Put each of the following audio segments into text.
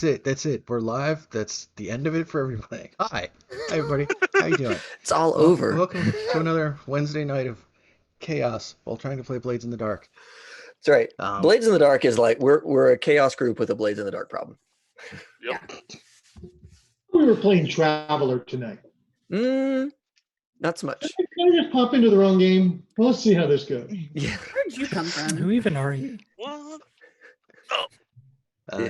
it. That's it. We're live. That's the end of it for everybody. Hi. Hi, everybody. How you doing? It's all Well, over. welcome to another Wednesday night of chaos while trying to play Blades in the Dark. That's right. Um, Blades in the Dark is like we're a chaos group with a Blades in the Dark problem. Yep. Yeah. We were playing Traveler tonight. Not so much. Can I just pop into the wrong game? Well, let's see how this goes. Yeah. Where'd you come from? Who even are you? What?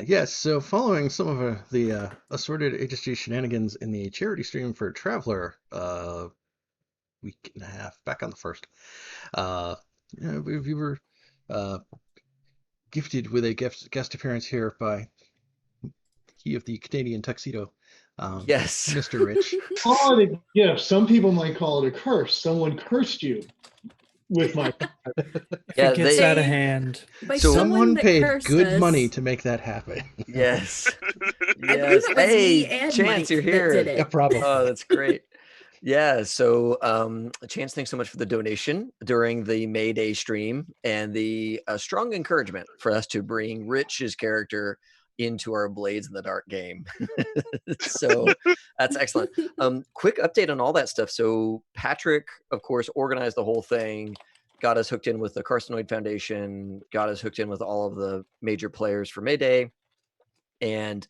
Yes, so following some of the assorted HSG shenanigans in the charity stream for Traveler week and a half back on the 1st, we were gifted with a guest appearance here by he of the Canadian tuxedo, Yes. Mr. Rich. Call it a gift. Some people might call it a curse. Someone cursed you with my. If Yeah, it gets they- out of hand. By So- Someone that paid cursed good us. money to make that happen. Yes. I believe Yes. it was me Hey, and Chance, Mike you're that here. did it. Yeah, probably. Oh, that's great. Yeah. So, Chance, thanks so much for the donation during the May Day stream and the strong encouragement for us to bring Rich's character into our Blades in the Dark game. So that's excellent. Quick update on all that stuff. So Patrick, of course, organized the whole thing, got us hooked in with the Carcinoid Foundation, got us hooked in with all of the major players for May Day, and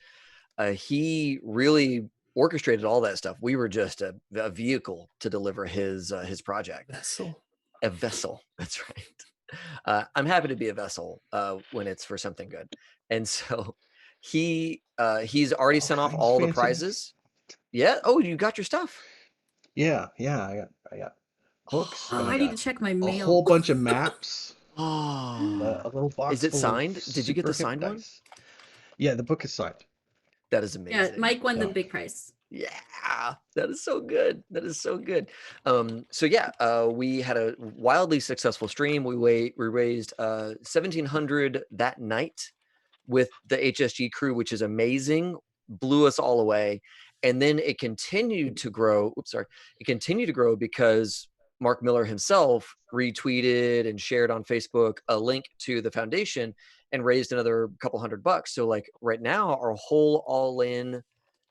he really orchestrated all that stuff. We were just a vehicle to deliver his project. Vessel. A vessel. That's right. I'm happy to be a vessel when it's for something good. And so he's already sent off kinds all the fancy. prizes. Yeah. Oh, you got your stuff. Yeah, I got books. Oh, and I need to got check my a mail. whole bunch of maps. Oh, A little box. Is it full of signed? Did you get the super hip signed one? dice. Yeah, the book is signed. that is Yeah, amazing. Mike won the Yeah. big prize. Yeah, that is so good. That is so good. So yeah, we had a wildly successful stream. We raised 1,700 that night with the HSG crew, which is amazing. Blew us all away, and then it continued to grow. Oops, sorry. It continued to grow because Mark Miller himself retweeted and shared on Facebook a link to the foundation and raised another couple $100. So like right now, our whole all-in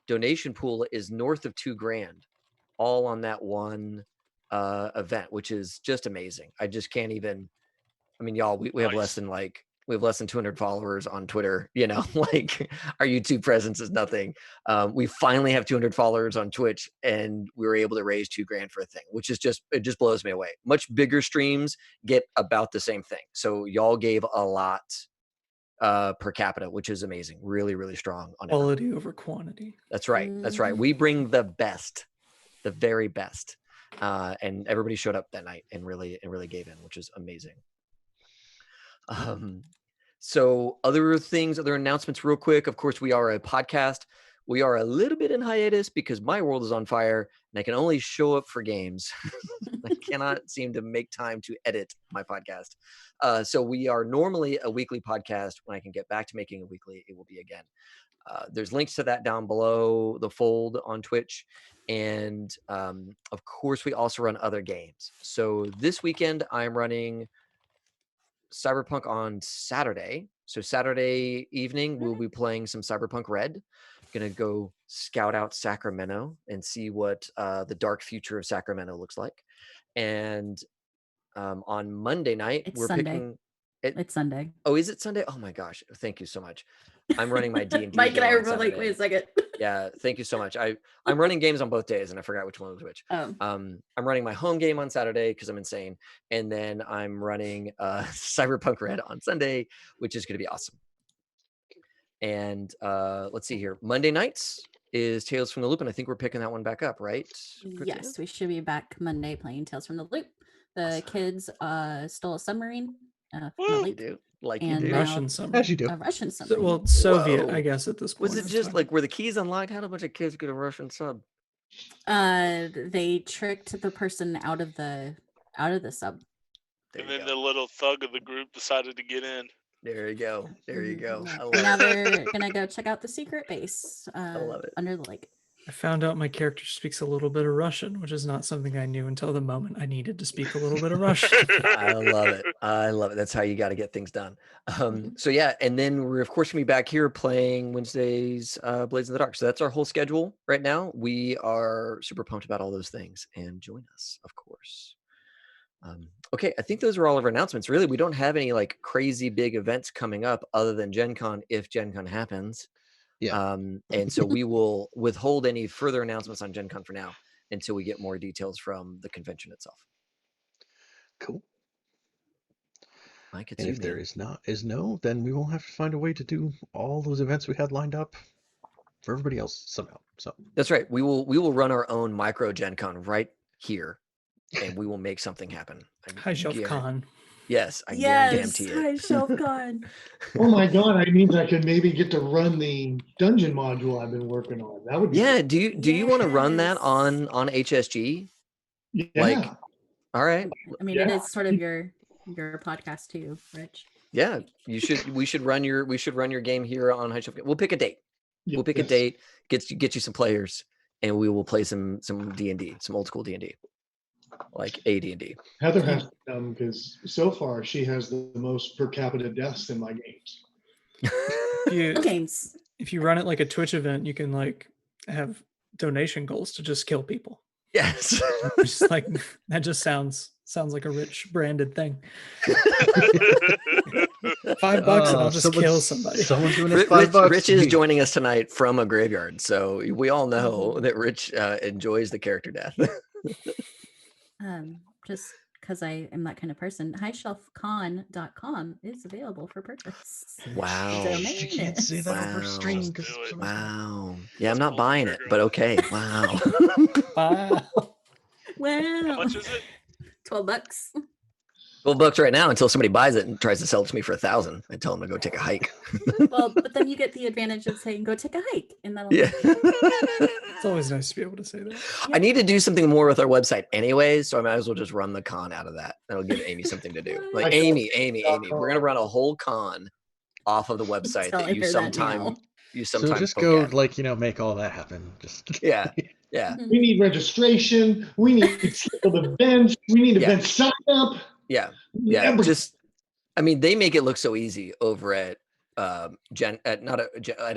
donation pool is north of $2,000, all on that one event, which is just amazing. I just can't even. I mean, y'all, we have less than 200 followers on Twitter. You know, like our YouTube presence is nothing. We finally have 200 followers on Twitch, and we were able to raise $2,000 for a thing, which is it just blows me away. Much bigger streams get about the same thing. So y'all gave a lot per capita, which is amazing. Really, really strong on everyone. Quality over quantity. That's right. That's right. We bring the best, the very best. And everybody showed up that night and really gave in, which is amazing. So other announcements real quick. Of course, we are a podcast. We are a little bit in hiatus because my world is on fire and I can only show up for games. I cannot seem to make time to edit my podcast. So we are normally a weekly podcast. When I can get back to making a weekly, it will be again. There's links to that down below the fold on Twitch. And of course, we also run other games. So this weekend, I'm running Cyberpunk on Saturday. So Saturday evening, we'll be playing some Cyberpunk Red. Gonna go scout out Sacramento and see what the dark future of Sacramento looks like. And on Monday night, It's we're Sunday. picking. It's Sunday. Oh, is it Sunday? Oh my gosh! Thank you so much. I'm running my D&D. Mike and I game were on both like, wait a second. Yeah, thank you so much. I'm running games on both days, and I forgot which one was which. I'm running my home game on Saturday because I'm insane, and then I'm running Cyberpunk Red on Sunday, which is going to be awesome. And let's see here. Monday nights is Tales from the Loop, and I think we're picking that one back up, right? Christina? Yes, we should be back Monday playing Tales from the Loop. The kids stole a submarine from the You lake. do, like And you do. now- Russian summer. As you do. A Russian So, submarine. well, Soviet, Whoa. I guess, at this point. Was it just like were the keys unlocked? How did a bunch of kids get a Russian sub? They tricked the person out of the sub. There And you then go. the little thug of the group decided to get in. There you go. There you go. Yeah. I And love now it. they're gonna go check out the secret base love it. under the lake. I found out my character speaks a little bit of Russian, which is not something I knew until the moment I needed to speak a little bit of Russian. I love it. I love it. That's how you got to get things done. So yeah, and then we're of course gonna be back here playing Wednesdays, Blades in the Dark. So that's our whole schedule right now. We are super pumped about all those things, and join us, of course. Okay, I think those are all of our announcements. Really, we don't have any like crazy big events coming up other than Gen Con if Gen Con happens. Yeah. And so we will withhold any further announcements on Gen Con for now until we get more details from the convention itself. Cool. Mike, it's And you, if there man. is no, then we will have to find a way to do all those events we had lined up for everybody else somehow. So That's right. We will run our own micro Gen Con right here, and we will make something happen. High Shelf Con. Yes, I Yes, guarantee it. High Shelf Con. Oh my god, I mean I could maybe get to run the dungeon module I've been working on. That would be Yeah. Do you want to run that Yes. on HSG? yeah. Like, all right. I mean, it Yeah. is sort of your podcast too, Rich. Yeah. We should run your game here on High Shelf. We'll pick a date. We'll pick a Yes. date. Get you some players, and we will play some D&D, some old school D&D, like AD&D. Heather has to come because so far she has the most per capita deaths in my games. Games. If you run it like a Twitch event, you can like have donation goals to just kill people. Yes. Just like that just sounds like a Rich branded thing. $5 and I'll just kill somebody. Someone's doing this $5. Rich is joining us tonight from a graveyard, so we all know that Rich enjoys the character death. Just because I am that kind of person, highshelfcon.com is available for purchase. Wow. Domain You can't say that over Wow. stream. Just 'cause do it. someone's- Wow. Yeah, I'm not buying it, but okay. Wow. Wow. How Wow. much is it? $12. $12 right now until somebody buys it and tries to sell it to me for $1,000. I tell them to go take a hike. Well, but then you get the advantage of saying, go take a hike. And that'll Yeah. It's always nice to be able to say that. I need to do something more with our website anyways, so I might as well just run the con out of that. That'll give Amy something to do. Like, Amy, we're gonna run a whole con off of the website that telling you her that sometime now. So just poke go at. like make all that happen. Just Yeah. We need registration. We need scheduled events. We need Yeah. event sign up. Yeah. I mean, they make it look so easy over at at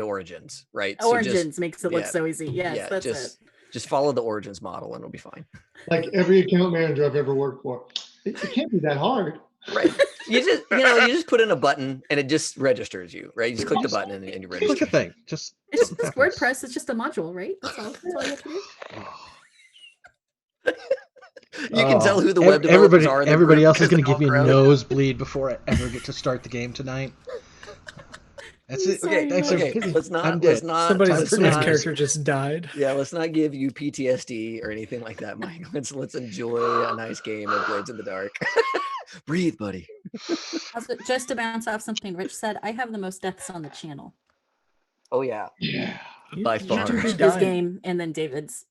Origins, right? So Origins makes it look yeah. so easy. Yes, that's it. just follow the Origins model and it'll be fine. Like every account manager I've ever worked for. It can't be that hard. Right. You just put in a button and it just registers you, right? You just click the button and you click register. a thing. Just It's something just happens. WordPress. It's just a module, right? That's all you have to do. You can tell who the web developers everybody, are. in the everybody group else is because going to they're give me a all grown. nosebleed before I ever get to start the game tonight. That's it. Okay, Thanks, Okay, everybody. let's I'm not. dead. Let's not. Somebody's let's character just died. Yeah, let's not give you PTSD or anything like that, Mike. Let's enjoy a nice game of Blades in the Dark. Breathe, buddy. Also, just to bounce off something Rich said, I have the most deaths on the channel. Oh yeah, Yeah. by You far. two be His dying. game and then David's.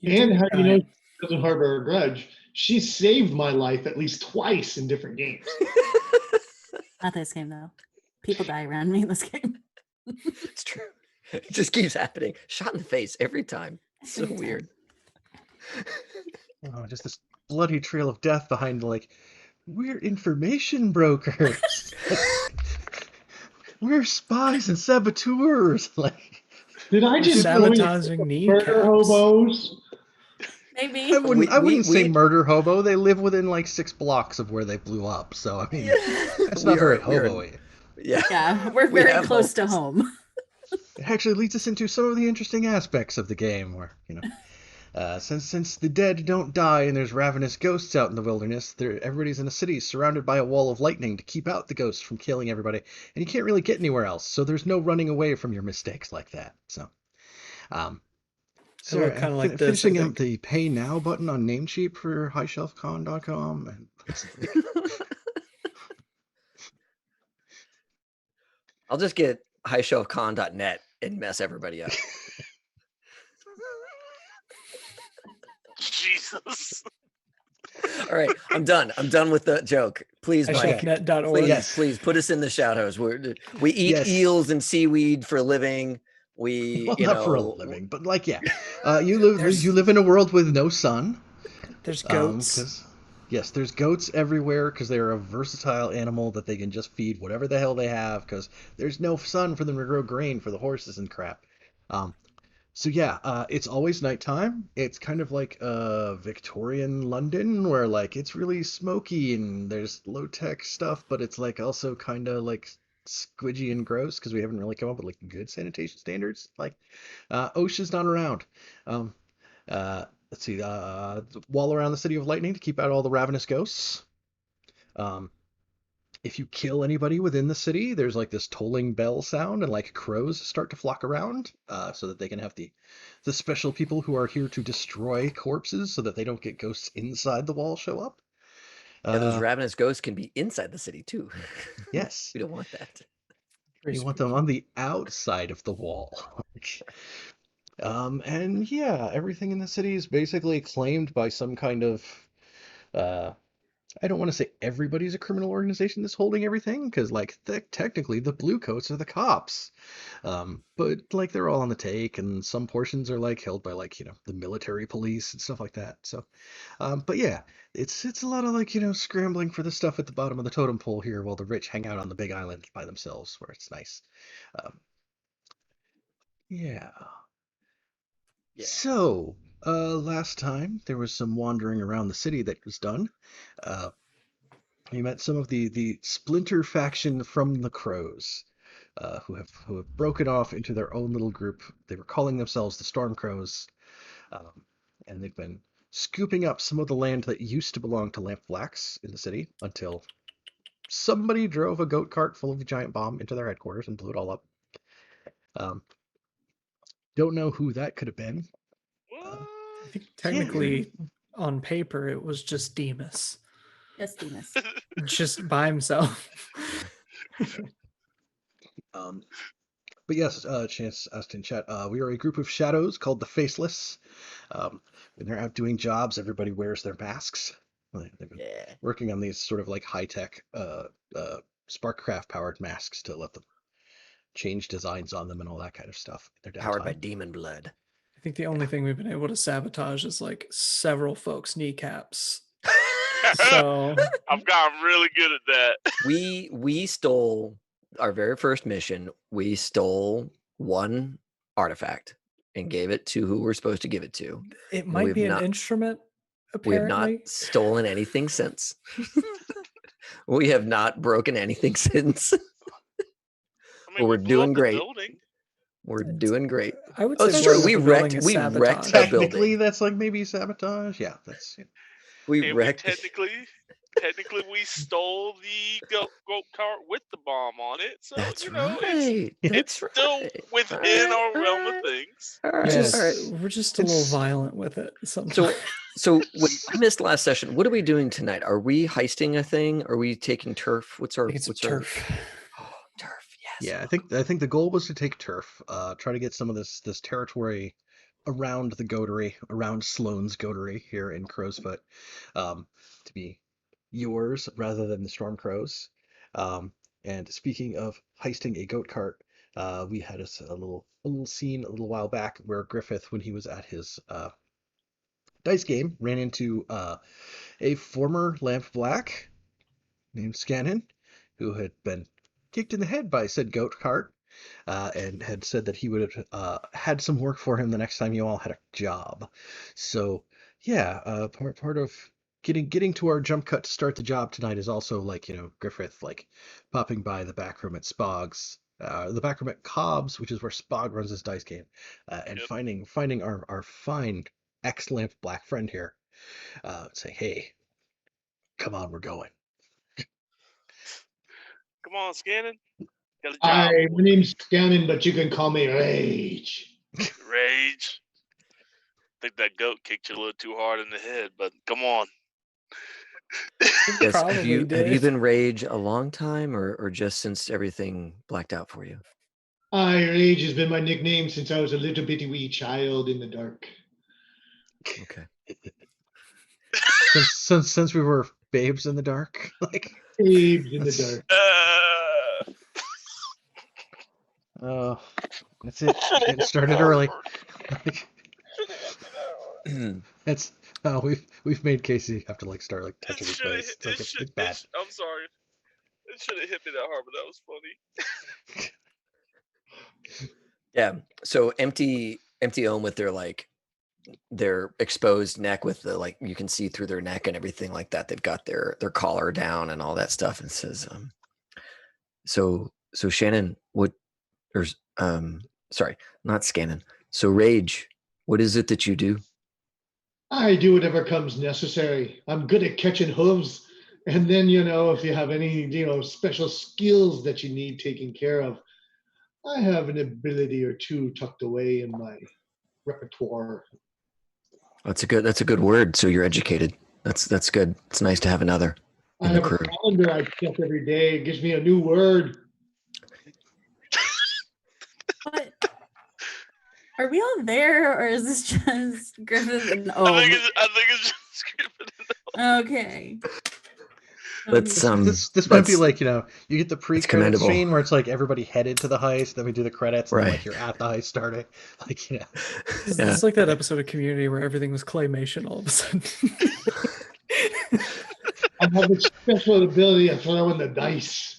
You two And be how do you know dying. she doesn't harbor a grudge? She saved my life at least twice in different games. Not this game though. People die around me in this game. It's true. It just keeps happening. Shot in the face every time. So Every time. weird. Oh, just this bloody trail of death behind, we're information brokers. We're spies and saboteurs. Did I just join Sabotaging murder kneecaps. hobos? Maybe. I wouldn't say we- murder hobo. They live within 6 blocks of where they blew up. So I mean, that's not very hobo-y. Yeah. Yeah, we're We very have close to hopes. home. It actually leads us into some of the interesting aspects of the game, where since the dead don't die and there's ravenous ghosts out in the wilderness, everybody's in a city surrounded by a wall of lightning to keep out the ghosts from killing everybody, and you can't really get anywhere else. So there's no running away from your mistakes like that. So, So kinda like this, I finishing up think. the pay now button on Namecheap for highshelfcon.com, and I'll just get highshelfcon.net and mess everybody up. Jesus. All right, I'm done. I'm done with the joke. Please, Mike. Highshelfnet.org. Please, Yes. please put us in the shadows. We eat Yes. eels and seaweed for a living. We, Well, you not for a know, living, but like, yeah. You There's- live in a world with no sun. There's goats. 'Cause yes, there's goats everywhere because they're a versatile animal that they can just feed whatever the hell they have because there's no sun for them to grow grain for the horses and crap. Um, so yeah, it's always nighttime. It's kind of like Victorian London where like it's really smoky and there's low tech stuff, but it's like also kind of like squidgy and gross because we haven't really come up with like good sanitation standards. Like OSHA's not around. Um, let's see, the wall around the City of Lightning to keep out all the ravenous ghosts. Um, if you kill anybody within the city, there's like this tolling bell sound, and like crows start to flock around, so that they can have the special people who are here to destroy corpses, so that they don't get ghosts inside the wall show up. and those ravenous ghosts can be inside the city too. Yes, We don't want that. Very you want them spooky. on the outside of the wall. And yeah, everything in the city is basically claimed by some kind of uh, I don't want to say everybody's a criminal organization that's holding everything, because like technically the blue coats are the cops, but like they're all on the take, and some portions are like held by like the military police and stuff like that. So, but yeah, it's a lot of like scrambling for the stuff at the bottom of the totem pole here, while the rich hang out on the big island by themselves, where it's nice. Um, yeah. Yeah. So, last time there was some wandering around the city that was done. Uh, You met some of the splinter faction from the Crows, who have broken off into their own little group. They were calling themselves the Storm Crows, um, and they've been scooping up some of the land that used to belong to Lamp Blacks in the city until somebody drove a goat cart full of a giant bomb into their headquarters and blew it all up. Um, don't know who that could have been. What? I think Yeah. technically on paper it was just Demas. Yes, Demas. Just by himself. Um, but yes, Chance asked in chat. We are a group of shadows called the Faceless. When they're out doing jobs, everybody wears their masks. They've been Yeah. working on these sort of like high-tech Sparkcraft powered masks to let them change designs on them and all that kind of stuff in their Powered by downtime. demon blood. I think the only thing we've been able to sabotage is like several folks' kneecaps. So I've gotten really good at that. We stole our very first mission. We stole one artifact and gave it to who we're supposed to give it to. it might we've be an not- instrument, We have not apparently. stolen anything since. We have not broken anything since. I But mean, we're we blew doing up the great. building. We're doing great. I would Oh, say it's blowing true. up We a building wrecked. is We wrecked sabotage. a Technically, building. that's like maybe sabotage. Yeah, that's We And wrecked. technically, we stole the goat cart with the bomb on it. So That's it's right. it's That's still right. within All our realm of right. things. All right. Yes. All right. We're just a little It's- violent with it sometimes. So what I missed last session. What are we doing tonight? Are we heisting a thing? Are we taking turf? What's I our think it's what's turf. Our... Oh, turf. Yes. yeah. I think the goal was to take turf, try to get some of this territory around the goatery, around Sloane's goatery here in Crowsfoot, to be yours rather than the Storm Crows. And speaking of heisting a goat cart, we had a little scene a little while back where Griffith, when he was at his dice game, ran into a former Lamp Black named Scannon, who had been kicked in the head by said goat cart, and had said that he would have had some work for him the next time you all had a job. So yeah, part of getting to our jump cut to start the job tonight is also like Griffith like popping by the back room at Spog's. The back room at Cobb's, which is where Spog runs his dice game, and Yep. finding our fine ex-Lamp Black friend here, saying, "Hey, come on, we're going." Come on, Scannon. Got a job. Hi, for my name's Scannon, but you can call me Rage. you. Rage. Think that goat kicked you a little too hard in the head, but come on. Yes. Probably Have you did. been rage a long time or just since everything blacked out for you? Rage has been my nickname since I was a little bitty wee child in the dark. Okay. Since we were babes in the dark, like Babes in the That's- dark. That's it. Should've Getting hit started me early. harder. Should've hit me that hard. It's we've made Casey have to like start like touching his face. It's like it's bad. I'm sorry. It should have hit me that hard, but that was funny. Yeah. So empty Ohm with their exposed neck with the you can see through their neck and everything like that. They've got their collar down and all that stuff. And says, so Shannon, sorry, not Scannon. So Rage, what is it that you do? I do whatever comes necessary. I'm good at catching hooves. And then, if you have any, special skills that you need taken care of, I have an ability or two tucked away in my repertoire. That's a good word. So you're educated. That's good. It's nice to have another I in the have a crew. calendar I check every day. It gives me a new word. But are we all there, or is this just Griffith and I think it's just Griffin. Okay. Let's This might be that's- like you get the pre-credit commendable. scene where it's like everybody headed to the heist, then we do the credits, and then like Right. you're at the heist starting. Like It's like that episode of Community where everything was claymation all of a sudden. I have a special ability of throwing the dice.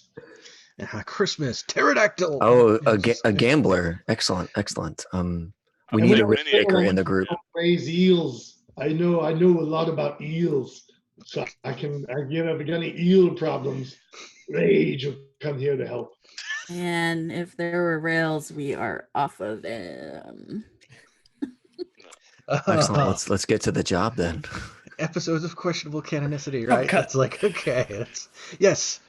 Christmas pterodactyl. Oh, Yes. a gambler. Excellent. We And need a when risk I taker in the group. raise eels. I know a lot about eels. So if you got any eel problems, Rage will come here to help. And if there were rails, we are off of them. Excellent. Let's get to the job then. Episodes of questionable canonicity, right? cut. It's like, okay, yes,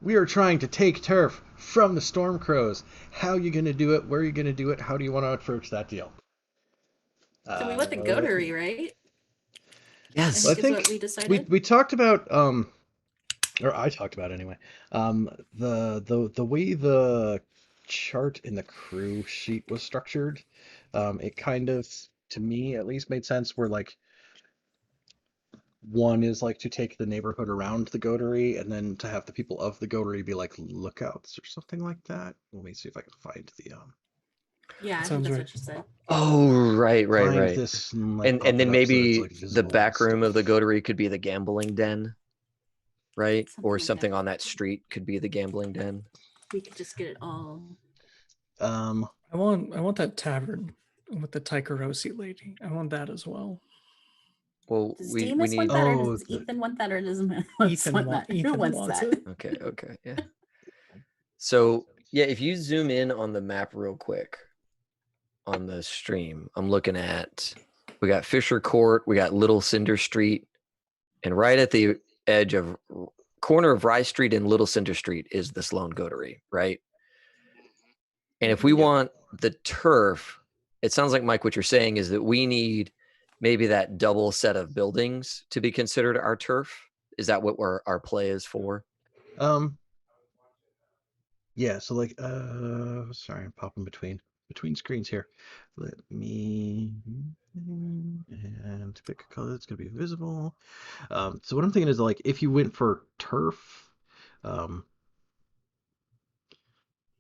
we are trying to take turf from the Stormcrows. How are you going to do it? Where are you going to do it? How do you want to approach that deal? So we went to Goatery, right? Yes. I is think what we decided. we talked about or I talked about anyway. The way the chart in the crew sheet was structured, it kind of, to me at least, made sense where like one is like to take the neighborhood around the Goatery, and then to have the people of the Goatery be like lookouts or something like that. Let me see if I can find the Yeah, I Sounds think that's right. what you said. Oh, right. find this and, like, And bump then it up so it's, maybe like, the visible back and room of the stuff. Goatery could be the gambling den, right? Or Something like something that. on that street could be the gambling den. We could just get it all. Um, I want that tavern with the Taikarosi lady. I want that as well. Well, Does we Demas want need. that, or Oh, does Ethan want that, or does Ethan want that? Who Ethan wants wants that? it. Okay, yeah. So yeah, if you zoom in on the map real quick on the stream, I'm looking at, we got Fisher Court, we got Little Cinder Street, and right at the edge of corner of Rye Street and Little Cinder Street is the Sloan Goatery, right? And if we Yep. want the turf, it sounds like, Mike, what you're saying is that we need maybe that double set of buildings to be considered our turf. Is that what our play is for? Yeah, so like sorry, I'm popping between screens here. Let me and pick a color that's gonna be visible. So what I'm thinking is like if you went for turf,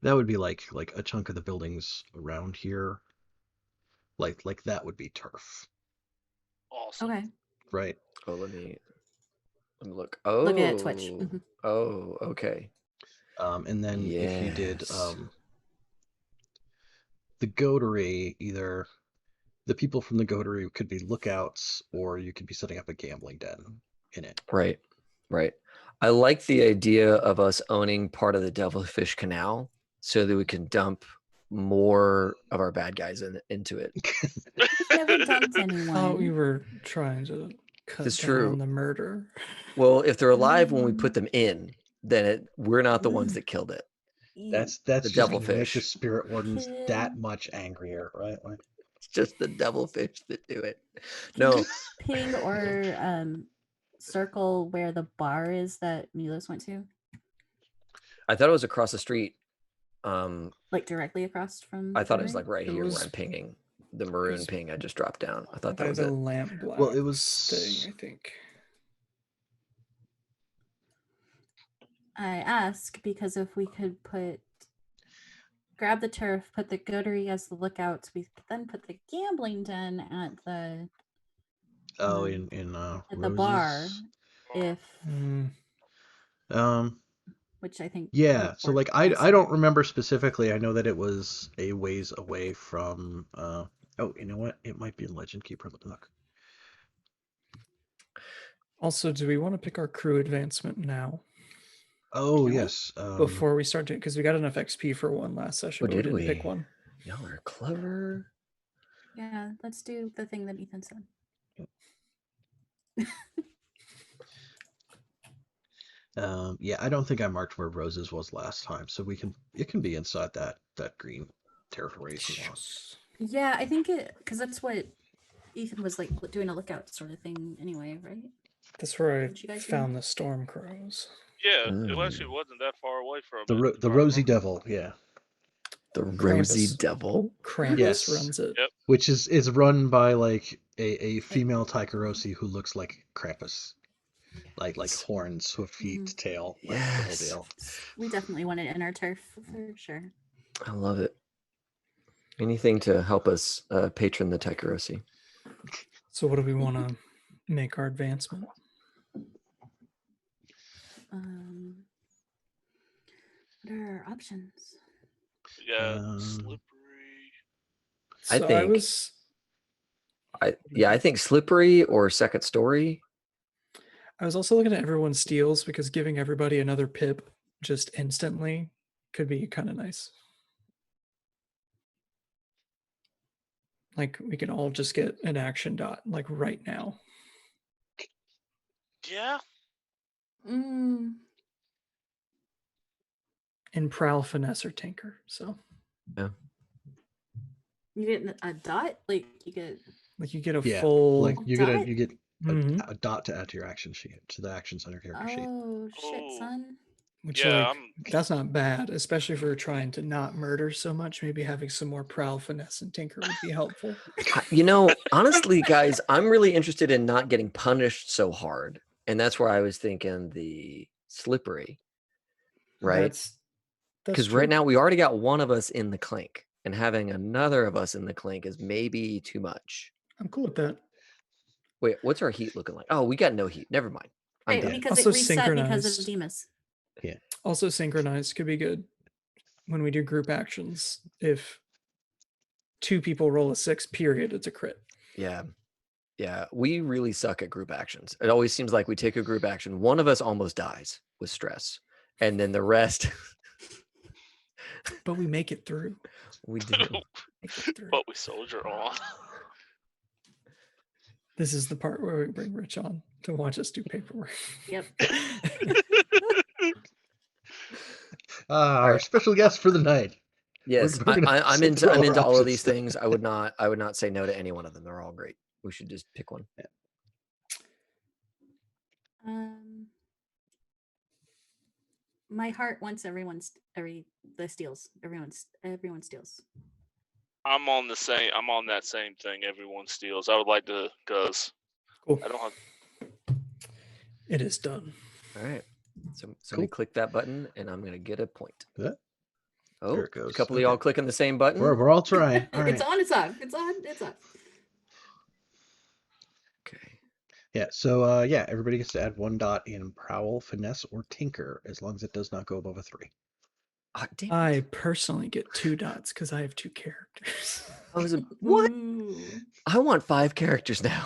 that would be like a chunk of the buildings around here. Like that would be turf, Awesome. Okay. right? Oh, let me look. Oh, Look at Twitch. Mhm. Oh, okay. And then if you did Yes. the Goatery, either the people from the Goatery could be lookouts, or you could be setting up a gambling den in it. Right. I like the idea of us owning part of the Devilfish Canal so that we can dump more of our bad guys into it. We've never dumped I thought we anyone. were trying to cut That's down true. on the murder. Well, if they're alive when we put them in, then we're not the ones that killed it. That's The just gonna make the devilfish. spirit wardens Can- that much angrier, right? Like, It's just the devilfish that do it. Can No, you ping or circle where the bar is that Milos went to? I thought it was across the street. Like directly across from. I thought it was Goatery? like right It here was- where I'm pinging. The maroon was ping I just dropped down. I thought that By was the it. lamp black well, it was thing, I think. I ask because if we could put grab the turf, put the goatery as the lookout. We then put the gambling den at the Oh, Um, in at the bar, Roses. if Um, which I think yeah. would So work like I nicer. don't remember specifically. I know that it was a ways away from. Oh, you know what? It might be in Legend Keeper. Look. Also, do we want to pick our crew advancement now Oh Really? yes. before we start doing? Because we got enough XP for one last session, Oh, but we did didn't pick we? one. Y'all are clever. Yeah, let's do the thing that Ethan said. Yeah, I don't think I marked where Roses was last time, so it can be inside that green territory if you want. Yeah, I think it because that's what Ethan was like doing a lookout sort of thing anyway, right? That's where I Did you guys found the storm crows. Yeah, it actually wasn't that far away from it. The if I Rosy remember. Devil, yeah. The Rosy Krampus. Devil. Krampus Yes. runs it. Yep. Which is run by like a female Taikarosi who looks like Krampus. Like horns, hoof, feet, tail, like the whole Yes. deal. We definitely want it in our turf for sure. I love it. Anything to help us patron the Taikarosi. So what do we want to make our advancement? What are our options? Yeah, slippery. I So think I think slippery or second story. I was also looking at everyone's steals because giving everybody another pip just instantly could be kind of nice. Like we can all just get an action dot like right now. Yeah. Mm, In prowl, finesse, or tinker. So Yeah. you get a dot, like you get. like you get a Yeah, full like you get dot? a dot to add to your action sheet, to the actions on your character sheet. Oh shit, Ooh. son! which Yeah, like that's not bad, especially if we're trying to not murder so much. Maybe having some more prowl, finesse, and tinker would be helpful. You know, honestly, guys, I'm really interested in not getting punished so hard. And that's where I was thinking the slippery. Right? That's Because right now we already got one of us in the clink. And having another of us in the clink is maybe too much. I'm cool with that. Wait, what's our heat looking like? Oh, we got no heat. Never mind. I'm Right, done. because Also it reset because synchronized. of Demas. Yeah. Also synchronized could be good when we do group actions. If 2 people roll a 6, period, it's a crit. Yeah. Yeah. We really suck at group actions. It always seems like we take a group action. One of us almost dies with stress. And then the rest. But we make it through. We do. But we soldier on. This is the part where we bring Rich on to watch us do paperwork. Yep. Our special guest for the night. Yes, We're gonna I'm sit through into our all of these options. things. I would not say no to any one of them. They're all great. We should just pick one. My heart wants the steals. Everyone steals. I'm on that same thing. Everyone steals. I would like to, because Cool. I don't have. It is done. All right. So somebody click that button, and I'm gonna get a point. Yeah. Oh, There it goes. a couple of y'all clicking the same button. We're all trying. All right. It's on. It's on. It's on. It's on. Okay. Yeah. So yeah, everybody gets to add 1 dot in prowl, finesse, or tinker, as long as it does not go above a 3. Damn it. I personally get 2 dots because I have 2 characters. I was what? Ooh. I want 5 characters now.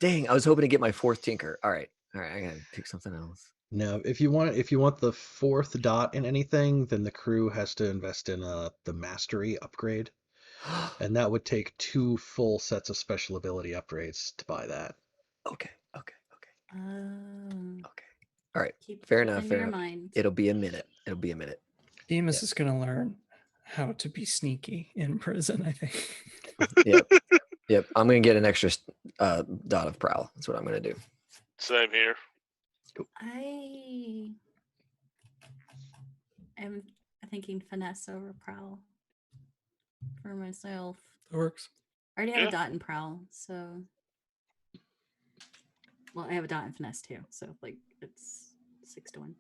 Dang, I was hoping to get my 4th tinker. All right, I gotta pick something else. Now, if you want the 4th dot in anything, then the crew has to invest in the mastery upgrade, and that would take 2 full sets of special ability upgrades to buy that. Okay. Um, Okay. All right. keep Fair in enough. your Fair enough. mind. It'll be a minute. Demas is going to learn how to be sneaky in prison, I think. Yep. I'm gonna get an extra dot of prowl. That's what I'm gonna do. Same here. I am thinking finesse over prowl for myself. That works. I already have a dot in prowl, so. Well, I have a dot in finesse too, so like it's 6 to 1.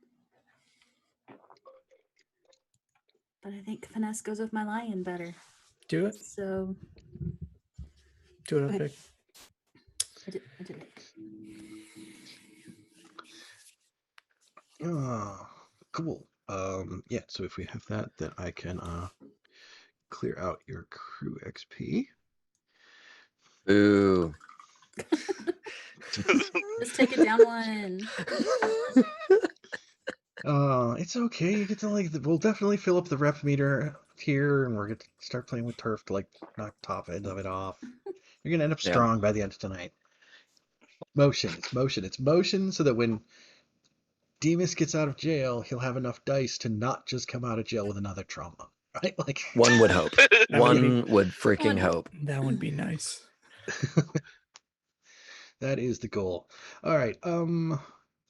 but I think finesse goes with my lion better. Do it. So Do it up Okay. big. I did it. Cool. Yeah, so if we have that, then I can clear out your crew XP. Ooh. Just take it down one. It's okay. You get to we'll definitely fill up the rep meter here, and we're gonna start playing with turf to knock the top end of it off. You're gonna end up Yeah. strong by the end of tonight. Motion, it's motion, so that when Demas gets out of jail, he'll have enough dice to not just come out of jail with another trauma, right? One would hope. That would One would freaking hope. That would be nice. That is the goal. All right.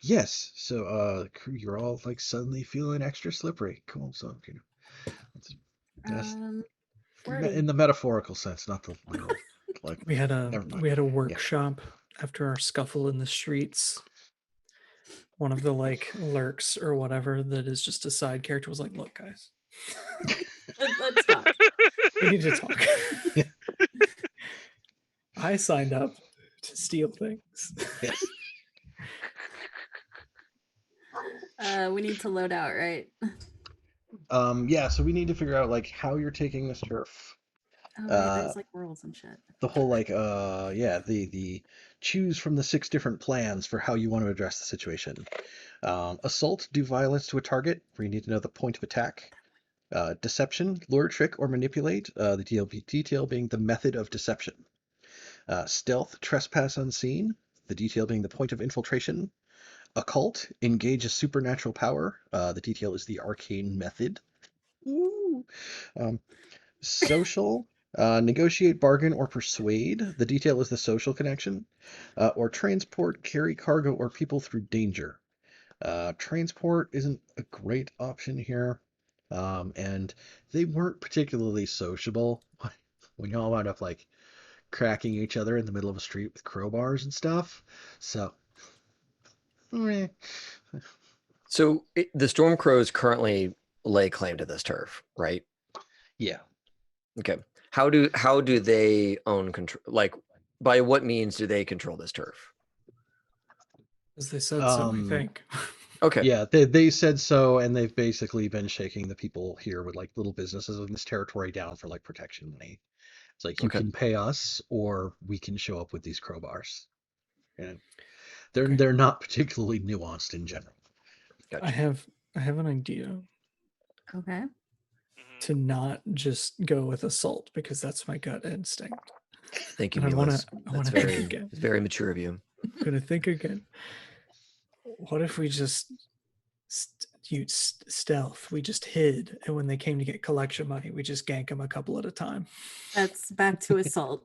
Yes. So, crew, you're all suddenly feeling extra slippery. Cool. So, that's in the metaphorical sense, not the literal. We had never mind. a workshop after our scuffle in the streets. One of the lurks or whatever that is just a side character was like, "Look, guys, Let's talk. we need to talk." I signed up to steal things. Yes. We need to load out, right? Yeah. So we need to figure out how you're taking this turf. Oh, right, there's rules and shit. The whole the choose from the 6 different plans for how you want to address the situation. Assault, do violence to a target, where you need to know the point of attack. Deception, lure, trick, or manipulate, the detail being the method of deception. Stealth, trespass unseen, the detail being the point of infiltration. Occult, engage a supernatural power, the detail is the arcane method. Woo! Social, negotiate, bargain, or persuade, the detail is the social connection. Or transport, carry cargo or people through danger. Transport isn't a great option here, and they weren't particularly sociable when y'all wound up cracking each other in the middle of a street with crowbars and stuff. So, So the Storm Crows currently lay claim to this turf, right? yeah. Okay. How do they own control? By what means do they control this turf? As they said so, I think. Okay. Yeah, they said so, and they've basically been shaking the people here with little businesses in this territory down for protection money. It's you can pay us, or we can show up with these crowbars. And they're not particularly nuanced in general. Gotcha. I have an idea Okay. to not just go with assault because that's my gut instinct. Thank you, And I wanna Milos. That's think very, again. very mature of you. I'm gonna think again. What if we just used stealth? We just hid, and when they came to get collection money, we just gank them a couple at a time. That's back to assault.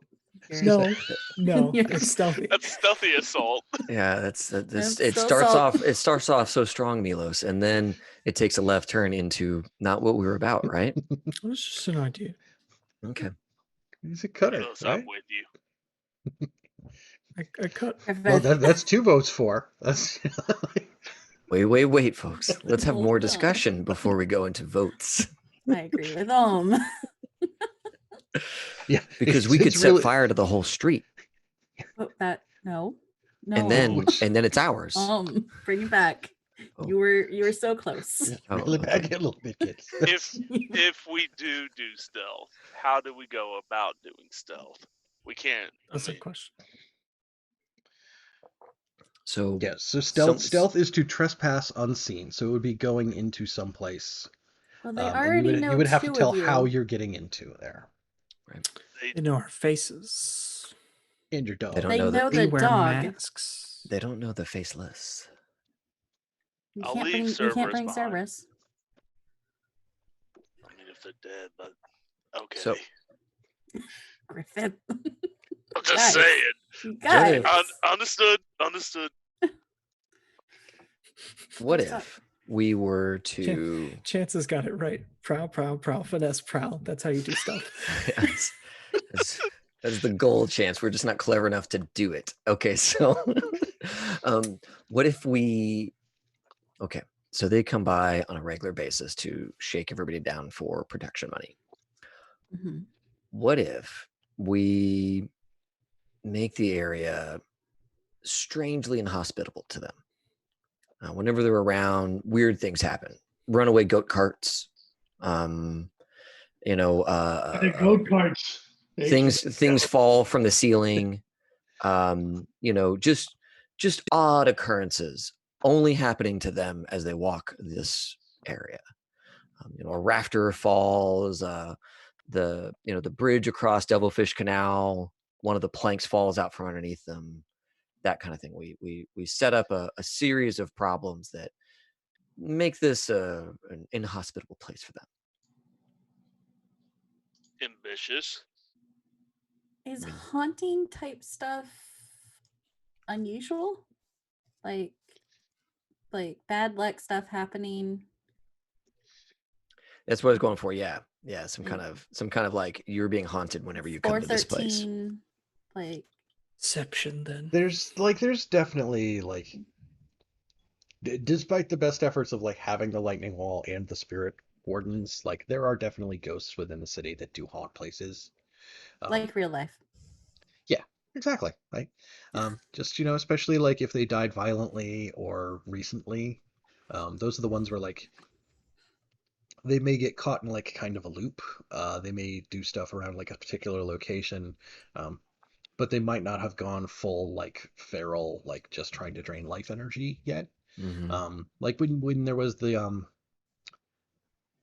No, You're- it's stealthy. That's stealthy assault. Yeah, that's That's it still starts salt. off. It starts off so strong, Milos, and then it takes a left turn into not what we were about, right? It's just an idea. Okay. He's a cutter, Milos, right? I'm with you. I cut. Well, that's 2 votes for. That's Wait, folks. Let's have Hold more on. discussion before we go into votes. I agree with yeah, Because we could set fire to the whole street, Oh, no. and then it's ours. Bring it back. Oh. You were so close. Oh, Reel it back okay. a little bit, kids. If we do stealth, how do we go about doing stealth? We can't. That's a question. So Yeah, so stealth is to trespass unseen. So it would be going into some place. Well, they And already know you would have to two tell of you. how you're getting into there. right. They know our faces. And your dog. They don't They know know They the wear dog. masks. They don't know the faceless. You I'll can't leave bring, you Cerberus can't bring behind. Cerberus. I mean, if they're dead, but okay. So- Griffith. I'm just Guys. saying. You guys. Understood. What What's up? if we were to? Chances got it right. Prowl, finesse, prowl. That's how you do stuff. That's the goal, Chance. We're just not clever enough to do it. Okay, so what if we? Okay, So they come by on a regular basis to shake everybody down for protection money. Mhm. What if we make the area strangely inhospitable to them? Whenever they're around, weird things happen. Runaway goat carts, The uh, goat carts. things fall from the ceiling. Just odd occurrences only happening to them as they walk this area. A rafter falls, the bridge across Devilfish Canal, one of the planks falls out from underneath them, that kind of thing. We set up a series of problems that make this an inhospitable place for them. Ambitious. Is haunting type stuff unusual? Like bad luck stuff happening? That's what I was going for. Yeah, some kind of like you're being haunted whenever you come to this place. 413, like Deception, then. There's definitely like, despite the best efforts of like having the lightning wall and the spirit wardens, like there are definitely ghosts within the city that do haunt places. like real life. Yeah, exactly. Right. Just, especially like if they died violently or recently, those are the ones where like they may get caught in like kind of a loop. They may do stuff around like a particular location, but they might not have gone full like feral, like just trying to drain life energy yet. Like when there was the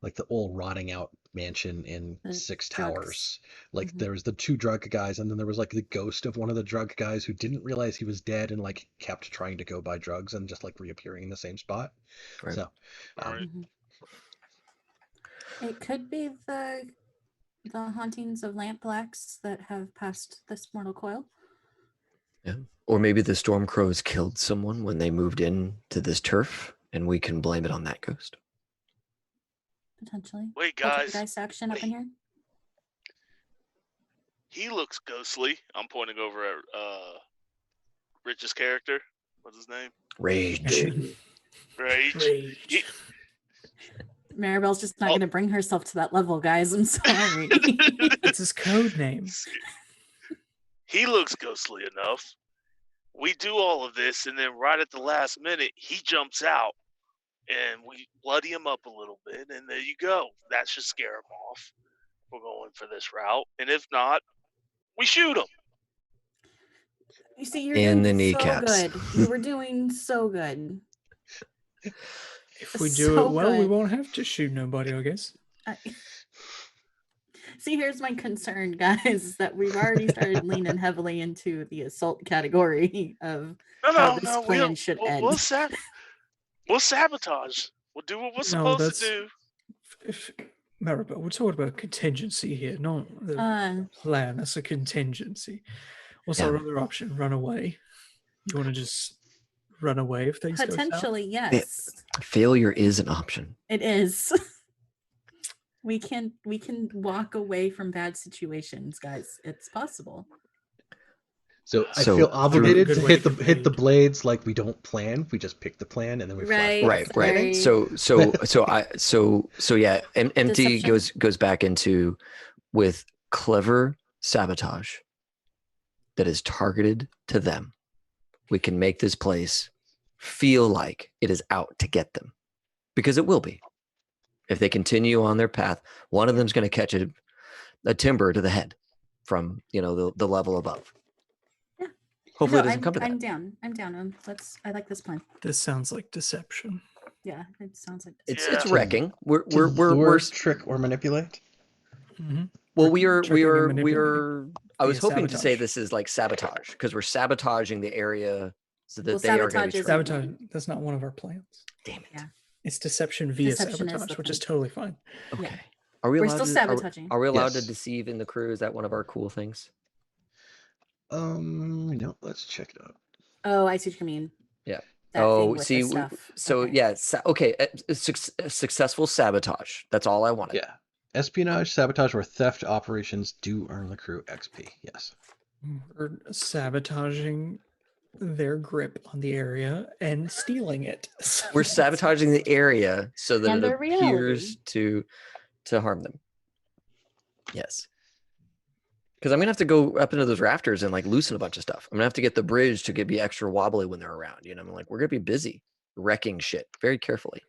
like the old rotting out mansion in The Six drugs. Towers. Like Mhm. there was the two drug guys, and then there was like the ghost of one of the drug guys who didn't realize he was dead and like kept trying to go buy drugs and just like reappearing in the same spot. Right. So Right. Mhm. It could be the hauntings of lamp blacks that have passed this mortal coil. Yeah. Or maybe the storm crows killed someone when they moved in to this turf, and we can blame it on that ghost. Potentially. Wait, guys. Poltergeist action up in here. He looks ghostly. I'm pointing over at Rich's character. What's his name? Rage. Rage. Rage. Maribel's just not Oh. going to bring herself to that level, guys. I'm sorry. That's his code name. He looks ghostly enough. We do all of this, and then right at the last minute, he jumps out, and we bloody him up a little bit, and there you go. That should scare him off. We're going for this route, and if not, we shoot him. You see, you're In doing the so kneecaps. good. You were doing so good. If we do So it well, we good. won't have to shoot nobody, I guess. See, here's my concern, guys, is that we've already started leaning heavily into the assault category of how this plan should end. We'll sabotage. We'll do what we're supposed to do. Maribel, we're talking about contingency here, not the plan. That's a contingency. What's our other option? Run away. You want to just run away if things go south? Potentially, yes. Failure is an option. It is. We can walk away from bad situations, guys. It's possible. So I feel obligated to hit the blades like we don't plan. We just pick the plan and then we flash back. Right. So yeah. Empty goes back into with clever sabotage that is targeted to them. We can make this place feel like it is out to get them, because it will be. If they continue on their path, one of them's going to catch a timber to the head from the level above. Yeah. Hopefully it doesn't come to that. I'm down. I like this plan. This sounds like deception. Yeah, it sounds like deception. It's wrecking. We're trick or manipulate. Mm-hmm. Well, we are. I was hoping to say this is like sabotage, because we're sabotaging the area so that they are going to be sabotage. That's not one of our plans. Damn it. Yeah. It's deception via sabotage, which is totally fine. Okay. Yeah. We're still sabotaging. Are we allowed to deceive in the crew? Is that one of our cool things? No, let's check it out. Oh, I see what you mean. Yeah. See, successful sabotage. That's all I wanted. Yeah. Espionage, sabotage, or theft operations do earn the crew XP. Yes. We're sabotaging their grip on the area and stealing it. We're sabotaging the area so that And it their appears to harm them. Yes. Because I'm gonna have to go up into those rafters and like loosen a bunch of stuff. I'm gonna have to get the bridge to be extra wobbly when they're around. You know, I'm like, we're gonna be busy wrecking shit very carefully.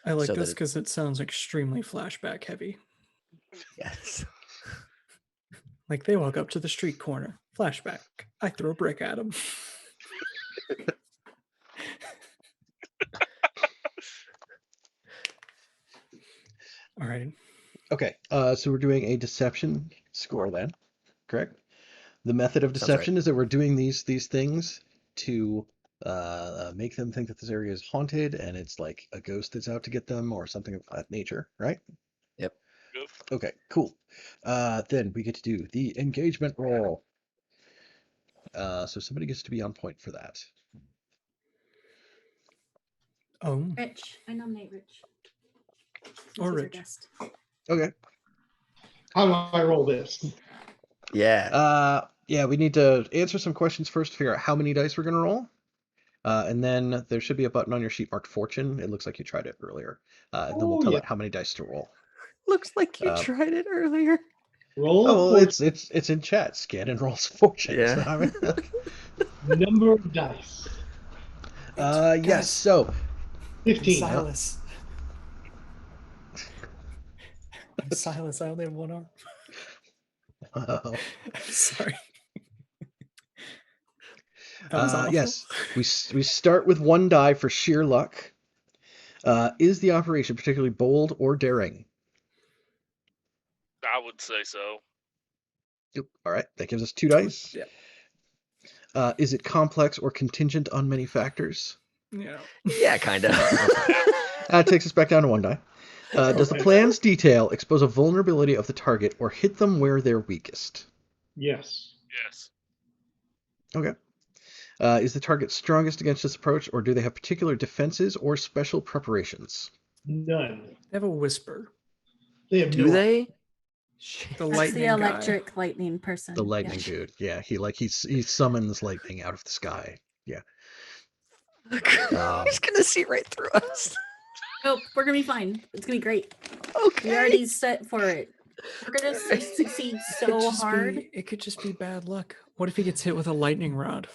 I like So this that because it sounds extremely flashback heavy. Yes. Like they walk up to the street corner. Flashback. I throw a brick at them. All right. Okay, so we're doing a deception score then, correct? The method of Sounds right. deception is that we're doing these things to make them think that this area is haunted and it's like a ghost that's out to get them or something of that nature, right? Yep. Good. Okay, cool. Then we get to do the engagement roll. So somebody gets to be on point for that. Oh, Rich. I nominate Rich. Or He's our Rich. guest. Okay. How do I roll this? Yeah. Yeah, we need to answer some questions first to figure out how many dice we're going to roll. And then there should be a button on your sheet marked fortune. It looks like you tried it earlier. And then we'll Oh, tell yeah. it how many dice to roll. Looks like you uh, tried it earlier. Roll Oh, well, for it's in chat. Scan and roll some fortune. Yeah. So, I mean, number of dice. yes. Guys, So 15. Silas. I'm Silas. I only have one arm. oh, I'm sorry. That was awful. yes, we start with one die for sheer luck. Is the operation particularly bold or daring? I would say so. Yep. All right, that gives us 2 dice. Yeah. Is it complex or contingent on many factors? Yeah. Yeah, kind of. That takes us back down to 1 die. Does the Okay. plan's detail expose a vulnerability of the target or hit them where they're weakest? Yes. Yes. Okay. Is the target strongest against this approach, or do they have particular defenses or special preparations? None. They have a whisper. They have Do no they? The That's lightning the guy. electric lightning person. The lightning dude. Yeah, he summons lightning out of the sky. Yeah. He's gonna see right through us. Nope, we're gonna be fine. It's gonna be great. Okay. We already set for it. We're gonna succeed so hard. It could just be bad luck. What if he gets hit with a lightning rod?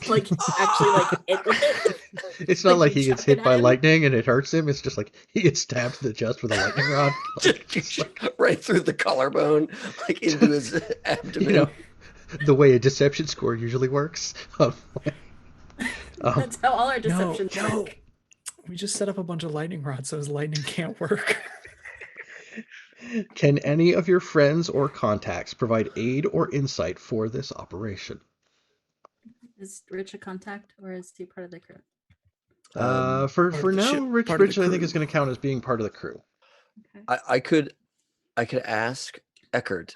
Like actually, like hit with it. It's not like you he gets chuck it hit by at him? lightning and it hurts him. It's just like he gets stabbed in the chest with a lightning rod. Like, just like, right through the collarbone, like into his abdomen. you know, the way a deception score usually works. That's how all our deceptions No. work. We just set up a bunch of lightning rods so his lightning can't work. Can any of your friends or contacts provide aid or insight for this operation? Is Rich a contact or is he part of the crew? For part of the now, ship, Rich part of the I think crew. is going to count as being part of the crew. Okay. I could ask Eckert,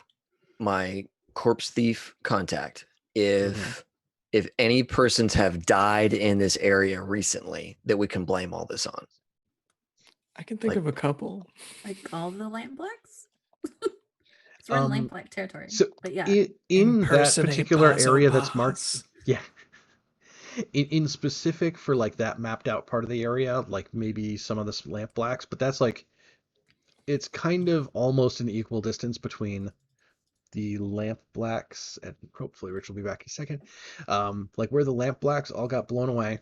my corpse thief contact, if any persons have died in this area recently that we can blame all this on. I can think Like- of a couple. Like all the lamp blacks? So we're in lamp black territory. So but yeah. in that Impersonate particular Paz area on that's marked, Paz. yeah. In specific for like that mapped out part of the area, like maybe some of the lamp blacks, but that's like it's kind of almost an equal distance between the lamp blacks and hopefully Rich will be back in a second. Like where the lamp blacks all got blown away,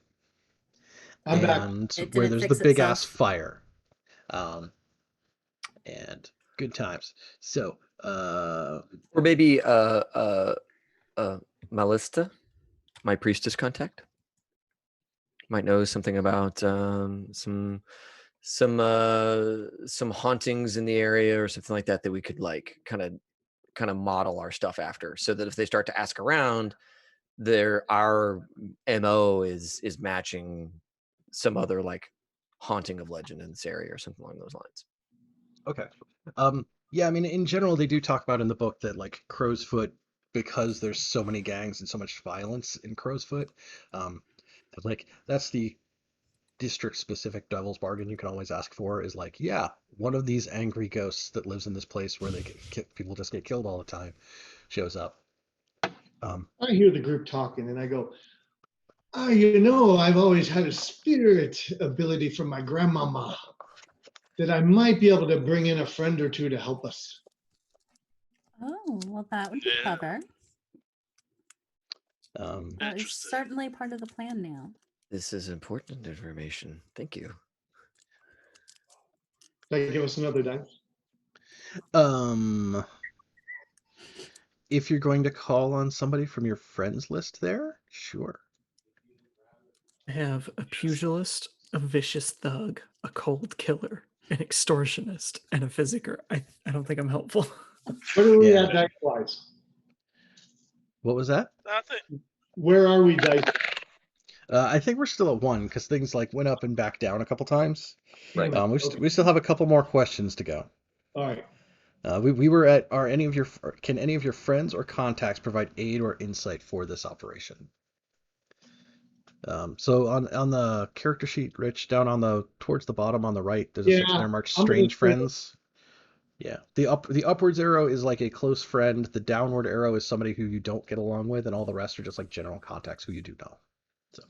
I'm back. and It where didn't there's the fix big ass itself. fire, and good times. So Or maybe Malista, my priestess contact, might know something about some hauntings in the area or something like that we could like kind of model our stuff after, so that if they start to ask around, our MO is matching some other like haunting of legend in this area or something along those lines. Okay. Yeah, I mean, in general, they do talk about in the book that like Crow's Foot, because there's so many gangs and so much violence in Crow's Foot, that, like that's the district-specific devil's bargain you can always ask for is like, yeah, one of these angry ghosts that lives in this place where people just get killed all the time shows up. I hear the group talking and I go, I've always had a spirit ability from my grandmama that I might be able to bring in a friend or two to help us. Oh, well, that would be Yeah. clever. Um, That is Interesting. certainly part of the plan now. This is important information. Thank you. Can I give us another dice? um, if you're going to call on somebody from your friends list there, sure. I have a pugilist, a vicious thug, a cold killer, an extortionist, and a physicker. I don't think I'm helpful. What are we Yeah. at dice-wise? What was that? I think Where are we dice? I think we're still at 1 because things like went up and back down a couple times. Right. We still have a couple more questions to go. All right. We were at can any of your friends or contacts provide aid or insight for this operation? So on the character sheet, Rich, down on the towards the bottom on the right, there's a section there marked I'm gonna strange say- friends. Yeah. The upwards arrow is like a close friend. The downward arrow is somebody who you don't get along with, and all the rest are just like general contacts who you do know. So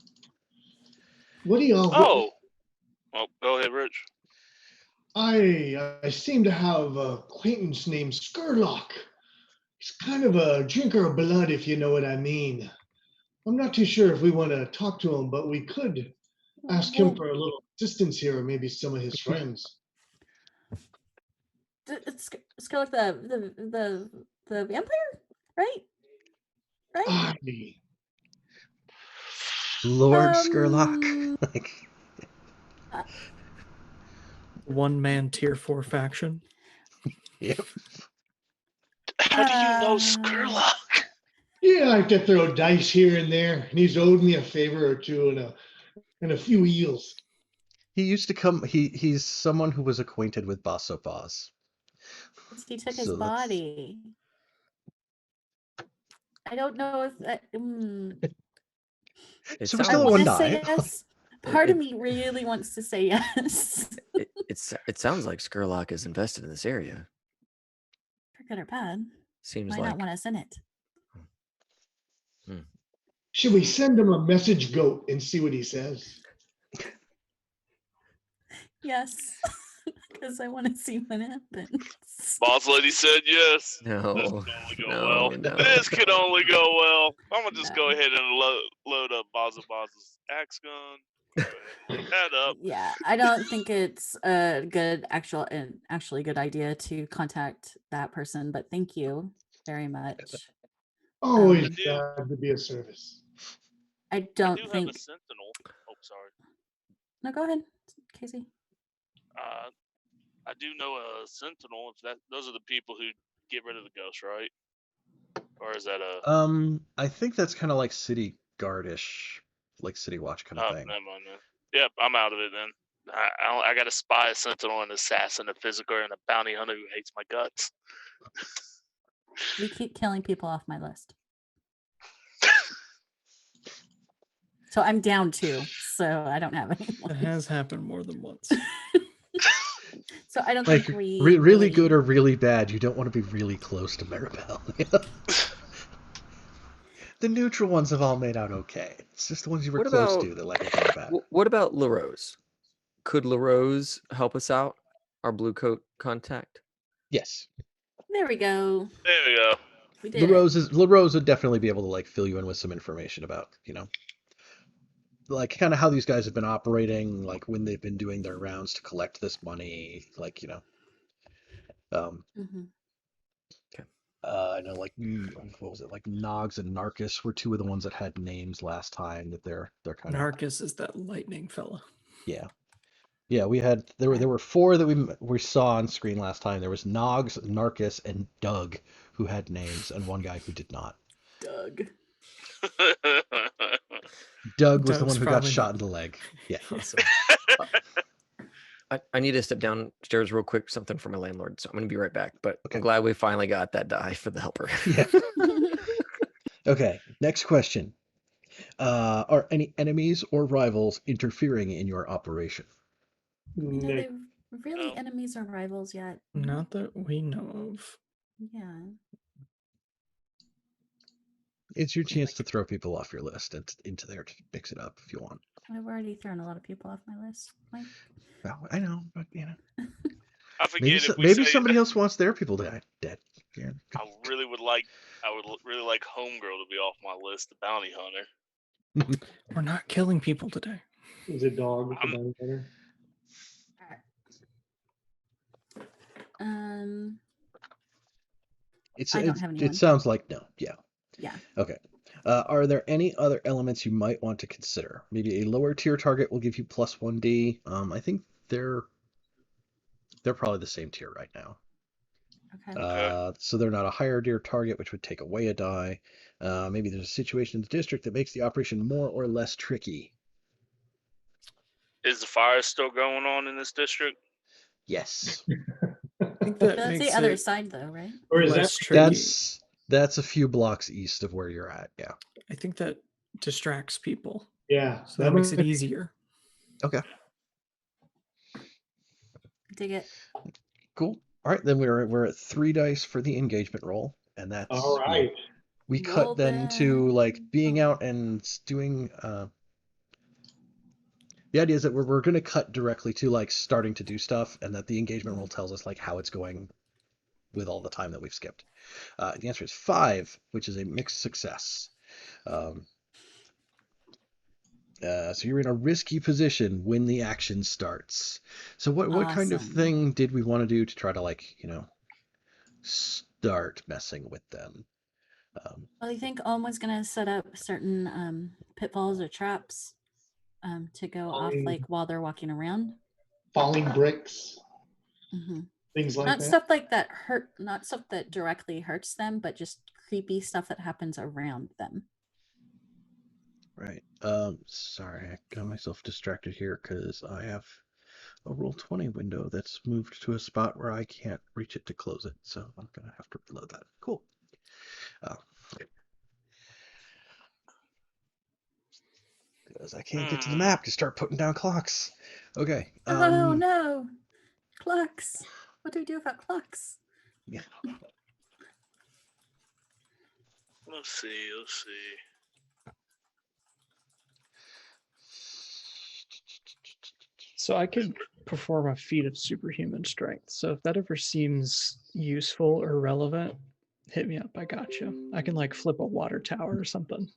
What do y'all? Oh, go ahead, Rich. I seem to have an acquaintance named Skurlock. He's kind of a drinker of blood, if you know what I mean. I'm not too sure if we want to talk to him, but we could ask him Well, for a little assistance here, or maybe some of his friends. it's kind of like the vampire, right? Right? I Lord Skurlock. Like, One man tier 4 faction. yep. How do you know Uh, Skurlock? yeah, I like to throw dice here and there, and he's owed me a favor or two and a few eels. He used to come. He's someone who was acquainted with Basso Boz. He took his So that's- body. I don't know if that. It So we're sounds, still I at want one to say die. yes. Part of me really wants to say yes. it sounds like Skurlock is invested in this area. For good or bad, Seems might like not want us in it. Should we send him a message goat and see what he says? Yes, because I want to see what happens. Boss lady said yes. This no, can only go no, well. no. This can only go well. I'm gonna just No. go ahead and load up Boz's axe gun. Go ahead and load that up. Yeah, I don't think it's a good actually good idea to contact that person, but thank you very much. Always I do. glad to be of service. I I don't do have think. a sentinel. Oh, sorry. No, go ahead, Casey. I do know a sentinel. If those are the people who get rid of the ghost, right? Or is that a? I think that's kind of like city guardish, like city watch kind of Oh, thing. never mind then. Yep, I'm out of it then. I got a spy, a sentinel, an assassin, a physical, and a bounty hunter who hates my guts. You keep killing people off my list. So I'm down 2, so I don't have That anyone. has happened more than once. So I don't Like think we really good or really bad. You don't want to be really close to Maribel. The neutral ones have all made out okay. It's just the ones you were What close about- to that like are bad. What about LaRose? Could LaRose help us out? Our blue coat contact? Yes. There we go. There we go. We did it. LaRose would definitely be able to like fill you in with some information about, like kind of how these guys have been operating, like when they've been doing their rounds to collect this money, like, Mhm. I know, like, what was it? Like Nogs and Narcus were 2 of the ones that had names last time that they're kind of. Narcus is that lightning fella. Yeah. Yeah, there were 4 that we saw on screen last time. There was Nogs, Narcus, and Doug who had names, and one guy who did not. Doug. Doug was the Doug's one who got probably shot not- in the leg. Yeah. Awesome. I need to step downstairs real quick, something for my landlord, so I'm going to be right back. But Okay. I'm glad we finally got that die for the helper. Yeah. Okay, next question. Are any enemies or rivals interfering in your operation? Are they really No. enemies or rivals yet? Not that we know of. Yeah. It's your chance to throw people off your list and into there to mix it up if you want. I've already thrown a lot of people off my list. Like, Well, I know, but I maybe forget if we maybe say somebody else wants their people dead. Yeah. I would really like Homegirl to be off my list, the bounty hunter. We're not killing people today. Is it dog with the bounty hunter? I don't have anyone. It sounds like no. Yeah. Yeah. Okay. Are there any other elements you might want to consider? Maybe a lower tier target will give you plus 1d. I think they're probably the same tier right now. Okay. So they're not a higher tier target, which would take away a die. Maybe there's a situation in the district that makes the operation more or less tricky. Is the fire still going on in this district? Yes. I think that That's makes the other it side, though, right? Or is less that tricky. That's a few blocks east of where you're at. Yeah. I think that distracts people. Yeah. So that makes it easier. Okay. Dig it. Cool. All right, then we're at 3 dice for the engagement roll, and that's All right. we Roll cut then to like being them. out and doing. The idea is that we're going to cut directly to like starting to do stuff, and that the engagement roll tells us like how it's going with all the time that we've skipped. The answer is 5, which is a mixed success. So you're in a risky position when the action starts. So what kind of Awesome. thing did we want to do to try to like start messing with them? Well, I think Alma's gonna set up certain pitfalls or traps to go off like while they're walking around. Falling bricks, Mm-hmm. things like Not that. stuff like that not stuff that directly hurts them, but just creepy stuff that happens around them. Right. Sorry, I got myself distracted here because I have a Roll20 window that's moved to a spot where I can't reach it to close it, so I'm gonna have to reload that. Cool. Because I can't get to the map to start putting down clocks. Okay. Oh no, clocks! What do we do about clocks? Yeah. Let's see. So I could perform a feat of superhuman strength. So if that ever seems useful or relevant, hit me up. I got you. I can like flip a water tower or something.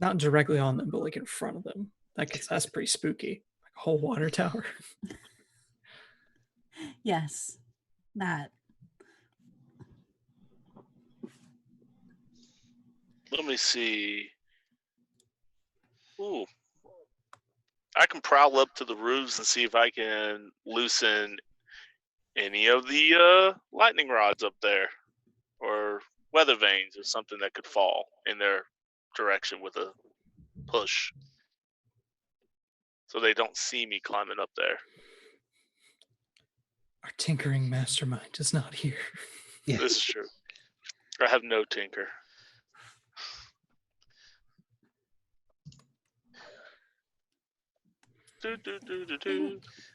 Not directly on them, but like in front of them. That's pretty spooky. Like a whole water tower. Yes, that. Let me see. Ooh. I can prowl up to the roofs and see if I can loosen any of the lightning rods up there, or weather vanes, or something that could fall in their direction with a push, so they don't see me climbing up there. Our tinkering mastermind is not here. Yeah. This is true. I have no tinker.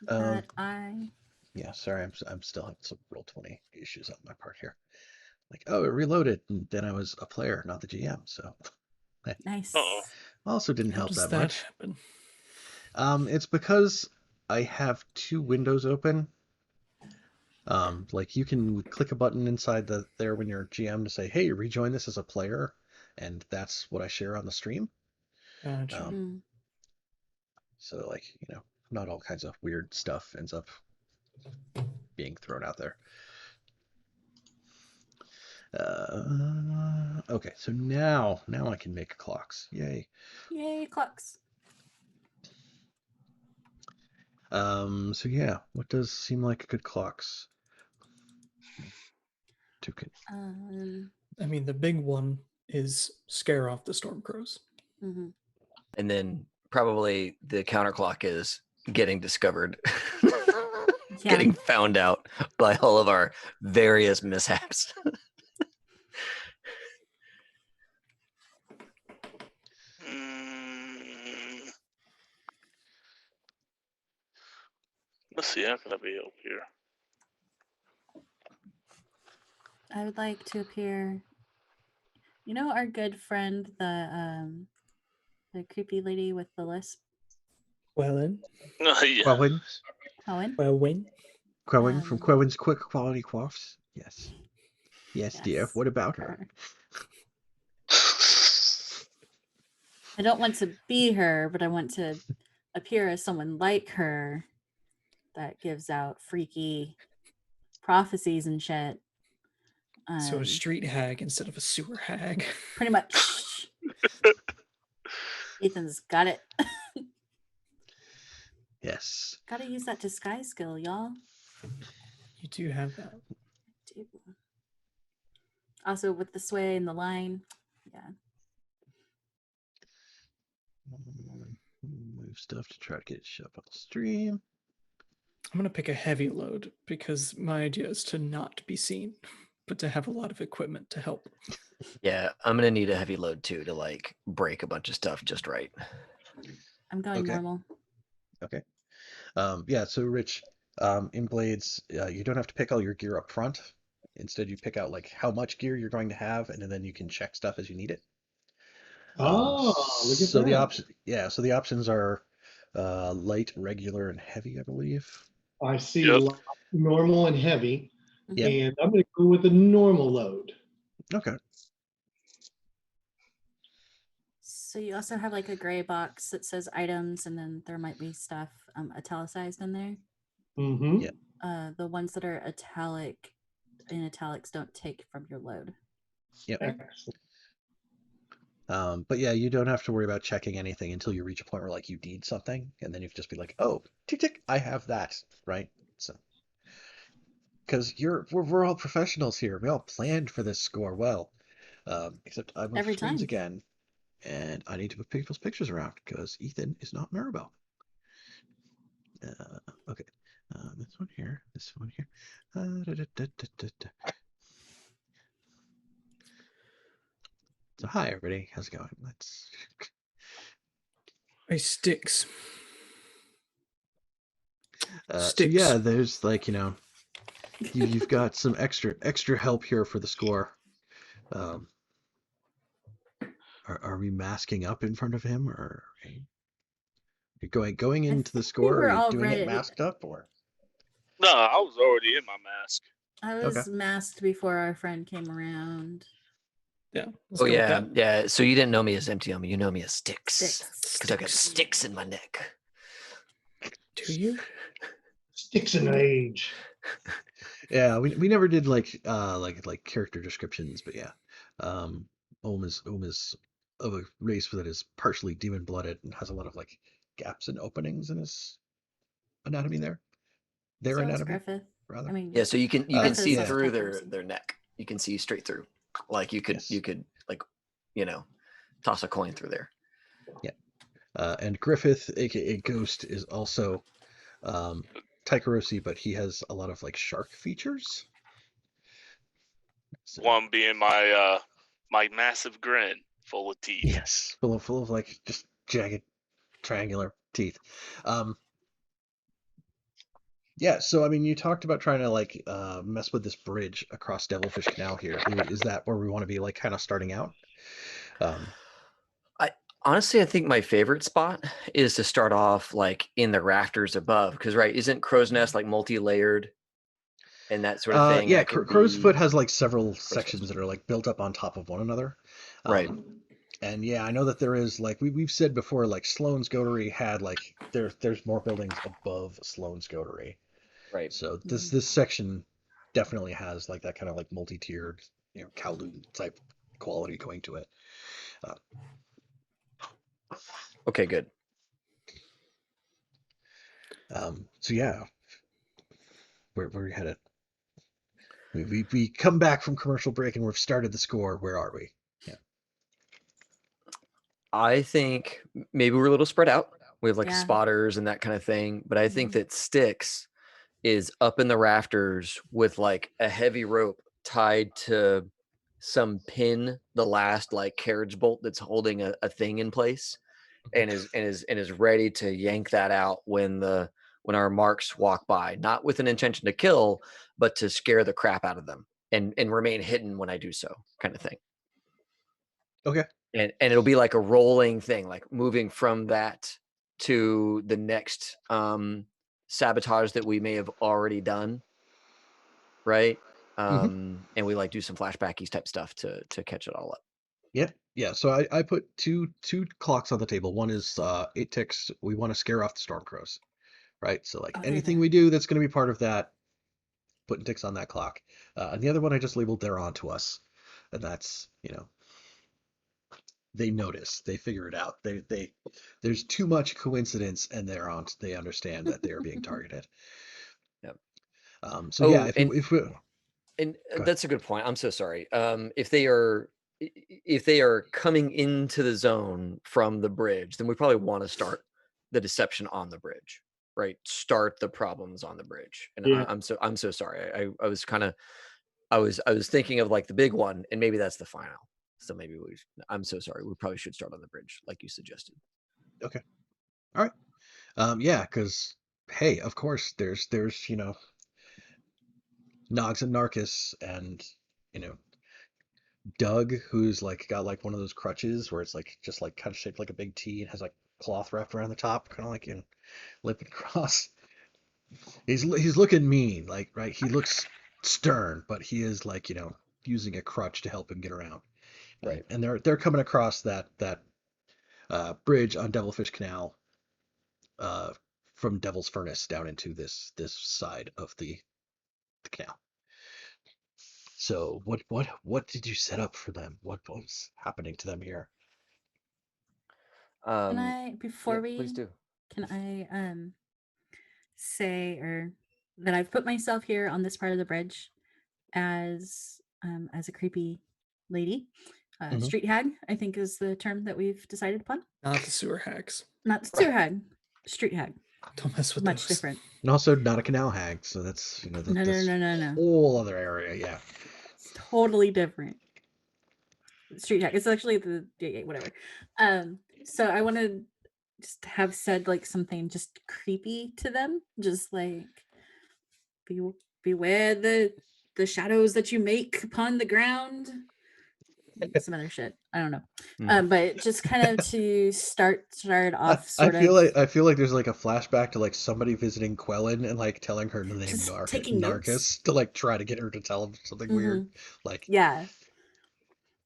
That I. Yeah, sorry, I'm still having some Roll20 issues on my part here. Like, oh, it reloaded, and then I was a player, not the GM, so Nice. also didn't How help does that that much. happen? It's because I have 2 windows open. Like you can click a button inside there when you're GM to say, "Hey, rejoin this as a player," and that's what I share on the stream. Gotcha. So like, not all kinds of weird stuff ends up being thrown out there. Okay, so now I can make clocks. Yay. Yay, clocks. So yeah, what does seem like good clocks? I mean, the big one is scare off the storm crows. Mm-hmm. And then probably the counterclock is getting discovered, getting found out by all of our various mishaps. Let's see, how can I be up here? I would like to appear. You know our good friend, the creepy lady with the lisp, Quellen. Yeah. Quellin? Cohen. Quellen. Quellin from Um, Quellin's Quick Quality Quaffs? Yes. Yes, dear. Yes. What about her? I don't want to be her, but I want to appear as someone like her that gives out freaky prophecies and shit. So a street hag instead of a sewer hag. Pretty much. Ethan's got it. Yes. Gotta use that disguise skill, y'all. You do have that. Do. Also with the sway and the line. Yeah. Move stuff to try to get it shut up on the stream. I'm going to pick a heavy load because my idea is to not be seen, but to have a lot of equipment to help. Yeah, I'm gonna need a heavy load too to like break a bunch of stuff just right. I'm going Okay. normal. Okay. Yeah, so Rich, in Blades, you don't have to pick all your gear up front. Instead, you pick out like how much gear you're going to have, and then you can check stuff as you need it. Oh, look at So the that. so the options are light, regular, and heavy, I believe. I see Yep. light, normal and heavy, Yeah. and I'm going to go with a normal load. Okay. So you also have like a gray box that says items, and then there might be stuff italicized in there. Mm-hmm. Yeah. The ones that are in italics don't take from your load. Yep. Excellent. But yeah, you don't have to worry about checking anything until you reach a point where like you need something, and then you can just be like, oh, tick tick, I have that, right? So, because we're all professionals here, we all planned for this score well. Except I'm with Every streams time. again, and I need to put people's pictures around because Ethan is not Maribel. Okay, this one here, this one here. So hi everybody, how's it going? Let's. Hey, Sticks. So yeah, there's like you've got some extra help here for the score. Are we masking up in front of him, or you're going into the score? we're Are you all doing it ready. masked up, or? No, I was already in my mask. I was Okay. masked before our friend came around. Yeah. Oh yeah, yeah. So you didn't know me as Empty Yummy, you know me as Sticks. Sticks. Because I got sticks in my neck. Do you? Sticks in age. Yeah, we never did like character descriptions, but yeah, Ohm is of a race that is partially demon blooded and has a lot of like gaps and openings in his anatomy there. Their So is anatomy, Griffith. rather. I mean, Yeah, so you can Griffith see is a through type person. their neck. You can see straight through. Like you could Yes. like toss a coin through there. Yeah. And Griffith, aka Ghost, is also Taikarosi, but he has a lot of like shark features. So, One being my my massive grin full of teeth. yes, full of like just jagged triangular teeth. Yeah, so I mean, you talked about trying to like mess with this bridge across Devilfish Canal here. Is that where we want to be like kind of starting out? Honestly, I think my favorite spot is to start off like in the rafters above, because isn't Crow's Nest like multi-layered and that sort of thing? Yeah, Crow's Foot has like several sections that are like built up on top of one another. Right. And yeah, I know that there is like we've said before, like Sloane's Goatery had like there's more buildings above Sloane's Goatery. Right. So this section definitely has like that kind of like multi-tiered, Kowloon type quality going to it. Okay, good. So yeah, where are you headed? We come back from commercial break and we've started the score. Where are we? Yeah. I think maybe we're a little spread out. We have like Yeah. spotters and that kind of thing, but I think that Sticks is up in the rafters with like a heavy rope tied to some pin, the last like carriage bolt that's holding a thing in place, and is ready to yank that out when our marks walk by, not with an intention to kill, but to scare the crap out of them. and remain hidden when I do so, kind of thing. Okay. And it'll be like a rolling thing, like moving from that to the next sabotage that we may have already done, right? And we like do some flashbackies type stuff to catch it all up. Yeah. So I put two clocks on the table. One is 8 ticks. We want to scare off the Stormcrows, right? So like anything we do that's going to be part of that, putting ticks on that clock. And the other one I just labeled "They're on to us," and that's they notice, they figure it out. They there's too much coincidence, and they understand that they are being targeted. Yep. So yeah, if we and that's a good point. I'm so sorry. If they are coming into the zone from the bridge, then we probably want to start the deception on the bridge, right? Start the problems on the bridge. And Yeah. I'm so sorry. I was kind of I was thinking of like the big one, and maybe that's the final. So maybe I'm so sorry. We probably should start on the bridge, like you suggested. Okay. All right. Yeah, because hey, of course, there's Nogs and Narcus, and Doug, who's like got like one of those crutches where it's like just like kind of shaped like a big T and has like cloth wrapped around the top, kind of like limping across. He's looking mean, like, right? He looks stern, but he is like using a crutch to help him get around. Right. And they're coming across that bridge on Devilfish Canal from Devil's Furnace down into this side of the canal. So what did you set up for them? What was happening to them here? Can I, before we, please do. Can I say or that I've put myself here on this part of the bridge as a creepy lady. Street hag, I think, is the term that we've decided upon. Not the sewer hags. Not the sewer hag, street hag. Don't mess with Much those. different. And also not a canal hag, so that's No. whole other area. Yeah, it's totally different. Street hag. It's actually whatever. So I want to just have said like something just creepy to them, just like beware the shadows that you make upon the ground. Some other shit. I don't know. But just kind of to start off I feel like there's like a flashback to like somebody visiting Quellen and like telling her the name Narcus to like try to get her to tell him something weird. Like yeah.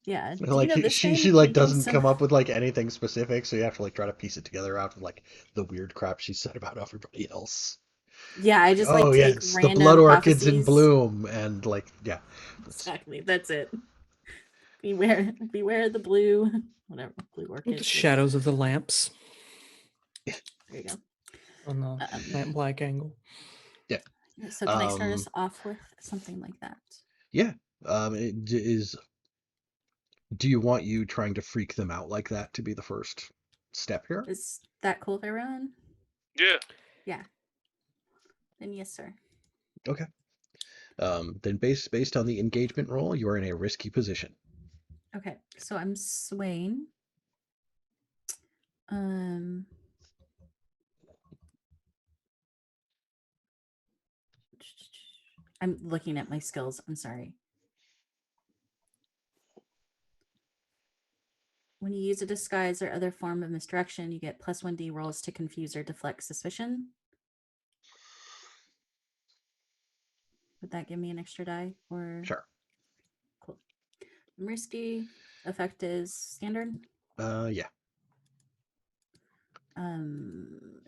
Like she like doesn't come up with like anything specific, so you have to like try to piece it together out of like the weird crap she said about everybody else. Yeah, I just like take random the blood orchids prophecies. in bloom, and like exactly, that's it. Beware the blue, whatever, blue orchid. The shadows of the lamps. There you go. On the lamp black angle. Yeah. So can I start us off with something like that? Yeah. It is. Do you want you trying to freak them out like that to be the first step here? Is that cool with everyone? Yeah. Yeah. Then yes, sir. Okay. Then based on the engagement roll, you are in a risky position. Okay, so I'm swaying. I'm looking at my skills. I'm sorry. When you use a disguise or other form of misdirection, you get plus 1d rolls to confuse or deflect suspicion. Would that give me an extra die? Or Sure. Cool. I'm risky. Effect is standard. Yeah.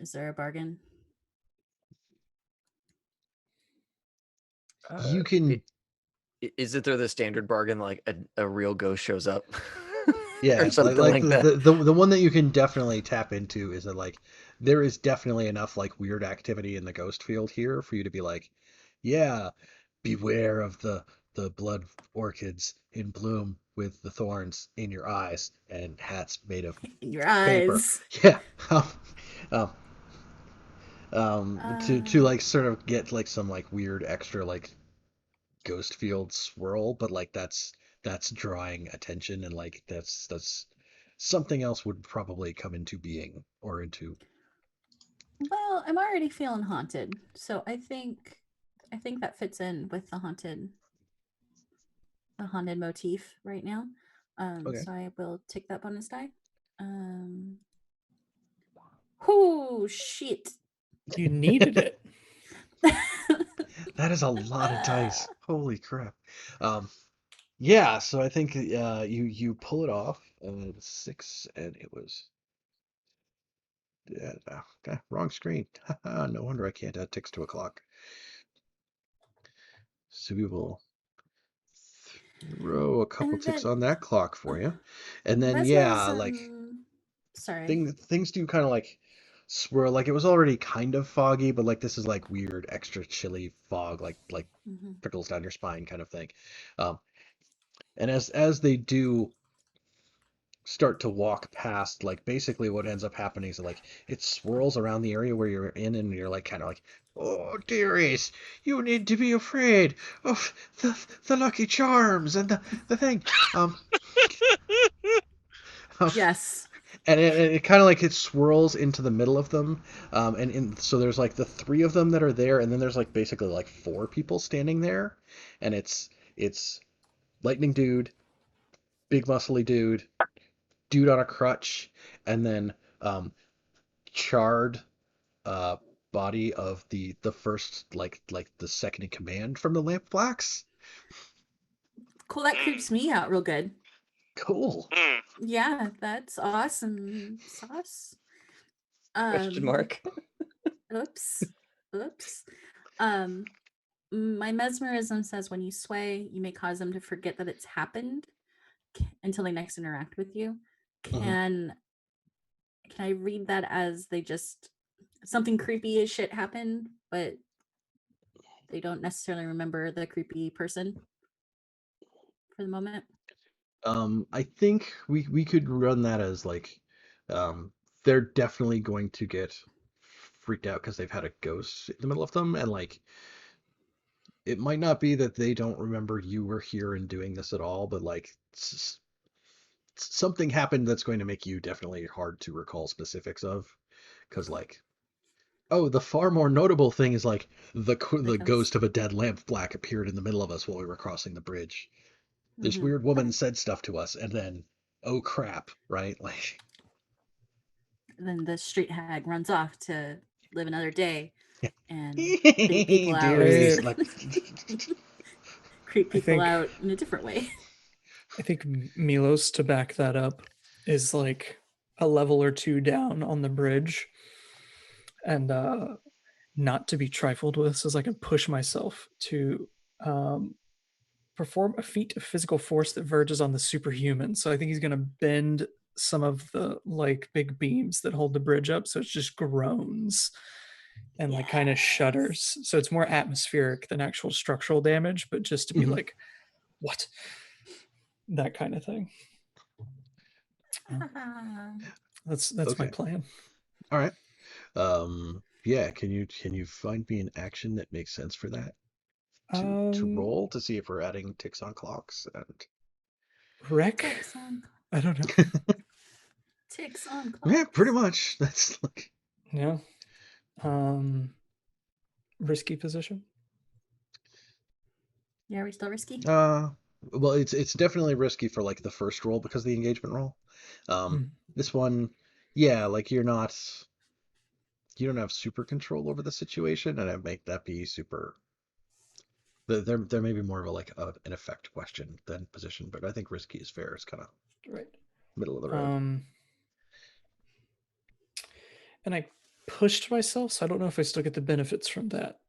Is there a bargain? You can. Is it there the standard bargain like a real ghost shows up? Yeah, or something like that. The one that you can definitely tap into is that like there is definitely enough like weird activity in the ghost field here for you to be like, yeah, beware of the blood orchids in bloom with the thorns in your eyes and hats made of in your paper. eyes. Yeah. To like sort of get like some like weird extra like ghost field swirl, but like that's drawing attention, and like that's something else would probably come into being or into. Well, I'm already feeling haunted, so I think that fits in with the haunted a haunted motif right now. Okay. So I will take that bonus die. Oh shit! You needed it. That is a lot of dice. Holy crap. Yeah, so I think you pull it off. 6, and it was okay, wrong screen. No wonder I can't add ticks to a clock. So we will throw a couple And ticks then on that clock for you, and then Mesmer's, like sorry. things do kind of like swirl. Like it was already kind of foggy, but like this is like weird, extra chilly fog, like Mhm. trickles down your spine kind of thing. Um, and as they do start to walk past, like basically what ends up happening is like it swirls around the area where you're in, and you're like kind of like, oh dearies, you need to be afraid of the Lucky Charms and the thing. Yes. And it kind of like it swirls into the middle of them, so there's like the 3 of them that are there, and then there's like basically like 4 people standing there, and it's lightning dude, big muscly dude on a crutch, and then charred uh body of the first like the second in command from the Lamp Blacks. Cool. That creeps me out real good. Cool. Yeah, that's awesome sauce. Question mark. Oops. Oops. My mesmerism says when you sway, you may cause them to forget that it's happened until they next interact with you. Can I read that as they just something creepy as shit happened, but they don't necessarily remember the creepy person for the moment? I think we could run that as like, um, they're definitely going to get freaked out because they've had a ghost in the middle of them, and like it might not be that they don't remember you were here and doing this at all, but like something happened that's going to make you definitely hard to recall specifics of, because like, oh, the far more notable thing is like the ghost of a dead lamp black appeared in the middle of us while we were crossing the bridge. This weird woman said stuff to us, and then, oh crap, right? Like, Then the street hag runs off to live another day and creep people out. dearies, like, creep I people think- out in a different way. I think Milos, to back that up, is like a level or 2 down on the bridge, and not to be trifled with, says I can push myself to perform a feat of physical force that verges on the superhuman. So I think he's going to bend some of the like big beams that hold the bridge up, so it just groans and like kind of shudders. So it's more atmospheric than actual structural damage, but just to be like, what? That kind of thing. That's okay. my plan. All right. Yeah, can you find me an action that makes sense for that to roll to see if we're adding ticks on clocks and Wreck? Ticks on, I don't know. ticks on clocks. yeah, pretty much. That's like, Yeah. Risky position. Yeah, are we still risky? well, it's definitely risky for like the first roll because of the engagement roll. This one, yeah, like you don't have super control over the situation, and I make that be super. There may be more of a like an effect question than position, but I think risky is fair. It's kind of Right. middle of the road. And I pushed myself, so I don't know if I still get the benefits from that.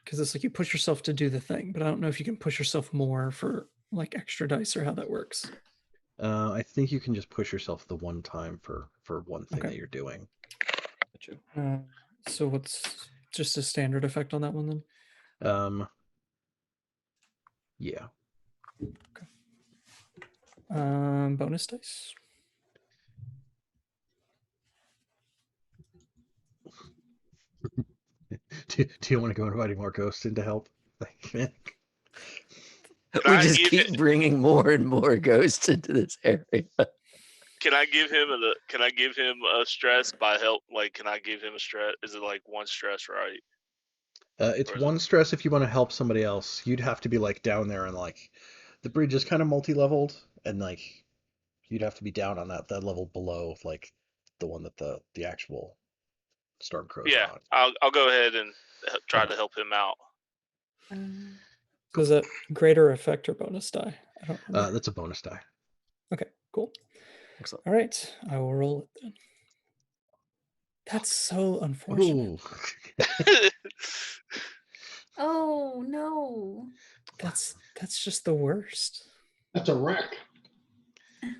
Because it's like you push yourself to do the thing, but I don't know if you can push yourself more for like extra dice or how that works. I think you can just push yourself the one time for one thing that you're doing. So what's just a standard effect on that one then? Yeah. Okay. Bonus dice. Do you want to go inviting more ghosts in to help? We just keep bringing more and more ghosts into this area. Can I give him a stress by help? Like, can I give him a stress? Is it like 1 stress, right? It's Or is 1 stress if you want to help somebody else. You'd have to be like down there and like the bridge is kind of multi-leveled and like you'd have to be down on that level below like the one that the actual Stormcrows Yeah, are on. I'll go ahead and try Okay. to help him out. So is that greater effect or bonus die? I don't remember. That's a bonus die. Okay, cool. Excellent. All right, I will roll it then. That's so unfortunate. Ooh. Oh no. That's just the worst. That's a wreck.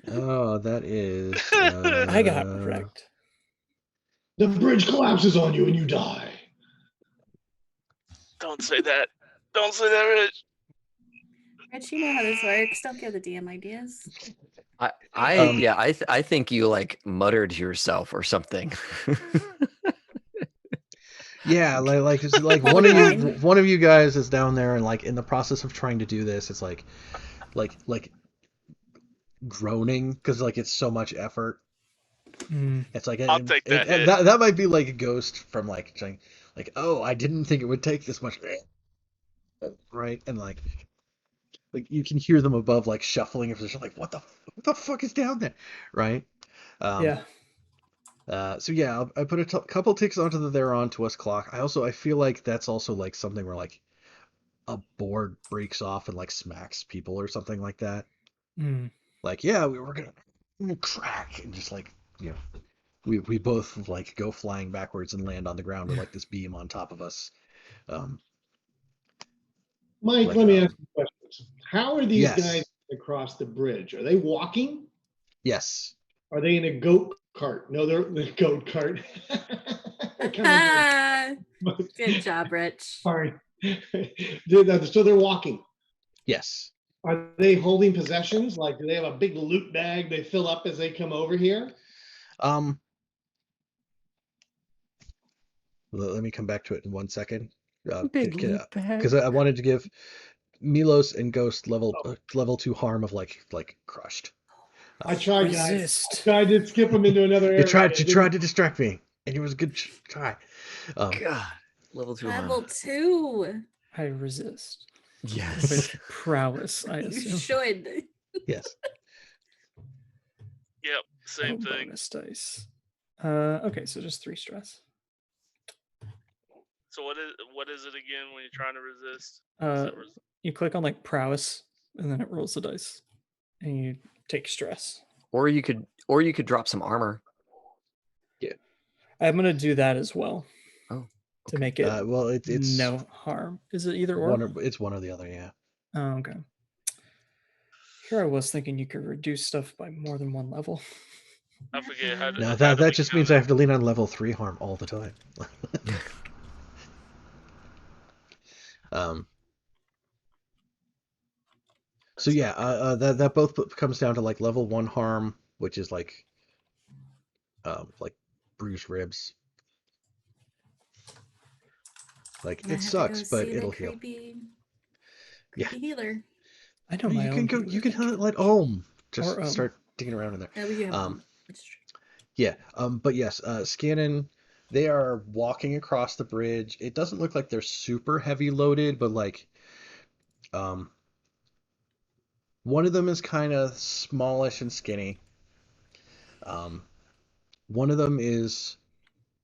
Oh, that is. I got wrecked. The bridge collapses on you and you die. Don't say that. Don't say that, Rich. Rich, you know how this works. Don't give the DM ideas. I think you like muttered to yourself or something. Yeah, like it's like Pull one the of you line. one of you guys is down there and like in the process of trying to do this, it's like groaning because like it's so much effort. It's like I'll take that hit. that might be like a ghost from like saying like, oh, I didn't think it would take this much, right? And like you can hear them above like shuffling if they're like, what the fuck is down there, right? Yeah. So yeah, I put a couple ticks onto the "they're on to us" clock. I feel like that's also like something where like a board breaks off and like smacks people or something like that. Like, yeah, we were gonna crack and just like, you know, we both like go flying backwards and land on the ground with like this beam on top of us. Mike, Like, let me ask you questions. How are these yes. guys across the bridge? Are they walking? Yes. Are they in a goat cart? No, they're in a goat cart. Good job, Rich. Sorry. So they're walking. Yes. Are they holding possessions? Like, do they have a big loot bag they fill up as they come over here? Let me come back to it in 1 second. Big loot bag. Because I wanted to give Milos and Ghost level 2 harm of like crushed. I tried, guys. Resist. I did skip them into another area. You tried to distract me, and it was a good try. God, level 2 harm. Level 2. I resist. Yes. With prowess, I You assume. should. Yes. Yep, same thing. Bonus dice. Okay, so just 3 stress. So what is it again when you're trying to resist? You click on like prowess, and then it rolls the dice, and you take stress. Or you could drop some armor. Yeah. I'm gonna do that as well. Oh. To make it well, it's no harm. Is it either or? It's one or the other, yeah. Oh, okay. Here I was thinking you could reduce stuff by more than 1 level. I forget how to. No, that just means I have to lean on level 3 harm all the time. So yeah, that both comes down to like level 1 harm, which is like bruised ribs. Like it sucks, but it'll heal. Creepy Yeah. healer. I know my own. You can let just start digging around in there. Yeah, we do have yeah, but yes, Scannon, they are walking across the bridge. It doesn't look like they're super heavy loaded, but like one of them is kind of smallish and skinny. One of them is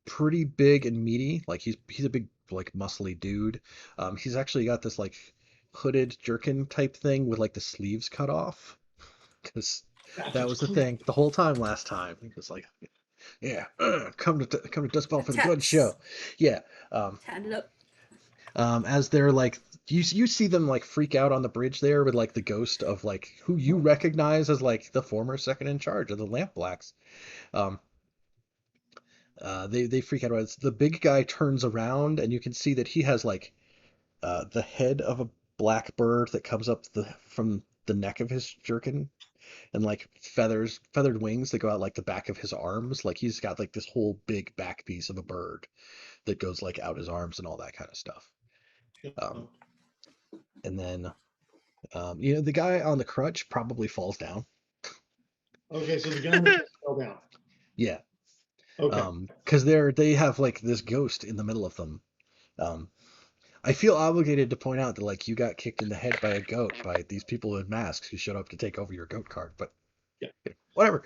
pretty big and meaty. Like he's a big like muscly dude. He's actually got this like hooded jerkin type thing with like the sleeves cut off, because that was the thing the whole time last time. He was like, yeah, come to Dustball for the Blood show. Yeah. As they're like, you see them like freak out on the bridge there with like the ghost of like who you recognize as like the former second in charge of the Lamp Blacks. They freak out. The big guy turns around and you can see that he has like the head of a black bird that comes up from the neck of his jerkin, and like feathered wings that go out like the back of his arms. Like he's got like this whole big back piece of a bird that goes like out his arms and all that kind of stuff. And then the guy on the crutch probably falls down. Okay, so the guy fell down. Yeah. Okay. Because they have like this ghost in the middle of them. I feel obligated to point out that like you got kicked in the head by a goat by these people in masks who showed up to take over your goat cart, but Yeah. whatever.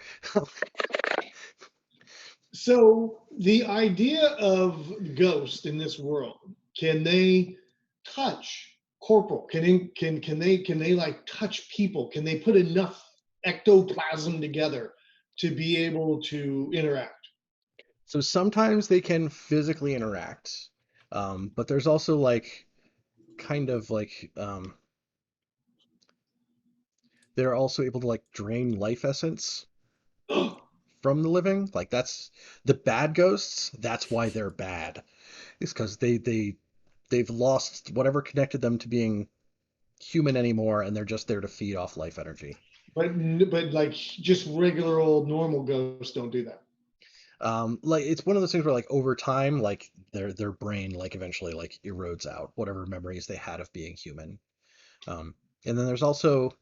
So the idea of ghost in this world, can they touch corporal? Can they like touch people? Can they put enough ectoplasm together to be able to interact? So sometimes they can physically interact, but there's also like kind of like they're also able to like drain life essence from the living. Like that's the bad ghosts. That's why they're bad. It's because they've lost whatever connected them to being human anymore, and they're just there to feed off life energy. But like just regular old normal ghosts don't do that. Like it's one of those things where like over time, like their brain like eventually like erodes out whatever memories they had of being human. And then there's also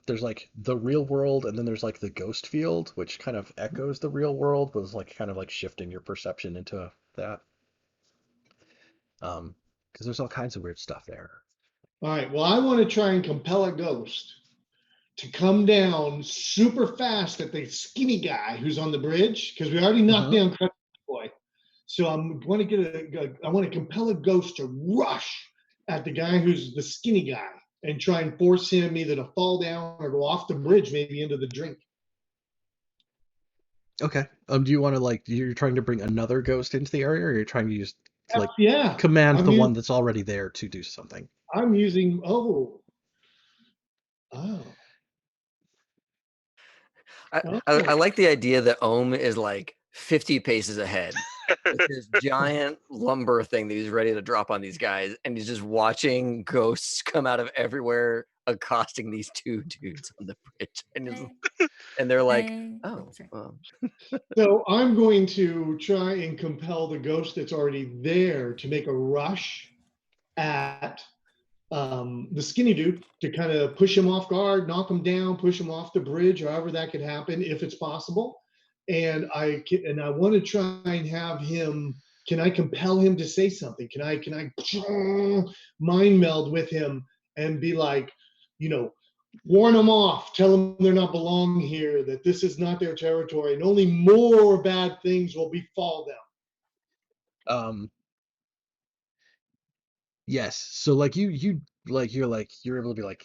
there's like the real world, and then there's like the ghost field, which kind of echoes the real world, was like kind of like shifting your perception into that. Because there's all kinds of weird stuff there. All right. Well, I want to try and compel a ghost to come down super fast at the skinny guy who's on the bridge, because we already knocked down Crusty Boy. So I'm going to I want to compel a ghost to rush at the guy who's the skinny guy and try and force him either to fall down or go off the bridge, maybe into the drink. Okay. Do you want to like you're trying to bring another ghost into the area, or you're trying to use like Yeah. command the one that's already there to do something? I'm using I like the idea that Ohm is like 50 paces ahead with this giant lumber thing that he's ready to drop on these guys, and he's just watching ghosts come out of everywhere, accosting these two dudes on the bridge, and they're like, "Oh." So I'm going to try and compel the ghost that's already there to make a rush at the skinny dude to kind of push him off guard, knock him down, push him off the bridge, however that could happen, if it's possible. And I want to try and have him. Can I compel him to say something? Can I mind meld with him and be like, warn them off, tell them they're not belong here, that this is not their territory, and only more bad things will befall them. Yes. So like you're able to be like,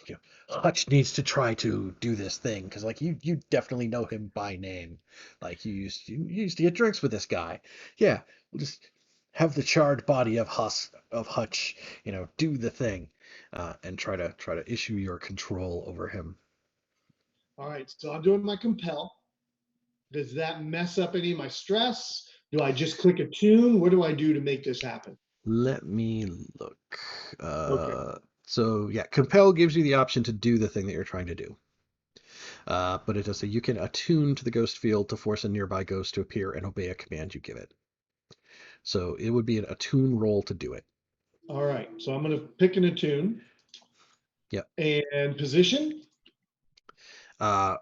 Hutch needs to try to do this thing because like you definitely know him by name. Like you used to get drinks with this guy. Yeah, we'll just have the charred body of Hutch, do the thing, and try to issue your control over him. All right, so I'm doing my compel. Does that mess up any of my stress? Do I just click a tune? What do I do to make this happen? Let me look. Okay. So yeah, compel gives you the option to do the thing that you're trying to do. But it does say you can attune to the ghost field to force a nearby ghost to appear and obey a command you give it. So it would be an attune roll to do it. All right, so I'm going to pick an attune. Yep. And position?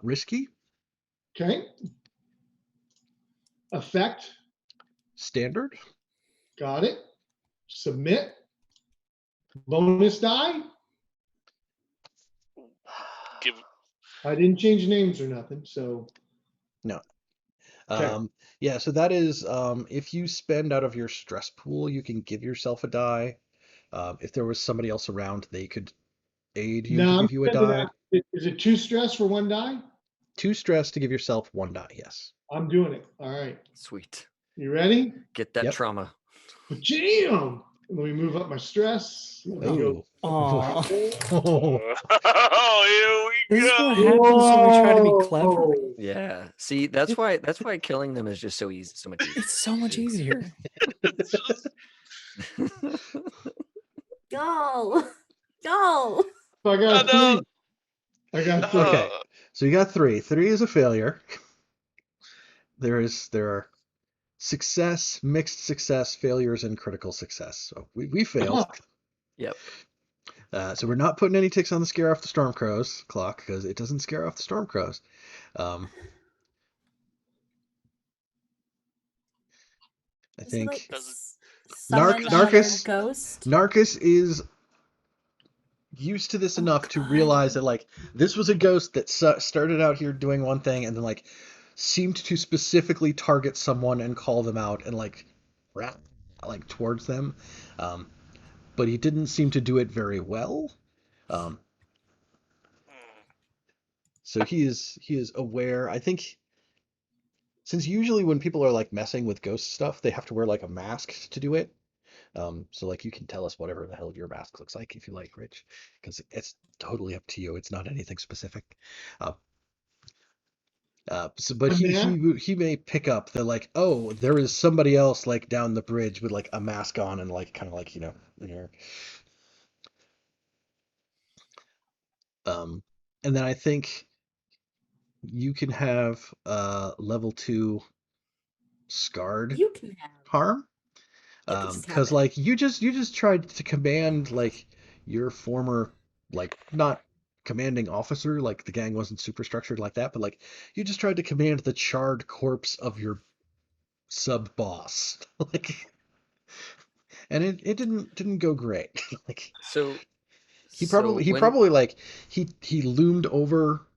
Risky. Okay. Effect? Standard. Got it. Submit. Bonus die? I didn't change names or nothing, so. No. Okay. Yeah, so that is if you spend out of your stress pool, you can give yourself a die. If there was somebody else around, they could aid you to give you a die. Is it 2 stress for 1 die? 2 stress to give yourself 1 die, yes. I'm doing it. All right. Sweet. You ready? Get that trauma. Jam! Let me move up my stress. Oh. Oh, here we This is go. what happens when we try to be clever. Yeah. See, that's why killing them is just so easy, so much easier. It's so much easier. Go. Go. I got 3. I got 3. Okay. So you got 3. 3 is a failure. There are success, mixed success, failures, and critical success. So we failed. Yep. So we're not putting any ticks on the scare off the Stormcrows clock because it doesn't scare off the Stormcrows. I think. summon another ghost. Narcus is used to this enough to realize that like this was a ghost that started out here doing one thing and then like seemed to specifically target someone and call them out and like towards them, but he didn't seem to do it very well. So he is aware. I think since usually when people are like messing with ghost stuff, they have to wear like a mask to do it. So like you can tell us whatever the hell your mask looks like if you like, Rich, because it's totally up to you. It's not anything specific. But he may pick up that like, oh, there is somebody else like down the bridge with like a mask on and like kind of like, you know, there. And then I think you can have level 2 scarred You can have harm. Because like you just tried to command like your former like not commanding officer, like the gang wasn't super structured like that, but like you just tried to command the charred corpse of your sub boss. Like, and it didn't go great. Like he probably like he loomed over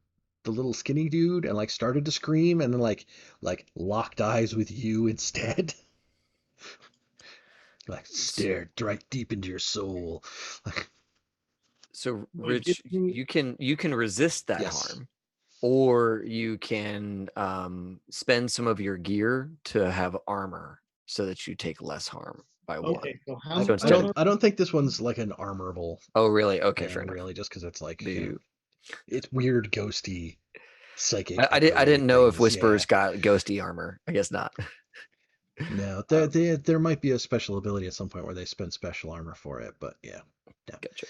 the little skinny dude and like started to scream and then like locked eyes with you instead. Like stared right deep into your soul. So Rich, you can resist that harm, or you can spend some of your gear to have armor so that you take less harm by one. So I don't think this one's like an armorable. Oh really? Okay, fair enough. Really, just because it's like you know, it's weird, ghosty, psychic. I didn't know if Whispers got ghosty armor. I guess not. No, there might be a special ability at some point where they spend special armor for it, but yeah. Gotcha.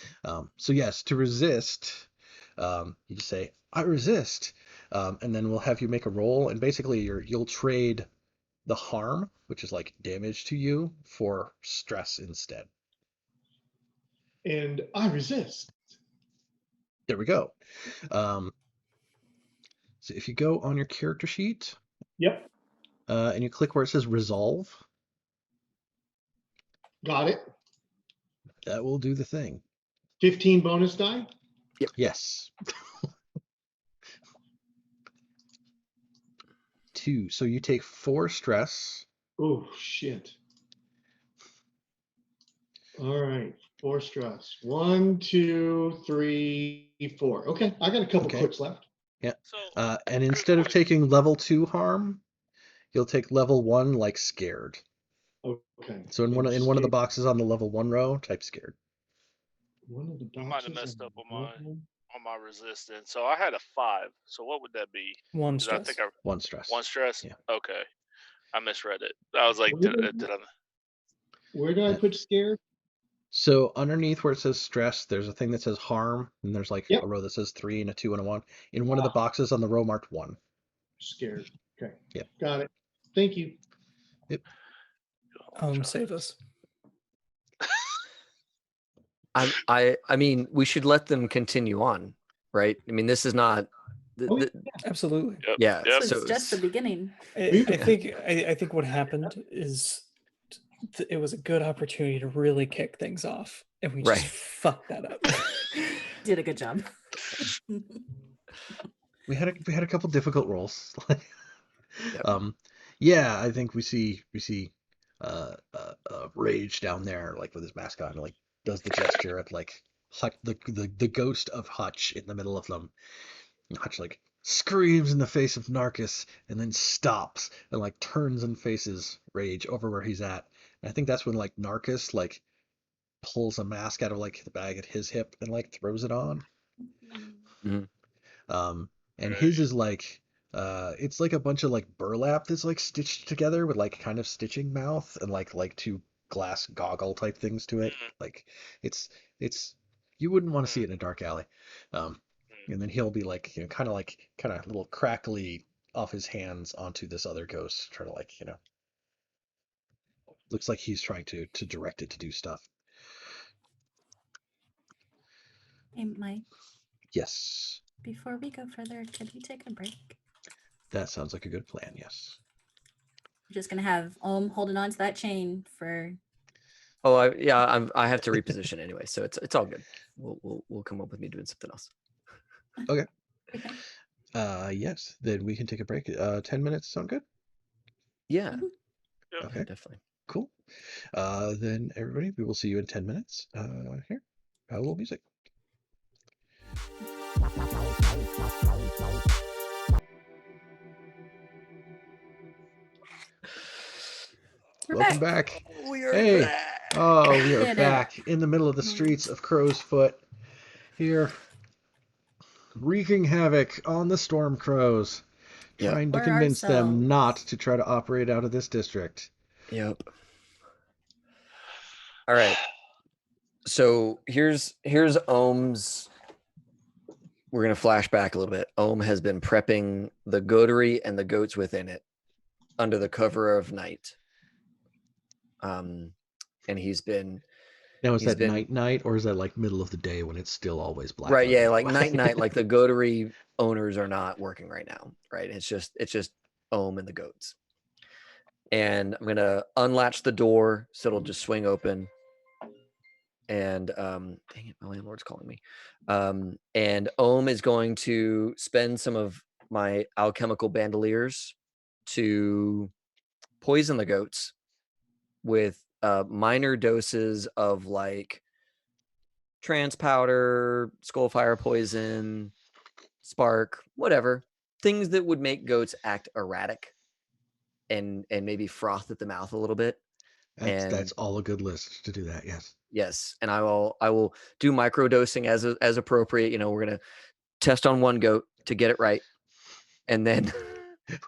So yes, to resist, you just say I resist, and then we'll have you make a roll, and basically you'll trade the harm, which is like damage to you, for stress instead. And I resist. There we go. So if you go on your character sheet. Yep. And you click where it says resolve. Got it. That will do the thing. 15 bonus die? Yep. Yes. 2. So you take 4 stress. Oh, shit. All right. 4 stress. 1, 2, 3, 4. Okay. I got a couple clicks left. Yeah. And instead of taking level 2 harm, you'll take level 1 like scared. Okay. So in one of the boxes on the level 1 row, type scared. One of the boxes I might have messed up on my resistance. So I had a 5. So what would that be? 1 stress. I think 1 stress. 1 stress? Yeah. Okay. I misread it. I was like, did I? Where do I put scared? So underneath where it says stress, there's a thing that says harm, and there's like a row that says 3 and a 2 and a 1. In one of the boxes on the row marked 1. Scared. Okay. Yep. Got it. Thank you. Yep. Save us. I mean, we should let them continue on, right? I mean, this is not. Absolutely. Yep. Yeah. This is just the beginning. I think what happened is it was a good opportunity to really kick things off, and we just fucked that up. Did a good job. We had a couple difficult rolls. Yeah, I think we see Rage down there, like with his mask on, like does the gesture at like the ghost of Hutch in the middle of them. And Hutch like screams in the face of Narcus and then stops and like turns and faces Rage over where he's at. And I think that's when like Narcus like pulls a mask out of like the bag at his hip and like throws it on. Mm-hmm. And his is like it's like a bunch of like burlap that's like stitched together with like kind of stitching mouth and like 2 glass goggle type things to it. Like it's you wouldn't want to see it in a dark alley. And then he'll be like, you know, kind of a little crackly off his hands onto this other ghost, trying to like, you know, looks like he's trying to direct it to do stuff. Hey, Mike. Yes. Before we go further, could we take a break? That sounds like a good plan. Yes. We're just gonna have holding on to that chain for Oh, I have to reposition anyway, so it's all good. We'll come up with me doing something else. Okay. Okay. Yes. Then we can take a break. 10 minutes sound good? Yeah. Mhm. Yeah. Okay. Definitely. Cool. Then everybody, we will see you in 10 minutes. Here, a little music. We're Welcome back. back. We are Hey. back. Oh, we are Did it. back in the middle of the streets of Crow's Foot. Here, wreaking havoc on the Storm Crows, Yep. trying to For convince them ourselves. not to try to operate out of this district. Yep. All right. So here's Ohm's. We're gonna flash back a little bit. Ohm has been prepping the goatery and the goats within it under the cover of night. And he's been Now, is He's that been- night, or is that like middle of the day when it's still always black? right, out yeah, like anyway? night, like the goatery owners are not working right now, right? It's just Ohm and the goats. And I'm gonna unlatch the door so it'll just swing open. And dang it, my landlord's calling me. And Ohm is going to spend some of my alchemical bandoliers to poison the goats with minor doses of like trance powder, skullfire poison, spark, whatever, things that would make goats act erratic and maybe froth at the mouth a little bit. That's all a good list to do that. Yes. Yes, and I will do microdosing as appropriate. You know, we're gonna test on one goat to get it right, and then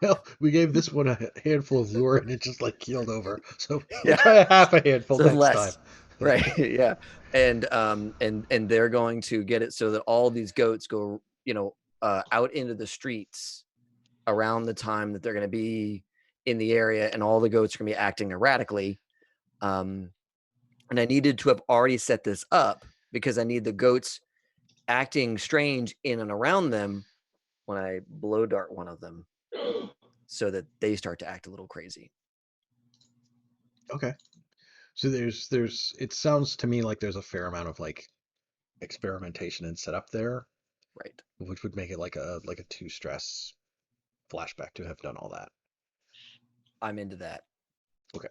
Well, we gave this one a handful of lure and it just like keeled over. So we'll Yeah. try a half a handful So next less. time. Right, yeah, and they're going to get it so that all these goats go, out into the streets around the time that they're going to be in the area, and all the goats are going to be acting erratically. And I needed to have already set this up because I need the goats acting strange in and around them when I blow dart one of them so that they start to act a little crazy. Okay. So it sounds to me like there's a fair amount of like experimentation and setup there, Right. which would make it like a 2 stress flashback to have done all that. I'm into that. Okay.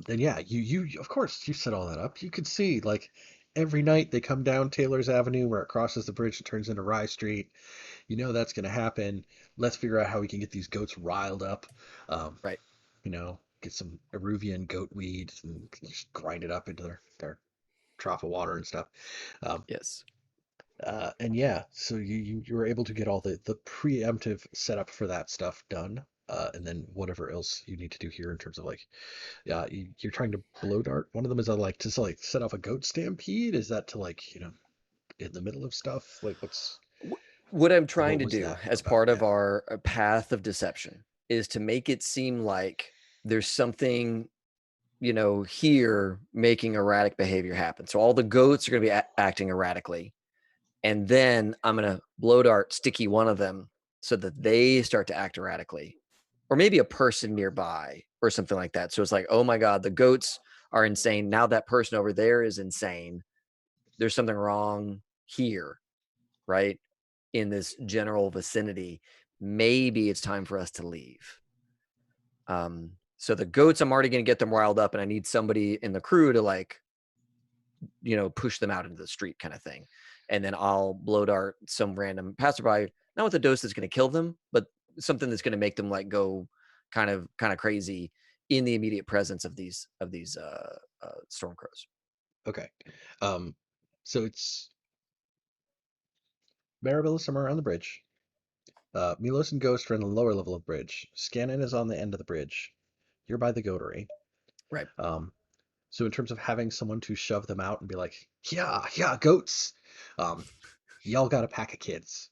Then yeah, you of course you set all that up. You could see like every night they come down Taylor's Avenue where it crosses the bridge and turns into Rye Street. You know that's going to happen. Let's figure out how we can get these goats riled up. Right. Get some Eruvian goat weed and just grind it up into their trough of water and stuff. Yes. And yeah, so you were able to get all the preemptive setup for that stuff done. And then whatever else you need to do here in terms of like, you're trying to blow dart. One of them is like to like set off a goat stampede. Is that to like, in the middle of stuff? Like what I'm trying to was do that as about? part of Yeah. our path of deception is to make it seem like there's something, here making erratic behavior happen. So all the goats are going to be acting erratically. And then I'm going to blow dart sticky one of them so that they start to act erratically. Or maybe a person nearby or something like that. So it's like, oh my God, the goats are insane. Now that person over there is insane. There's something wrong here, right? In this general vicinity. Maybe it's time for us to leave. So the goats, I'm already going to get them riled up, and I need somebody in the crew to like, push them out into the street kind of thing. And then I'll blow dart some random passerby, not with a dose that's going to kill them, but something that's going to make them like go kind of crazy in the immediate presence of these storm crows. Okay. So it's Maribel is somewhere around the bridge. Milos and Ghost are in the lower level of bridge. Scannon is on the end of the bridge. You're by the goatery. Right. So in terms of having someone to shove them out and be like, yeah, goats. Y'all got a pack of kids.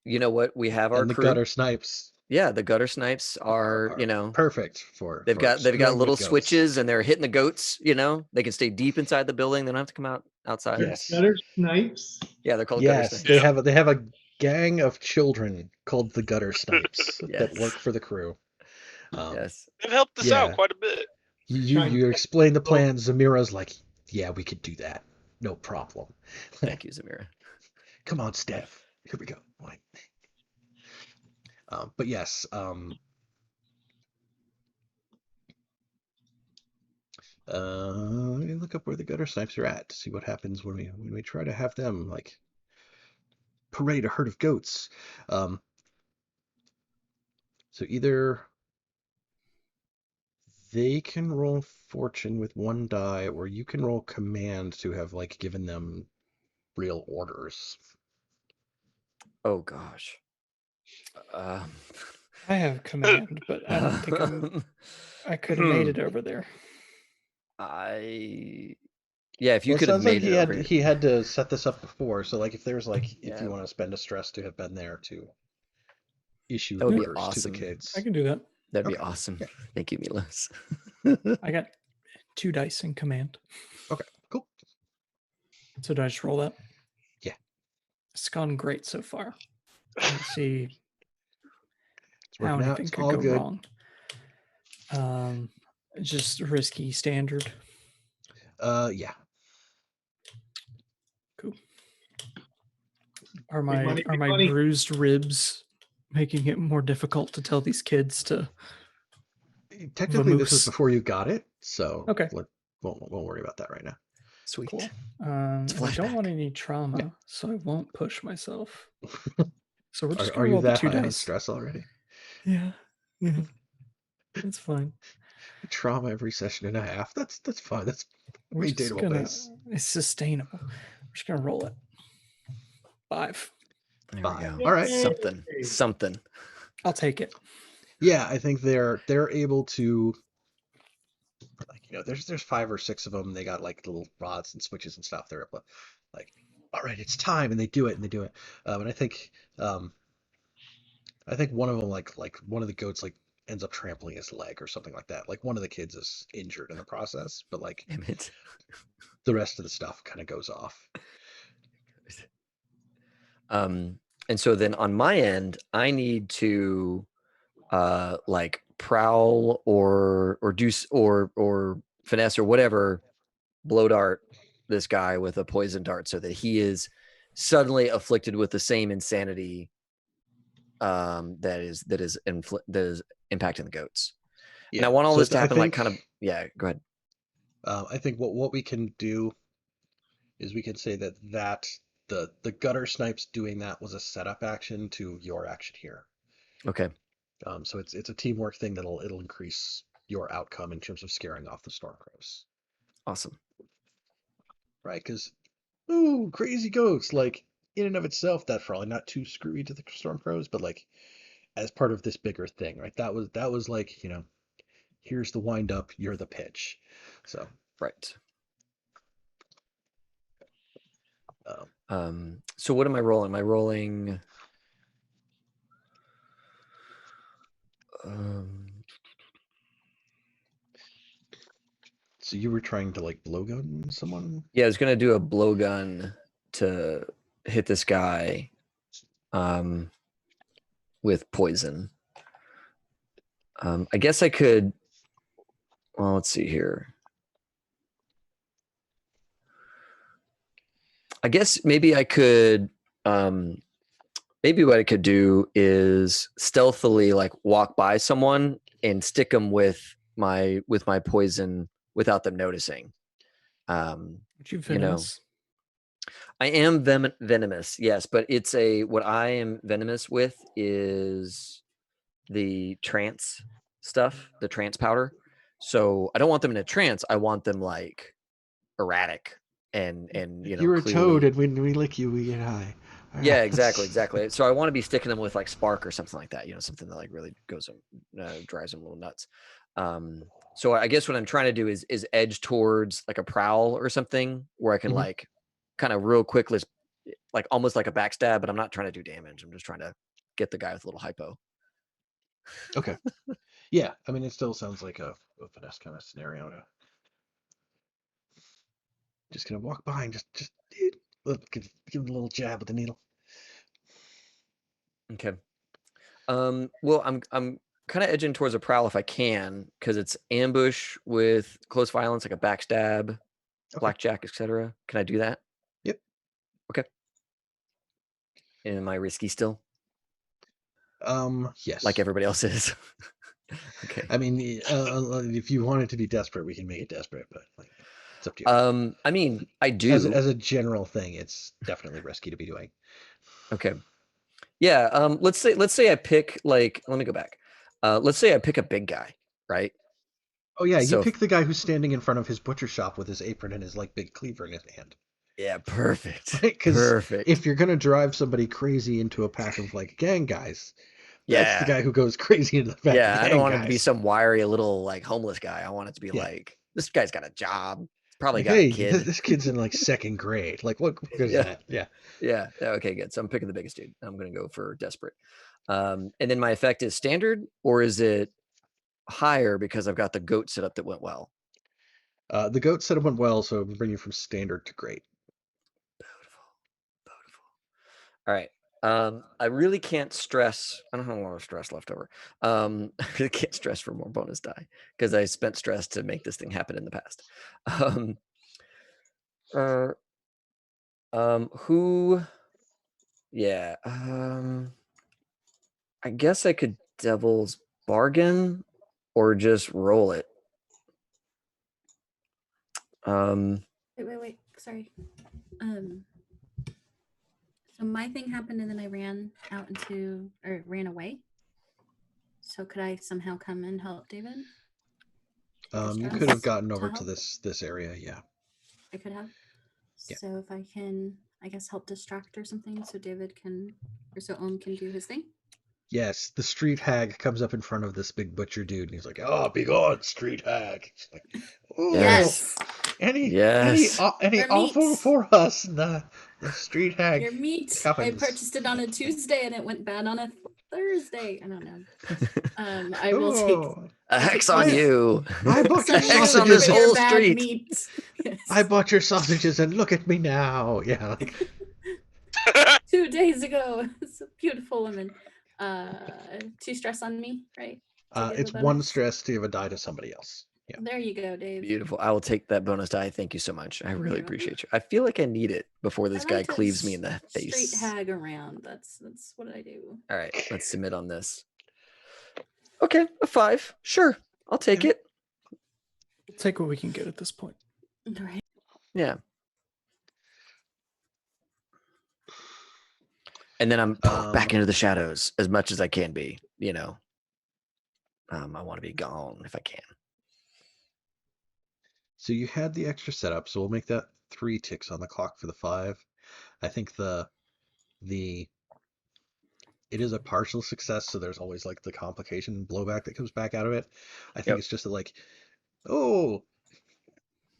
You know what? We have our and the crew. gutter snipes. Yeah, the gutter snipes are perfect for. They've got little goats. switches, and they're hitting the goats. They can stay deep inside the building. They don't have to come outside. Yes. Gutter snipes. Yeah, they're called gutter snipes. They have a gang of children called the gutter snipes that work for the crew. Yes, they've helped us out quite a bit. You explain the plan. Zamira's like, yeah, we could do that. No problem. Thank you, Zamira. Come on, Steph. Here we go. Like, but yes, let me look up where the gutter snipes are at to see what happens when we try to have them like parade a herd of goats. So either they can roll fortune with one die, or you can roll command to have like given them real orders. Oh gosh. I have command, but I don't think I could have made it over there. Yeah, if you could have made it over here. He had to set this up before, so like if there's like if you want to spend a stress to have been there to issue That would be orders to the awesome. kids. I can do that. That'd be awesome. Yeah. Thank you, Milos. I got 2 dice in command. Okay, cool. So do I just roll that? Yeah. It's gone great so far. Let's see It's working how out. anything It's could all go good. wrong. Just risky standard. Yeah. Cool. Are my money, are big my money. bruised ribs making it more difficult to tell these kids to? Technically, this is Vamoose. before you got it, so Okay. won't worry about that right now. Sweet. Cool. And I don't want flashback. any trauma, so I won't push myself. So we're just Are gonna you roll the that 2 high on dice. stress already? Yeah. It's fine. Trauma every session and a half. That's fine. That's We're just maintainable gonna. base. It's sustainable. We're just gonna roll it. 5. There 5. we go. All right. Something. I'll take it. Yeah, I think they're able to, like, there's 5 or 6 of them. They got like little rods and switches and stuff. They're able to, like, all right, it's time, and they do it. And I think one of them like one of the goats like ends up trampling his leg or something like that. Like one of the kids is injured in the process, but like Damn it. the rest of the stuff kind of goes off. And so then on my end, I need to like prowl or do or finesse or whatever, blow dart this guy with a poison dart so that he is suddenly afflicted with the same insanity that is impacting the goats. Yeah. And I want all So this to happen I like think, kind of go ahead. I think what we can do is we can say that the gutter snipes doing that was a setup action to your action here. Okay. So it's a teamwork thing it'll increase your outcome in terms of scaring off the Stormcrows. Awesome. Right? Because, ooh, crazy goats, like in and of itself, that's probably not too screwy to the Stormcrows, but like as part of this bigger thing, right? That was like, here's the wind up, you're the pitch. So right. Um, so what am I rolling? Am I rolling so you were trying to like blowgun someone? Yeah, I was gonna do a blowgun to hit this guy with poison. I guess I could. Well, let's see here. I guess maybe I could. Maybe what I could do is stealthily like walk by someone and stick them with my poison without them noticing. Venomous? I am venomous, yes, but it's what I am venomous with is the trance stuff, the trance powder. So I don't want them in a trance. I want them like erratic and You're a toad, and when we lick you, we get high. Yeah, exactly. So I want to be sticking them with like spark or something like that. Something that like really goes drives them a little nuts. So I guess what I'm trying to do is edge towards like a prowl or something where I can like kind of real quick, like almost like a backstab, but I'm not trying to do damage. I'm just trying to get the guy with a little hypo. Okay. Yeah, I mean, it still sounds like a finesse kind of scenario. Just gonna walk by and just give him a little jab with the needle. Okay. Well, I'm kind of edging towards a prowl if I can, because it's ambush with close violence, like a backstab, blackjack, etc. Can I do that? Yep. Okay. And am I risky still? Yes. Like everybody else is. Okay. I mean, if you want it to be desperate, we can make it desperate, but like, it's up to you. I mean, I do. As a general thing, it's definitely risky to be doing. Okay. Yeah. Let's say I pick like. Let me go back. Let's say I pick a big guy, right? Oh yeah, So you pick the guy who's standing in front of his butcher shop with his apron and his like big cleaver in his hand. Yeah, perfect. Because Perfect. if you're gonna drive somebody crazy into a pack of like gang guys, that's the Yeah. guy who goes crazy into the pack of Yeah, gang I don't want it to be guys. some wiry little like homeless guy. I want it to be Yeah. like this guy's got a job. Probably Like, got a hey, kid. this kid's in like second grade. Like, what good is Yeah. that? Yeah. Yeah. Okay, good. So I'm picking the biggest dude. I'm gonna go for desperate. And then my effect is standard, or is it higher because I've got the goat setup that went well? The goat setup went well, so I'm bringing from standard to great. Beautiful. Beautiful. All right. I really can't stress. I don't have a lot of stress left over. I really can't stress for more bonus die because I spent stress to make this thing happen in the past. Who? Yeah. I guess I could devil's bargain or just roll it. Wait. Sorry. So my thing happened and then I ran out or ran away. So could I somehow come and help David? You could have gotten over to this area, yeah. I could have. Yeah. So if I can, I guess, help distract or something so David can, or so Ohm can do his thing. Yes, the street hag comes up in front of this big butcher dude, and he's like, "Oh, be gone, street hag!" She's like, "Oh, Yes. any Your offer meat. for us?" And the street hag Your meat. comes. I purchased it on a Tuesday and it went bad on a Thursday. I don't know. I will take a hex on you. I bought your hex on this sausages. whole street. Meat. Yes. I bought your sausages, and look at me now. Yeah. Like, 2 days ago. It's a beautiful woman. 2 stress on me, right? it's 1 stress to give a die to somebody else. Yeah. There you go, Dave. Beautiful. I will take that bonus die. Thank you so much. I really appreciate you. I feel like I need it before this guy cleaves me in the face. Street hag around. That's what I do. All right, let's submit on this. Okay, a 5. Sure, I'll take it. We'll take what we can get at this point. All right. Yeah. And then I'm back into the shadows as much as I can be, you know. I want to be gone if I can. So you had the extra setup, so we'll make that 3 ticks on the clock for the 5. I think it is a partial success, so there's always like the complication blowback that comes back out of it. I think it's just that like, oh,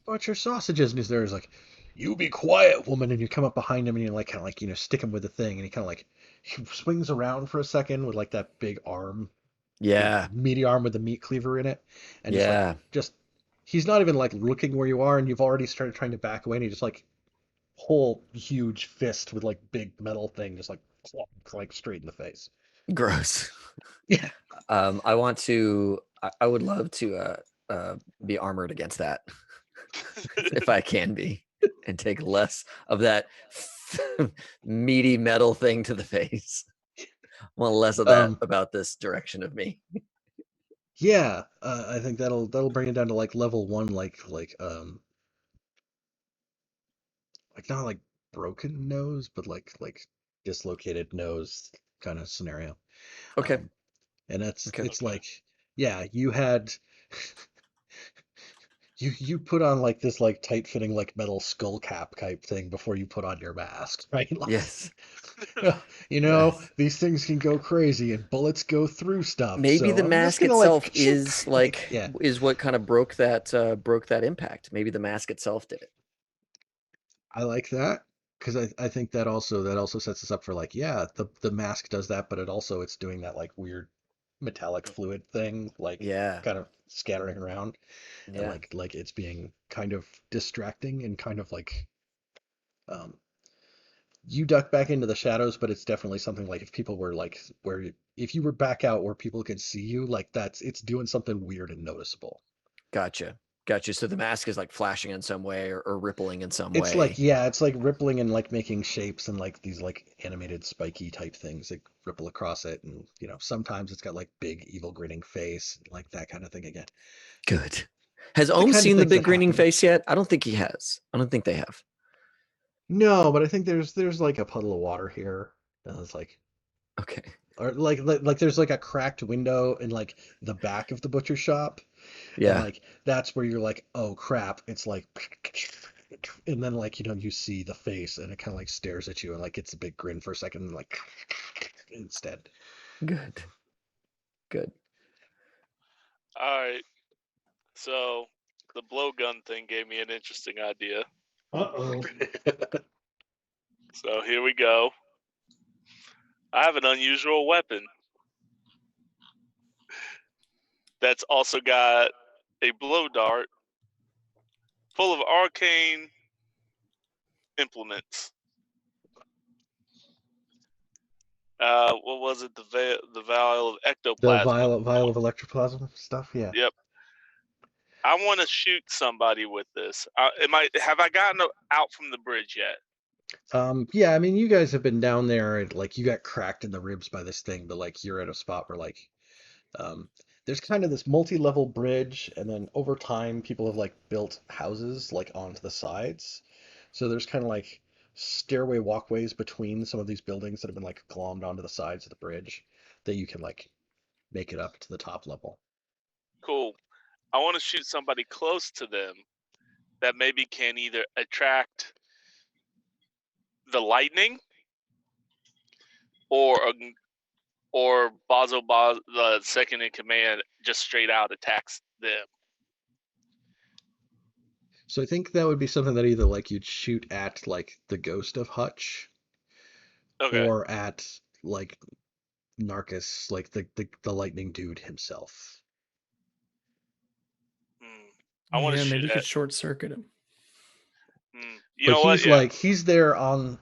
what's your sausages? And he's there, like, you be quiet, woman, and you come up behind him and you like kind of like, you know, stick him with the thing, and he kind of like he swings around for a second with like that big arm. Yeah. Meaty arm with the meat cleaver in it. And he's not even like looking where you are, and you've already started trying to back away, and he just like whole huge fist with like big metal thing just like straight in the face. Gross. Yeah. I want to I would love to be armored against that if I can be, and take less of that meaty metal thing to the face. I want less of that about this direction of me. Yeah, I think that'll bring it down to like level 1, like not like broken nose, but like dislocated nose kind of scenario. Okay. And it's like, yeah, you had you put on like this like tight fitting like metal skull cap type thing before you put on your mask, right? Like, yes. You know, these things can go crazy and bullets go through stuff. Maybe so the I'm mask gonna, itself like, is like yeah. is what kind of broke that impact. Maybe the mask itself did it. I like that, because I think that also sets us up for like, yeah, the mask does that, but it's doing that like weird metallic fluid thing, like kind of scattering around, and like it's being kind of distracting and kind of like you duck back into the shadows, but it's definitely something like if people were like if you were back out where people could see you, like it's doing something weird and noticeable. Gotcha. So the mask is like flashing in some way or rippling in some It's way. like, yeah, it's like rippling and like making shapes and like these like animated spiky type things that ripple across it. And, sometimes it's got like big evil grinning face, like that kind of thing again. Good. Has The Ohm kind of seen the things big that grinning happen. face yet? I don't think he has. I don't think they have. No, but I think there's like a puddle of water here. And it's like, Okay. or like there's like a cracked window in like the back of the butcher shop. And Yeah. like that's where you're like, oh crap, it's like and then like you see the face and it kind of like stares at you and like it's a big grin for a second and like instead. Good. All right. So the blowgun thing gave me an interesting idea. Uh-oh. So here we go. I have an unusual weapon that's also got a blow dart full of arcane implements. What was it? The vial of The ectoplasm. vial of electroplasm stuff, yeah. Yep. I want to shoot somebody with this. Have I gotten out from the bridge yet? Yeah, I mean, you guys have been down there and like you got cracked in the ribs by this thing, but like you're at a spot where like there's kind of this multi-level bridge, and then over time people have like built houses like onto the sides. So there's kind of like stairway walkways between some of these buildings that have been like glommed onto the sides of the bridge that you can like make it up to the top level. Cool. I want to shoot somebody close to them that maybe can either attract the lightning or Bazo, the second in command, just straight out attacks them. So I think that would be something that either like you'd shoot at like the ghost of Hutch, Okay. or at like Narcus, like the lightning dude himself. I want to shoot maybe you at. could short circuit him. You know he's what? Yeah. like he's there on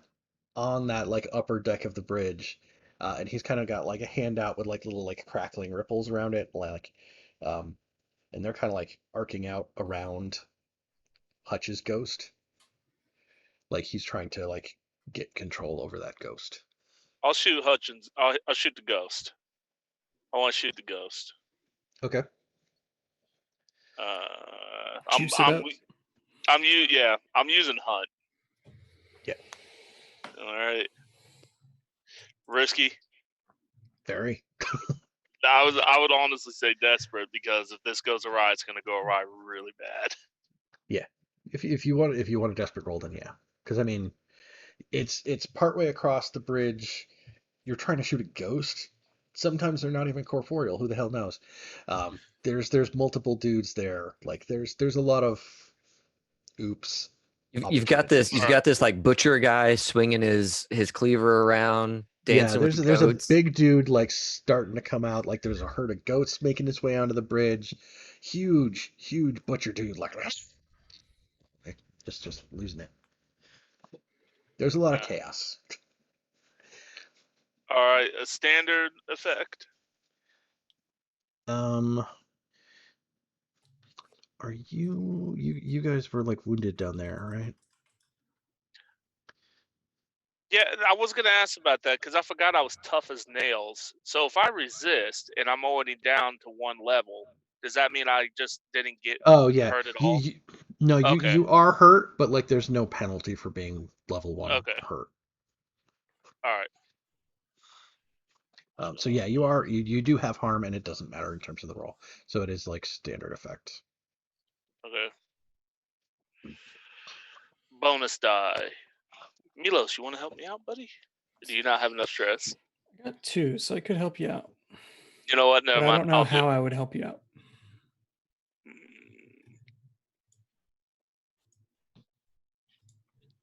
that like upper deck of the bridge, and he's kind of got like a handout with like little like crackling ripples around it, like, and they're kind of like arcing out around Hutch's ghost, like he's trying to like get control over that ghost. I'll shoot Hutchins. I'll shoot the ghost. I want to shoot the ghost. Okay. I'm using Hunt. Yeah. All right. Risky. Very. I would honestly say desperate, because if this goes awry, it's going to go awry really bad. Yeah. If you want a desperate roll, then yeah. Because I mean, it's partway across the bridge. You're trying to shoot a ghost. Sometimes they're not even corporeal. Who the hell knows? There's multiple dudes there. Like there's a lot of oops. You've got this like butcher guy swinging his cleaver around, dancing with the there's goats. a big dude like starting to come out. Like there's a herd of goats making its way onto the bridge. Huge butcher dude like just losing it. There's a lot of chaos. All right, a standard effect. Are you guys were like wounded down there, right? Yeah, I was gonna ask about that because I forgot I was tough as nails. So if I resist and I'm already down to one level, does that mean I just didn't get hurt at all? You are hurt, but like there's no penalty for being level 1 hurt. All right. So yeah, you do have harm, and it doesn't matter in terms of the roll. So it is like standard effect. Okay. Bonus die. Milos, you want to help me out, buddy? Do you not have enough stress? I got 2, so I could help you out. You know what? Never but mind. I don't know how I would help you out.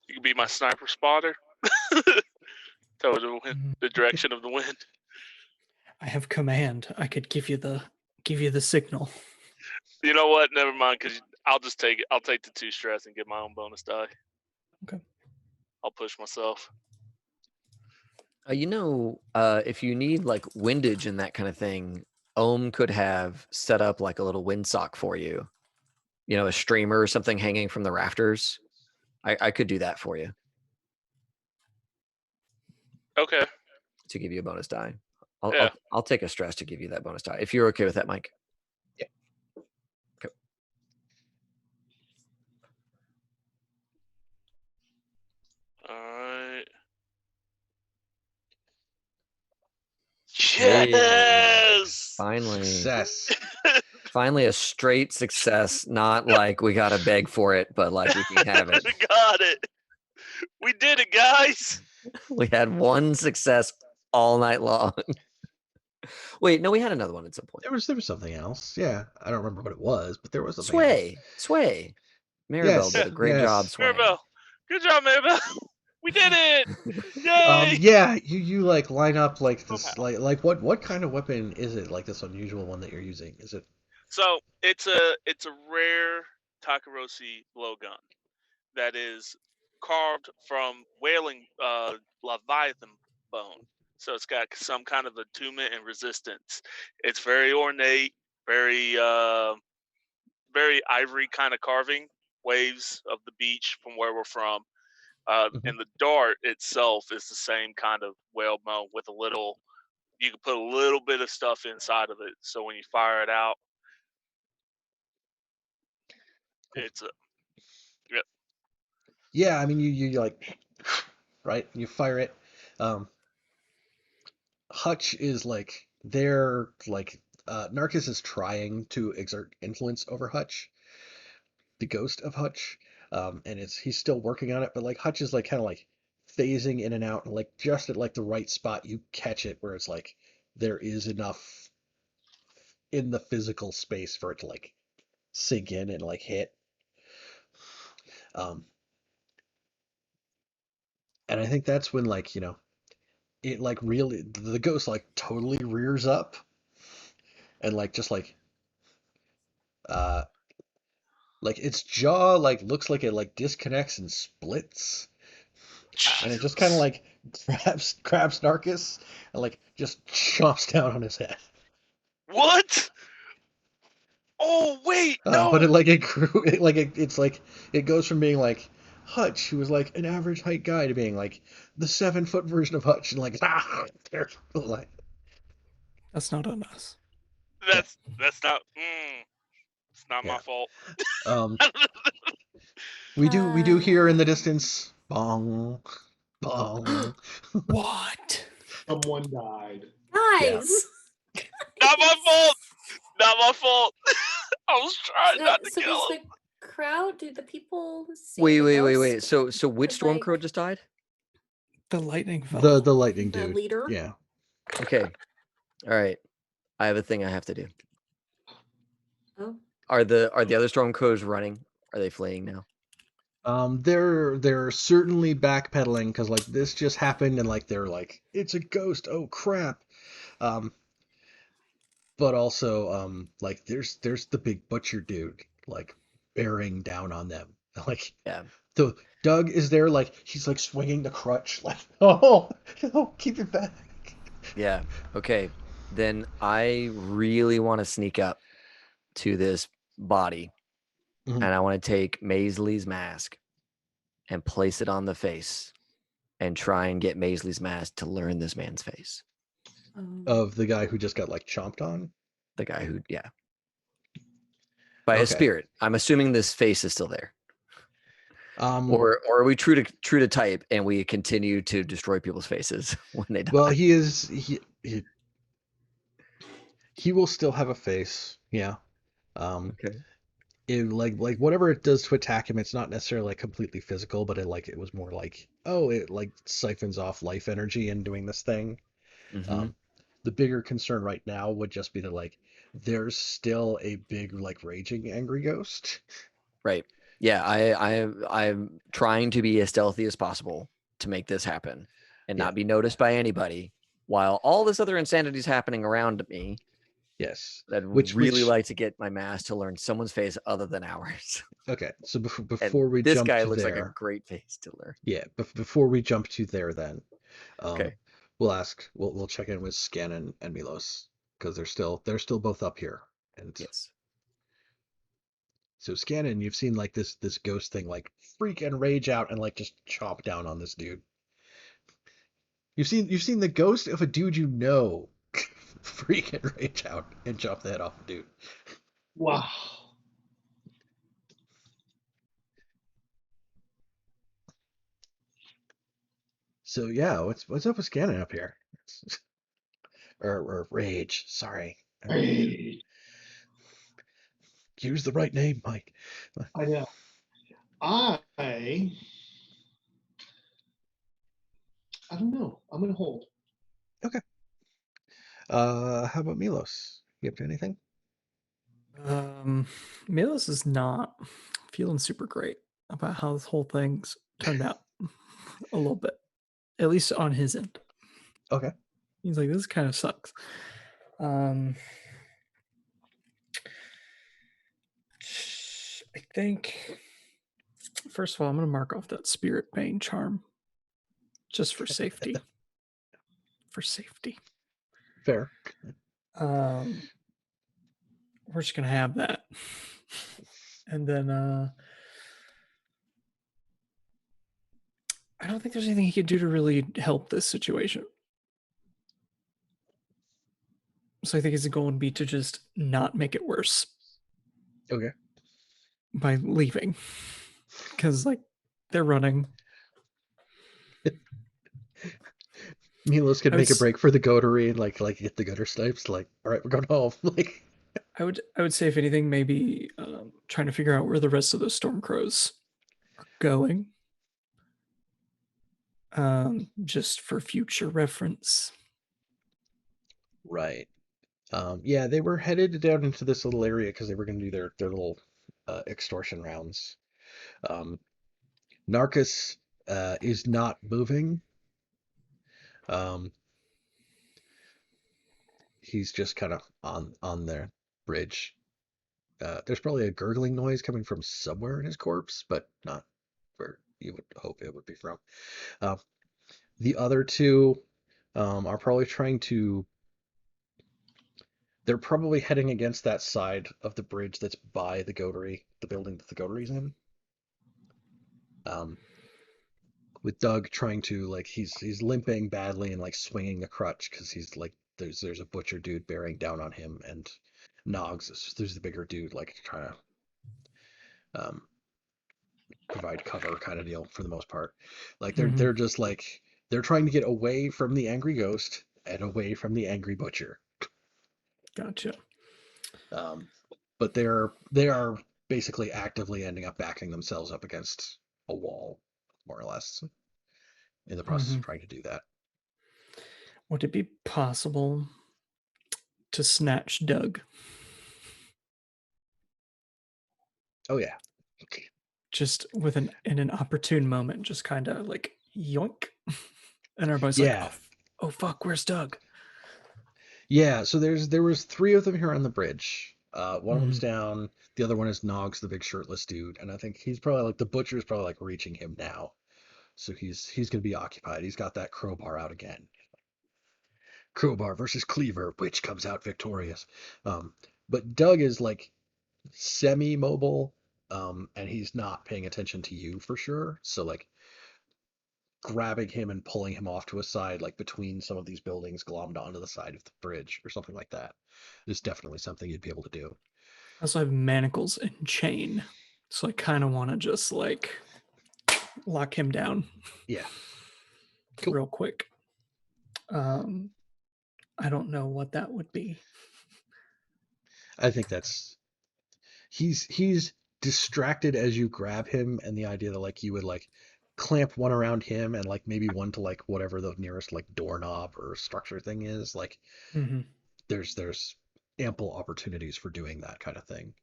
You could be my sniper spotter. Tell the wind, the direction of the wind. I have command. I could give you the signal. You know what? Never mind, because I'll just take it. I'll take the 2 stress and get my own bonus die. Okay. I'll push myself. If you need like windage and that kind of thing, Ohm could have set up like a little windsock for you. A streamer or something hanging from the rafters. I could do that for you. Okay. To give you a bonus die. Yeah. I'll take a stress to give you that bonus die. If you're okay with that, Mike. Yeah. Okay. All right. Hey, Yes. finally. Success. Finally a straight success, not like we gotta beg for it, but like we can have it. We got it. We did it, guys. We had one success all night long. Wait, no, we had another one at some point. There was something else. Yeah, I don't remember what it was, but there was something else. Sway. Maribel did a great job swaying. Maribel, good job, Maribel. We did it! Yay! Yeah, you like line up like this, like what kind of weapon is it? Like this unusual one that you're using? Is it? So it's a rare Takaroshi blowgun that is carved from whaling leviathan bone. So it's got some kind of attunement and resistance. It's very ornate, very very ivory kind of carving, waves of the beach from where we're from. And the dart itself is the same kind of whale bone with a little. You can put a little bit of stuff inside of it, so when you fire it out, it's a. Yep. Yeah, I mean you like, right? You fire it. Hutch is like they're like Narcus is trying to exert influence over Hutch, the ghost of Hutch, and he's still working on it. But like Hutch is like kind of like phasing in and out, and like just at like the right spot, you catch it where it's like there is enough in the physical space for it to like sink in and like hit. And I think that's when like it like really the ghost like totally rears up and like just uh like its jaw like looks like it like disconnects and splits, and it just kind of like grabs Narcus and like just chomps down on his head. What? Oh wait, no. But it grew it's like it goes from being like Hutch, who was like an average height guy, to being like the 7-foot version of Hutch, and like there's like That's not on us. That's not. It's not my fault. We do hear in the distance bong, bong. What? Someone died. Guys. Not my fault. Not my fault. I was trying not to So kill does him. the crowd? Do the people see Wait. the ghost? So which It's storm like- crow just died? The lightning fellow. The lightning The dude. leader? Yeah. Okay. All right. I have a thing I have to do. Oh. Are the other storm crows running? Are they fleeing now? They're certainly backpedaling because like this just happened and like they're like it's a ghost. Oh crap. But also like there's the big butcher dude like bearing down on them. Like Yeah. the Doug is there like he's like swinging the crutch like oh keep it back. Yeah. Okay. Then I really want to sneak up to this body, Mhm. and I want to take Maisley's mask and place it on the face and try and get Maisley's mask to learn this man's face. Of the guy who just got like chomped on. The guy who, yeah. By a Okay. spirit. I'm assuming this face is still there. Or Or are we true to type and we continue to destroy people's faces when they die? well, he will still have a face. Yeah. Okay. It like whatever it does to attack him, it's not necessarily like completely physical, but it was more like it like siphons off life energy in doing this thing. Mhm. The bigger concern right now would just be that like there's still a big like raging angry ghost. Right. Yeah, I'm trying to be as stealthy as possible to make this happen and not be noticed by anybody while all this other insanity is happening around me. Yes. I'd Which like to get my mask to learn someone's face other than ours. Okay, so And before we this jump guy to looks there, like a great face to learn. yeah, before we jump to there, then, Okay. We'll check in with Scannon and Milos because they're still both up here. And Yes. so Scannon, you've seen like this ghost thing like freak and rage out and like just chomp down on this dude. You've seen the ghost of a dude you know freak and rage out and chop the head off a dude. Wow. So yeah, what's up with Scannon up here? or rage, sorry. Hey, Use the right name, Mike. I know. I don't know. I'm gonna hold. Okay. How about Milos? You up to anything? Milos is not feeling super great about how this whole thing's turned out a little bit, at least on his end. Okay. He's like, this kind of sucks. I think, first of all, I'm going to mark off that Spirit Bane charm just for safety. For safety. Fair. We're just going to have that. And then I don't think there's anything he could do to really help this situation. So I think his goal would be to just not make it worse. Okay. By leaving. Because, like, they're running. Milos could make a break for the goatery and like get the gutter snipes. Like, all right, we're going home. Like, I would say, if anything, maybe trying to figure out where the rest of those Stormcrows are going, just for future reference. Right. Yeah, they were headed down into this little area because they were going to do their little extortion rounds. Narcus is not moving. He's just kind of on their bridge. There's probably a gurgling noise coming from somewhere in his corpse, but not where you would hope it would be from. The other two are probably trying to. They're probably heading against that side of the bridge that's by the goatery, the building that the goatery's in. With Doug trying to like he's limping badly and like swinging a crutch because he's like there's a butcher dude bearing down on him, and Noggs there's the bigger dude like trying to provide cover kind of deal for the most part. Like they're just like they're trying to get away from the angry ghost and away from the angry butcher. Gotcha. But they are basically actively ending up backing themselves up against a wall, more or less, in the process of trying to do that. Would it be possible to snatch Doug? Oh yeah. Just in an opportune moment, just kind of like yoink, and everybody's like, "Oh fuck, where's Doug?" Yeah, so there was 3 of them here on the bridge. One of them's down. The other one is Noggs, the big shirtless dude, and I think he's probably like the butcher's probably like reaching him now, so he's gonna be occupied. He's got that crowbar out again. Crowbar versus cleaver, which comes out victorious? But Doug is like semi-mobile, and he's not paying attention to you for sure. So like grabbing him and pulling him off to a side, like between some of these buildings, glommed onto the side of the bridge or something like that, is definitely something you'd be able to do. I also have manacles and chain, so I kind of want to just like lock him down. Yeah. Cool. Real quick. I don't know what that would be. I think that's he's distracted as you grab him, and the idea that like you would like clamp one around him and like maybe one to like whatever the nearest like doorknob or structure thing is, like there's ample opportunities for doing that kind of thing.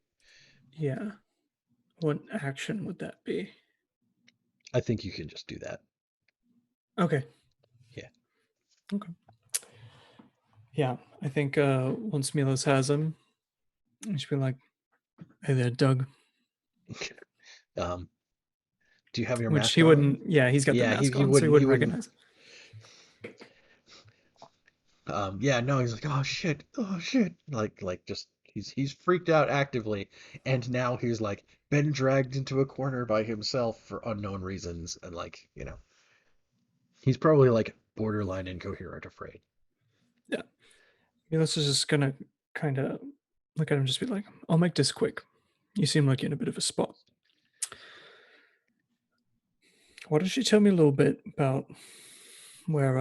Yeah. What action would that be? I think you can just do that. Okay. Yeah. Okay. Yeah, I think once Milos has him, he should be like, "Hey there, Doug." Do you have your Which mask he on? wouldn't. Yeah, he's got the mask on, so he wouldn't recognize. Yeah, no, he's like, oh shit, like just he's freaked out actively, and now he's like been dragged into a corner by himself for unknown reasons, and like, he's probably like borderline incoherent afraid. Yeah. This is just gonna kind of look at him, just be like, "I'll make this quick. You seem like you're in a bit of a spot. Why don't you tell me a little bit about where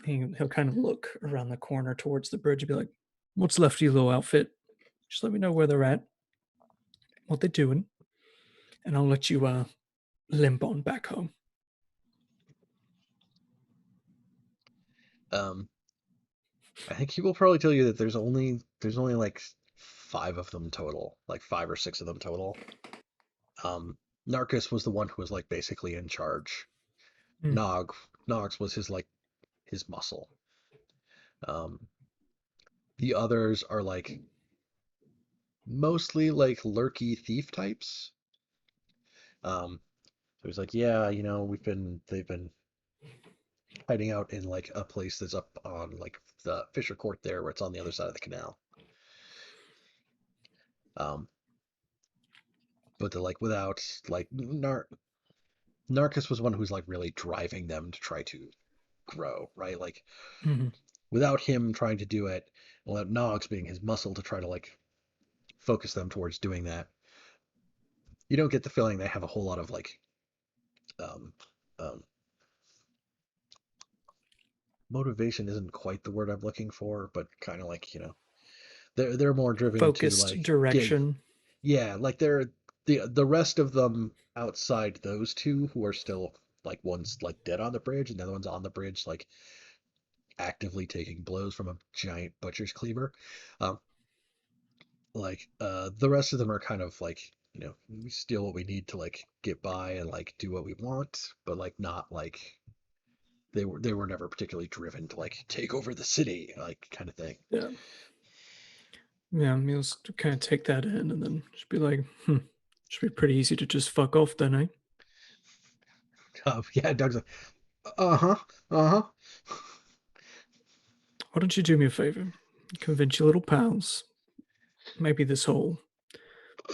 he'll kind of look around the corner towards the bridge and be like, what's left of your little outfit? Just let me know where they're at, what they're doing, and I'll let you limp on back home." I think he will probably tell you that there's only like 5 of them total, like 5 or 6 of them total. Narcus was the one who was like basically in charge. Hmm. Nogs was his muscle. The others are like mostly like lurky thief types. So he's like, yeah, they've been hiding out in like a place that's up on like the Fisher Court there, where it's on the other side of the canal. But they're like without like Narcus was one who's like really driving them to try to grow, right? Like without him trying to do it, without Nogs being his muscle to try to like focus them towards doing that, you don't get the feeling they have a whole lot of like um, um, motivation isn't quite the word I'm looking for, but kind of like, they're more driven to Focused like direction. yeah, like they're the rest of them outside those two who are still like one's like dead on the bridge and the other one's on the bridge like actively taking blows from a giant butcher's cleaver. The rest of them are kind of like, we steal what we need to like get by and like do what we want, but like not like they were never particularly driven to like take over the city, like kind of thing. Yeah. Yeah, he'll kind of take that in and then just be like, should be pretty easy to just fuck off then, eh? Yeah, Doug's like, uh-huh. Why don't you do me a favor? Convince your little pals. Maybe this whole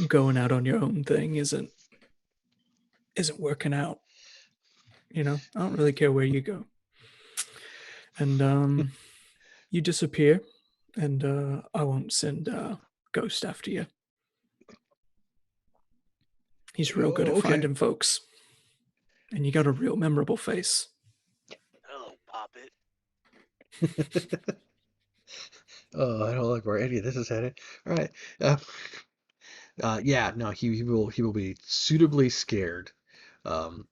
going out on your own thing isn't working out. I don't really care where you go. And you disappear, and I won't send Ghost after you. He's real good at Okay. finding folks. And you got a real memorable face. Hello, Poppet. Oh, I don't like where any of this is headed. All right. Yeah, no, he will be suitably scared, um,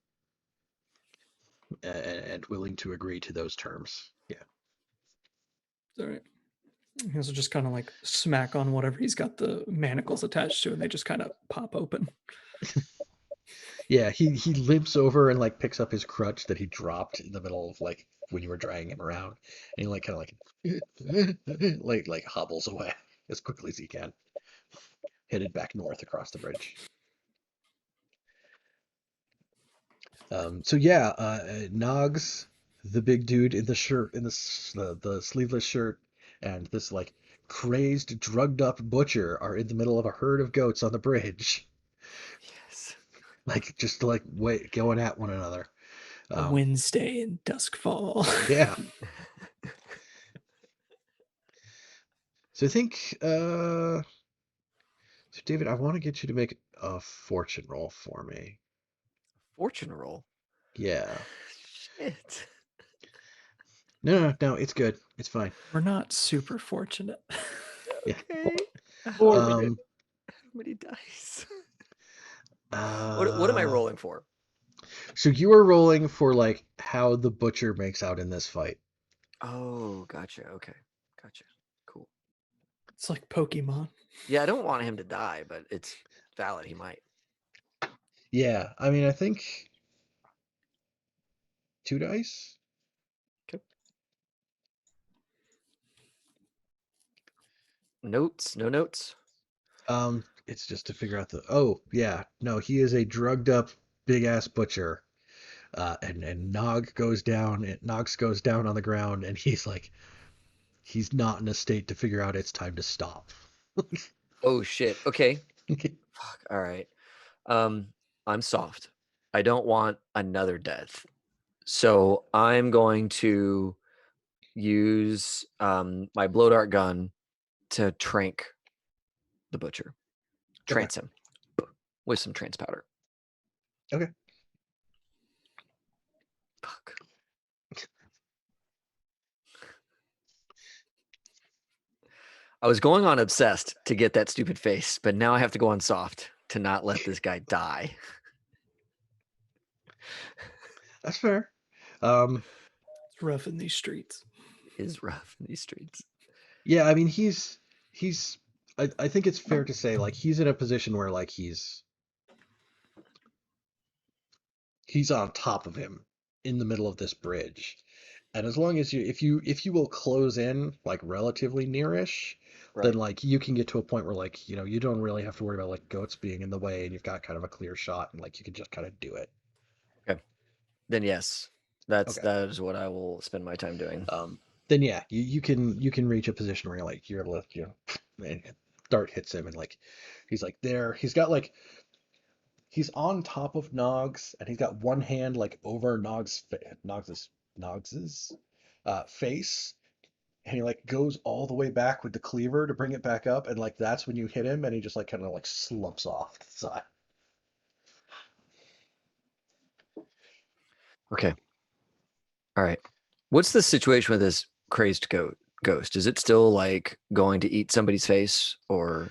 and willing to agree to those terms. Yeah. All right. He'll just kind of like smack on whatever he's got the manacles attached to, and they just kind of pop open. Yeah, he limps over and like picks up his crutch that he dropped in the middle of like when you were dragging him around, and he like kind of like hobbles away as quickly as he can, headed back north across the bridge. So yeah, Nogs, the big dude in the shirt, in the sleeveless shirt, and this like crazed, drugged up butcher are in the middle of a herd of goats on the bridge, Yes. like just like going at one another. A Wednesday in Duskfall. Yeah. So I think, so David, I want to get you to make a fortune roll for me. Fortune roll. Yeah. Shit. No, it's good. It's fine. We're not super fortunate. Yeah. Okay. Um, How many dice? uh, What am I rolling for? So you are rolling for like how the butcher makes out in this fight. Oh, gotcha. Okay. Gotcha. Cool. It's like Pokemon. Yeah, I don't want him to die, but it's valid. He might. Yeah, I mean, I think 2 dice. Okay. Notes? No notes? It's just to figure out oh, yeah, no, he is a drugged up big ass butcher. and Nog goes down. And Nox goes down on the ground, and he's like, he's not in a state to figure out it's time to stop. Oh shit. Okay. Fuck. All right. I'm soft. I don't want another death. So I'm going to use my blow dart gun to trank the butcher. Trance him with some trance powder. Okay. Fuck. I was going on obsessed to get that stupid face, but now I have to go on soft to not let this guy die. That's fair. It's rough in these streets. It is rough in these streets. Yeah, I mean, he's. I think it's fair to say, like, he's in a position where, like, he's on top of him in the middle of this bridge, and as long as if you will close in, like, relatively nearish, then, like, you can get to a point where, like, you know, you don't really have to worry about, like, goats being in the way, and you've got kind of a clear shot, and, like, you can just kind of do it. Okay. Then yes, that is what I will spend my time doing. Then yeah, you can reach a position where you're able to, you know, and dart hits him, and, like, he's like there. He's got, like, he's on top of Nog's, and he's got one hand, like, over Nog's face, and he, like, goes all the way back with the cleaver to bring it back up, and, like, that's when you hit him, and he just, like, kind of, like, slumps off to the side. Okay. All right. What's the situation with this crazed ghost? Is it still, like, going to eat somebody's face, or?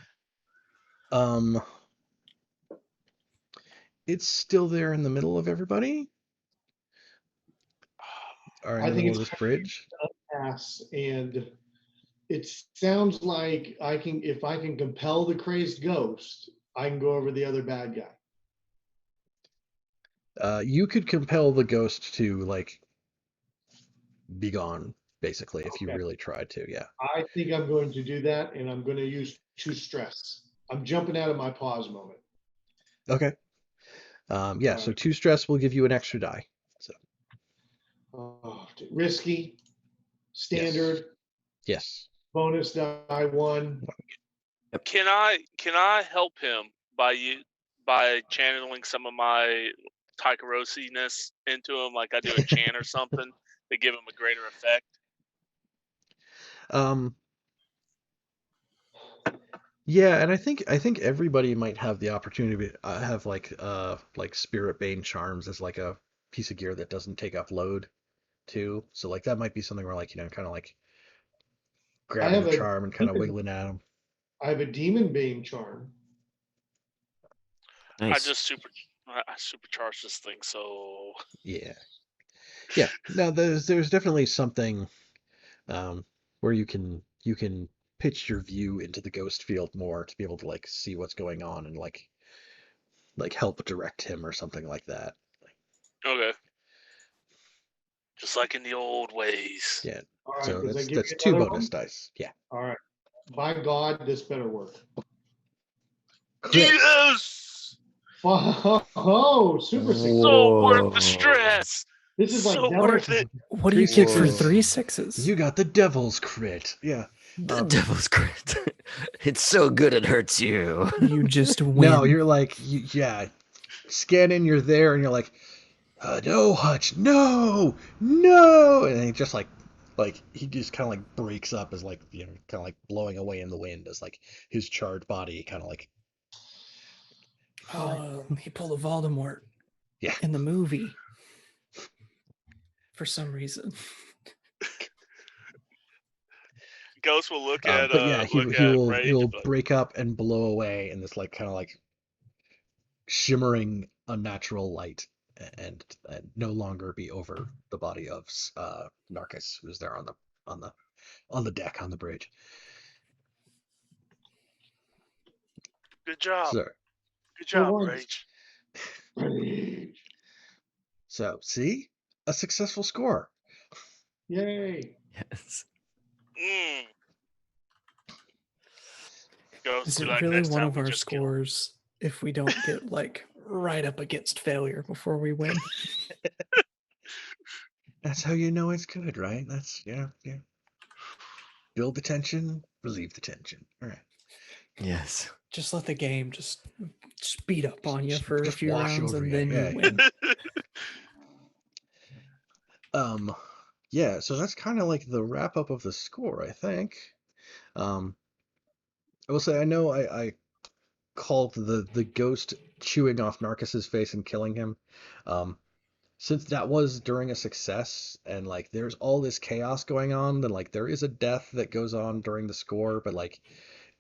It's still there in the middle of everybody, or in the middle of this bridge. Pass, and it sounds like if I can compel the crazed ghost, I can go over the other bad guy. You could compel the ghost to, like, be gone, basically, if you really tried to. Yeah. I think I'm going to do that, and I'm going to use 2 stress. I'm jumping out of my pause moment. Okay. Yeah. So 2 stress will give you an extra die. So. Risky, standard. Yes. Bonus die 1. Can I help him by channeling some of my Taikarosi-ness into him, like I do a chant or something to give him a greater effect? Yeah, and I think everybody might have the opportunity to have, like Spirit Bane charms as, like, a piece of gear that doesn't take up load too. So, like, that might be something where, like, you know, kind of like grabbing a charm and kind of wiggling at him. I have a Demon Bane charm. Nice. I supercharged this thing, so yeah. No, there's definitely something where you can pitch your view into the ghost field more to be able to, like, see what's going on and, like help direct him or something like that. okay. Just like in the old ways. Yeah. All right, so does that's 2 bonus dice. Yeah. All right. By God, this better work. Crit. Yes! Oh, super success. So worth the stress. This is like so worth it. What do you get for 3 6s? You got the devil's crit. Yeah. The devil's crit. It's so good it hurts you. You just win. No, you're like, yeah. Scan in, you're there, and you're like, no, Hutch, no, and he just like he just kind of like breaks up as, like, you know, kind of like blowing away in the wind as, like, his charred body kind of like. He pulled a Voldemort. Yeah. In the movie. For some reason. Ghost will look at. But yeah, he will but... break up and blow away in this, like, kind of like shimmering unnatural light, and no longer be over the body of Narcus, who's there on the deck on the bridge. Good job. Sir. Good job, Rage. So, see? A successful score. Yay. Yes. Is it really one of our scores if we don't get, like, right up against failure before we win? That's how you know it's good, right? That's yeah. Build the tension, relieve the tension. All right. Yes. Just let the game just speed up on you for a Just few wash rounds, over and you. then Yeah. you win. Yeah, so that's kind of like the wrap up of the score, I think. I will say I know I called the ghost chewing off Narcissus' face and killing him. Since that was during a success and like there's all this chaos going on, then like there is a death that goes on during the score, but like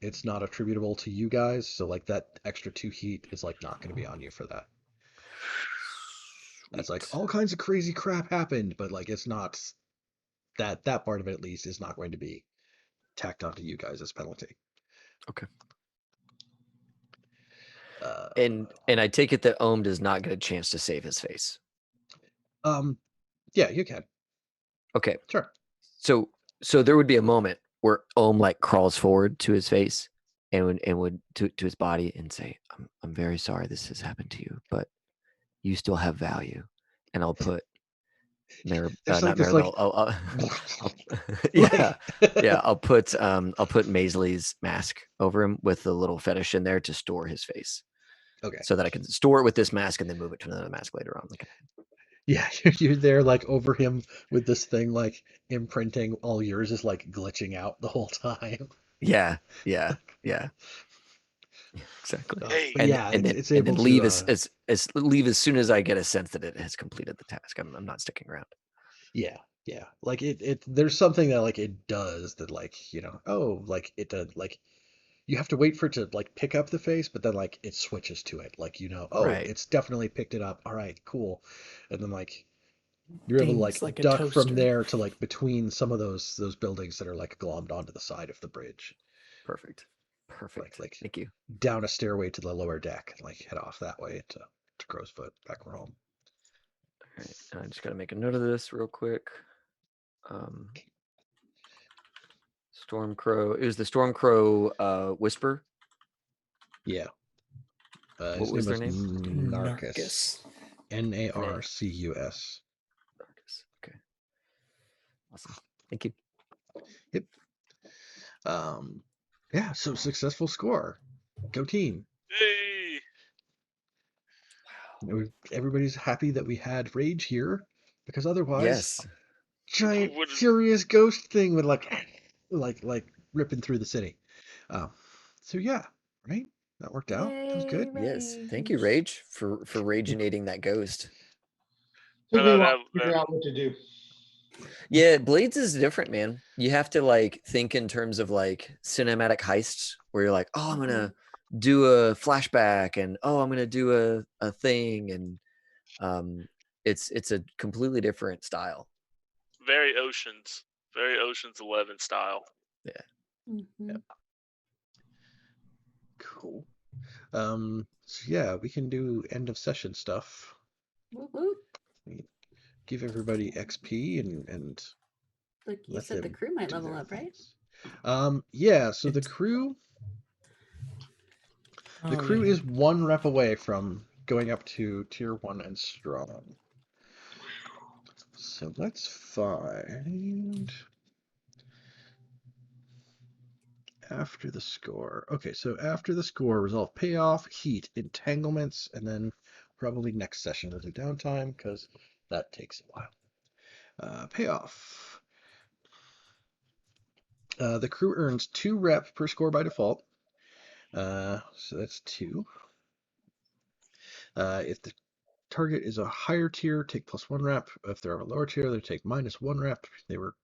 it's not attributable to you guys, so like that extra 2 heat is like not going to be on you for that. That's like Sweet. all kinds of crazy crap happened, but like it's not that part of it at least is not going to be tacked onto you guys as penalty. Okay. Uh, And I take it that Ohm does not get a chance to save his face. Yeah, you can. Okay. Sure. So there would be a moment where Ohm like crawls forward to his face and would to his body and say, I'm very sorry this has happened to you, but you still have value. And I'll put There's like not this like Maribel. Yeah. Yeah. I'll put Maisley's mask over him with the little fetish in there to store his face. Okay. So that I can store it with this mask and then move it to another mask later on. Like, Yeah, you're there like over him with this thing like imprinting. All yours is like glitching out the whole time. yeah. Exactly. Hey, But yeah, it's And then able leave to. leave as soon as I get a sense that it has completed the task. I'm not sticking around. Yeah. Like there's something that like it does that like like it does like you have to wait for it to like pick up the face, but then like it switches to it. Like Right. it's definitely picked it up. All right, cool. And then like you're able to Dings like like a duck from toaster. there to like between some of those buildings that are like glommed onto the side of the bridge. Perfect. Like Thank you. down a stairway to the lower deck and like head off that way to Crow's Foot back home. All right. And I just got to make a note of this real quick. Stormcrow. It was the Stormcrow Whisper. Yeah. What His was name their was name? Narcus. Narcus. Narcus. Okay. Awesome. Thank you. Yep. Yeah, so successful score. Go team. hey. Everybody's happy that we had Rage here because otherwise Yes. giant Would- furious ghost thing would like ripping through the city. So yeah, right? That worked out. That was good. Yes. Thank you, Rage, for raginating that ghost. Took me a while that- to figure out what to do. Yeah, Blades is different, man. You have to like think in terms of like cinematic heists where you're like, oh, I'm gonna do a flashback and oh, I'm gonna do a thing, and it's a completely different style. very Ocean's 11 style. Yeah. Mm-hmm. Yep. Cool. So yeah, we can do end of session stuff. Whoop, whoop. Give everybody XP and Like you let said, the them crew might do level their up, right? things. Yeah, so the crew is 1 rep away from going up to tier 1 and strong. So let's find after the score. Okay, so after the score, resolve payoff, heat, entanglements, and then probably next session we'll do downtime because that takes a while. Payoff. The crew earns 2 rep per score by default. So that's 2. If the target is a higher tier, take +1 rep. If they're a lower tier, they take -1 rep. They were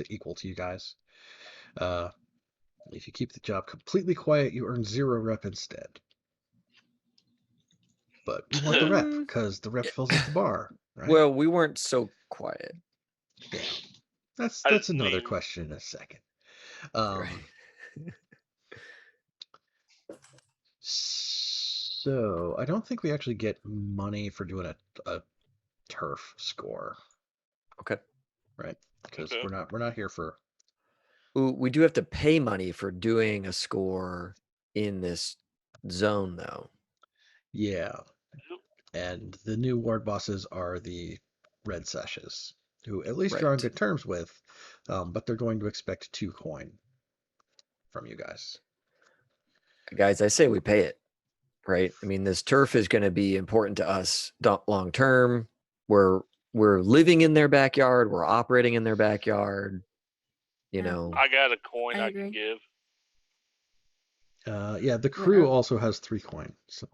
equal to you guys. If you keep the job completely quiet, you earn 0 rep instead. But we want the rep because the rep fills up the bar, right? Well, we weren't so quiet. Yeah, that's another question in a second. Right. So I don't think we actually get money for doing a turf score. Okay. Right, because Okay. we're not here for. Ooh, we do have to pay money for doing a score in this zone, though. Yeah, and the new ward bosses are the red sashes, who at least you're on good terms with, but they're going to expect 2 coin from you guys. Guys, I say we pay it, right? I mean, this turf is going to be important to us long term. We're living in their backyard. We're operating in their backyard. You know, I got a coin I I can agree. give. Yeah, the crew also has 3 coin. So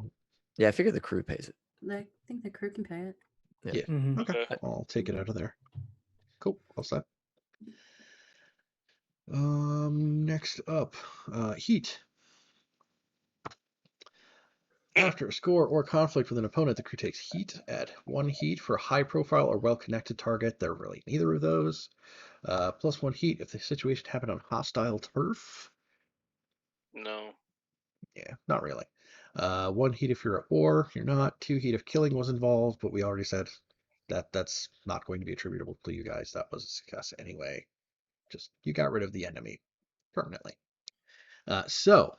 yeah, I figure the crew pays it. I think the crew can pay it. yeah, okay, I'll take it out of there. Cool, all set. Next up, heat. After a score or conflict with an opponent, the crew takes heat. Add 1 heat for a high-profile or well-connected target. They're really neither of those. Plus 1 heat if the situation happened on hostile turf. No. Yeah, not really. 1 heat if you're at war. You're not. 2 heat if killing was involved, but we already said that that's not going to be attributable to you guys. That was a success anyway. Just you got rid of the enemy permanently. So,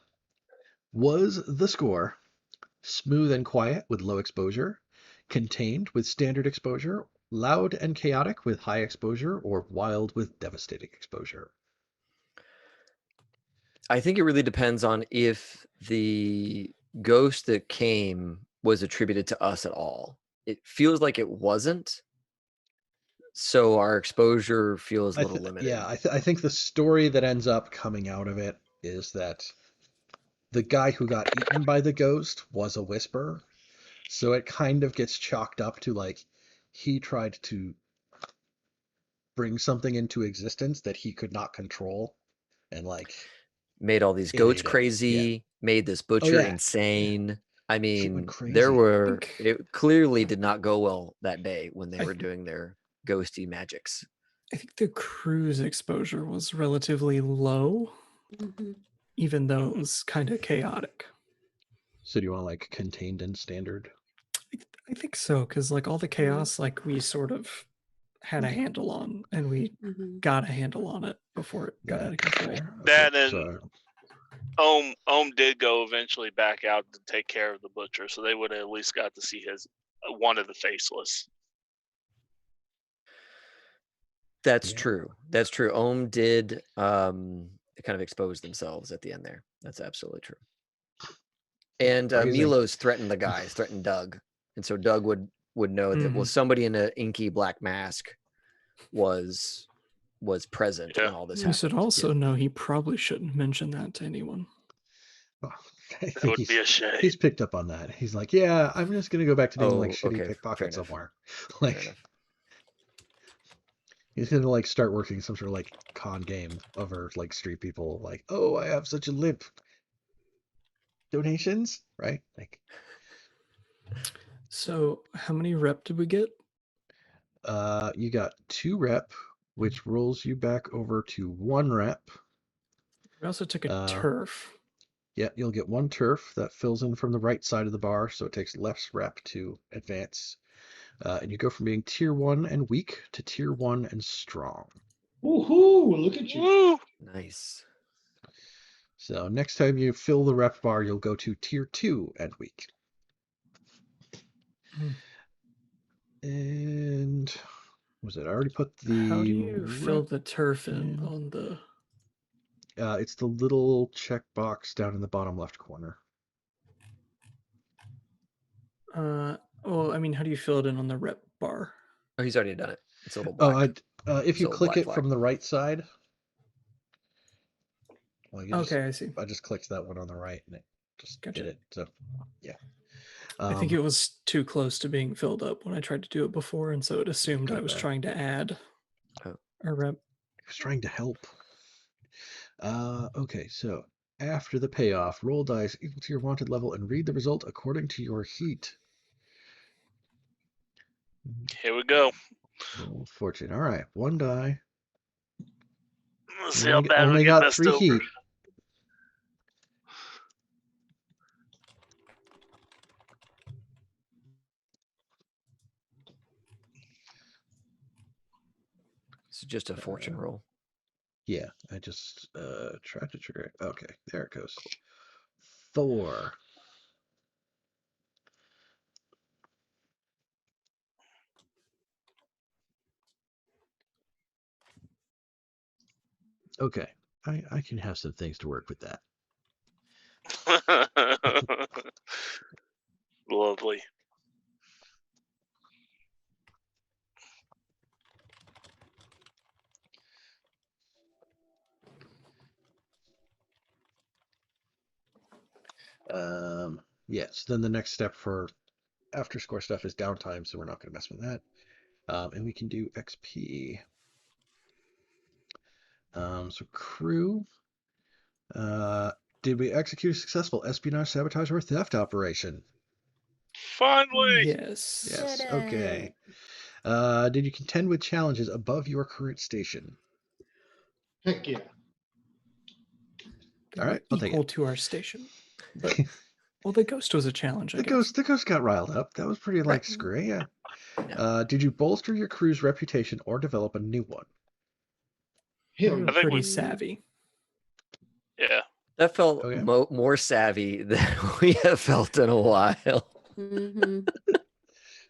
was the score smooth and quiet with low exposure, contained with standard exposure, loud and chaotic with high exposure, or wild with devastating exposure? I think it really depends on if the ghost that came was attributed to us at all. It feels like it wasn't. So our exposure feels a little limited. Yeah, I think the story that ends up coming out of it is that the guy who got eaten by the ghost was a whisperer. So it kind of gets chalked up to like he tried to bring something into existence that he could not control and like made all these goats ate it. crazy, made this butcher insane. I mean, it clearly did not go well that day when they were doing their ghosty magics. I think the crew's exposure was relatively low, even though it was kind of chaotic. So do you want like contained and standard? I think so, because like all the chaos, like we sort of had a handle on, and we got a handle on it before it got out of control. That and Ohm did go eventually back out to take care of the butcher, so they would have at least got to see his one of the faceless. That's true. That's true. Ohm did kind of expose themselves at the end there. That's absolutely true. And Milos threatened the guys, threatened Doug. And so Doug would know that, well, somebody in an inky black mask was present when all this happened. You should also know he probably shouldn't mention that to anyone. Oh, that would be a shame. He's picked up on that. He's like, yeah, I'm just gonna go back to being like shitty pickpocket somewhere. Like he's gonna like start working some sort of like con game over like street people. Like, oh, I have such a lip. Donations, right? Like. So how many rep did we get? You got 2 rep, which rolls you back over to 1 rep. We also took a turf. Yeah, you'll get 1 turf that fills in from the right side of the bar, so it takes less rep to advance. And you go from being tier 1 and weak to tier 1 and strong. Woohoo! Look at you. Woo! Nice. So next time you fill the rep bar, you'll go to tier 2 and weak. And was it? I already put the. How do you fill the turf in on the? It's the little checkbox down in the bottom left corner. Well, I mean, how do you fill it in on the rep bar? Oh, he's already done it. It's a little black. If you click it from the right side. Well, I see. I just clicked that one on the right and it just did it. So, yeah. I think it was too close to being filled up when I tried to do it before, and so it assumed I was trying to add a rep. I was trying to help. Okay, so after the payoff, roll dice equal to your wanted level and read the result according to your heat. Here we go. Roll fortune. All right, 1 die. Let's see how bad only we got messed 3 over. heat. It's just a fortune roll. Yeah, I just tried to trigger it. Okay, there it goes. 4. Okay, I can have some things to work with that. Lovely. Yes. Then the next step for after score stuff is downtime, so we're not going to mess with that. And we can do XP. So crew. Did we execute a successful espionage, sabotage, or theft operation? Finally. Yes. Yes. Did Okay. it. Did you contend with challenges above your current station? Heck yeah. They All were right, I'll take equal it. to our station. But well, the ghost was a challenge, I The guess. ghost got riled up. That was pretty like Right. screwy. Yeah. Yeah. Did you bolster your crew's reputation or develop a new one? We Hell were I think pretty we- savvy. Yeah. That felt Okay. more savvy than we have felt in a while. Mm-hmm.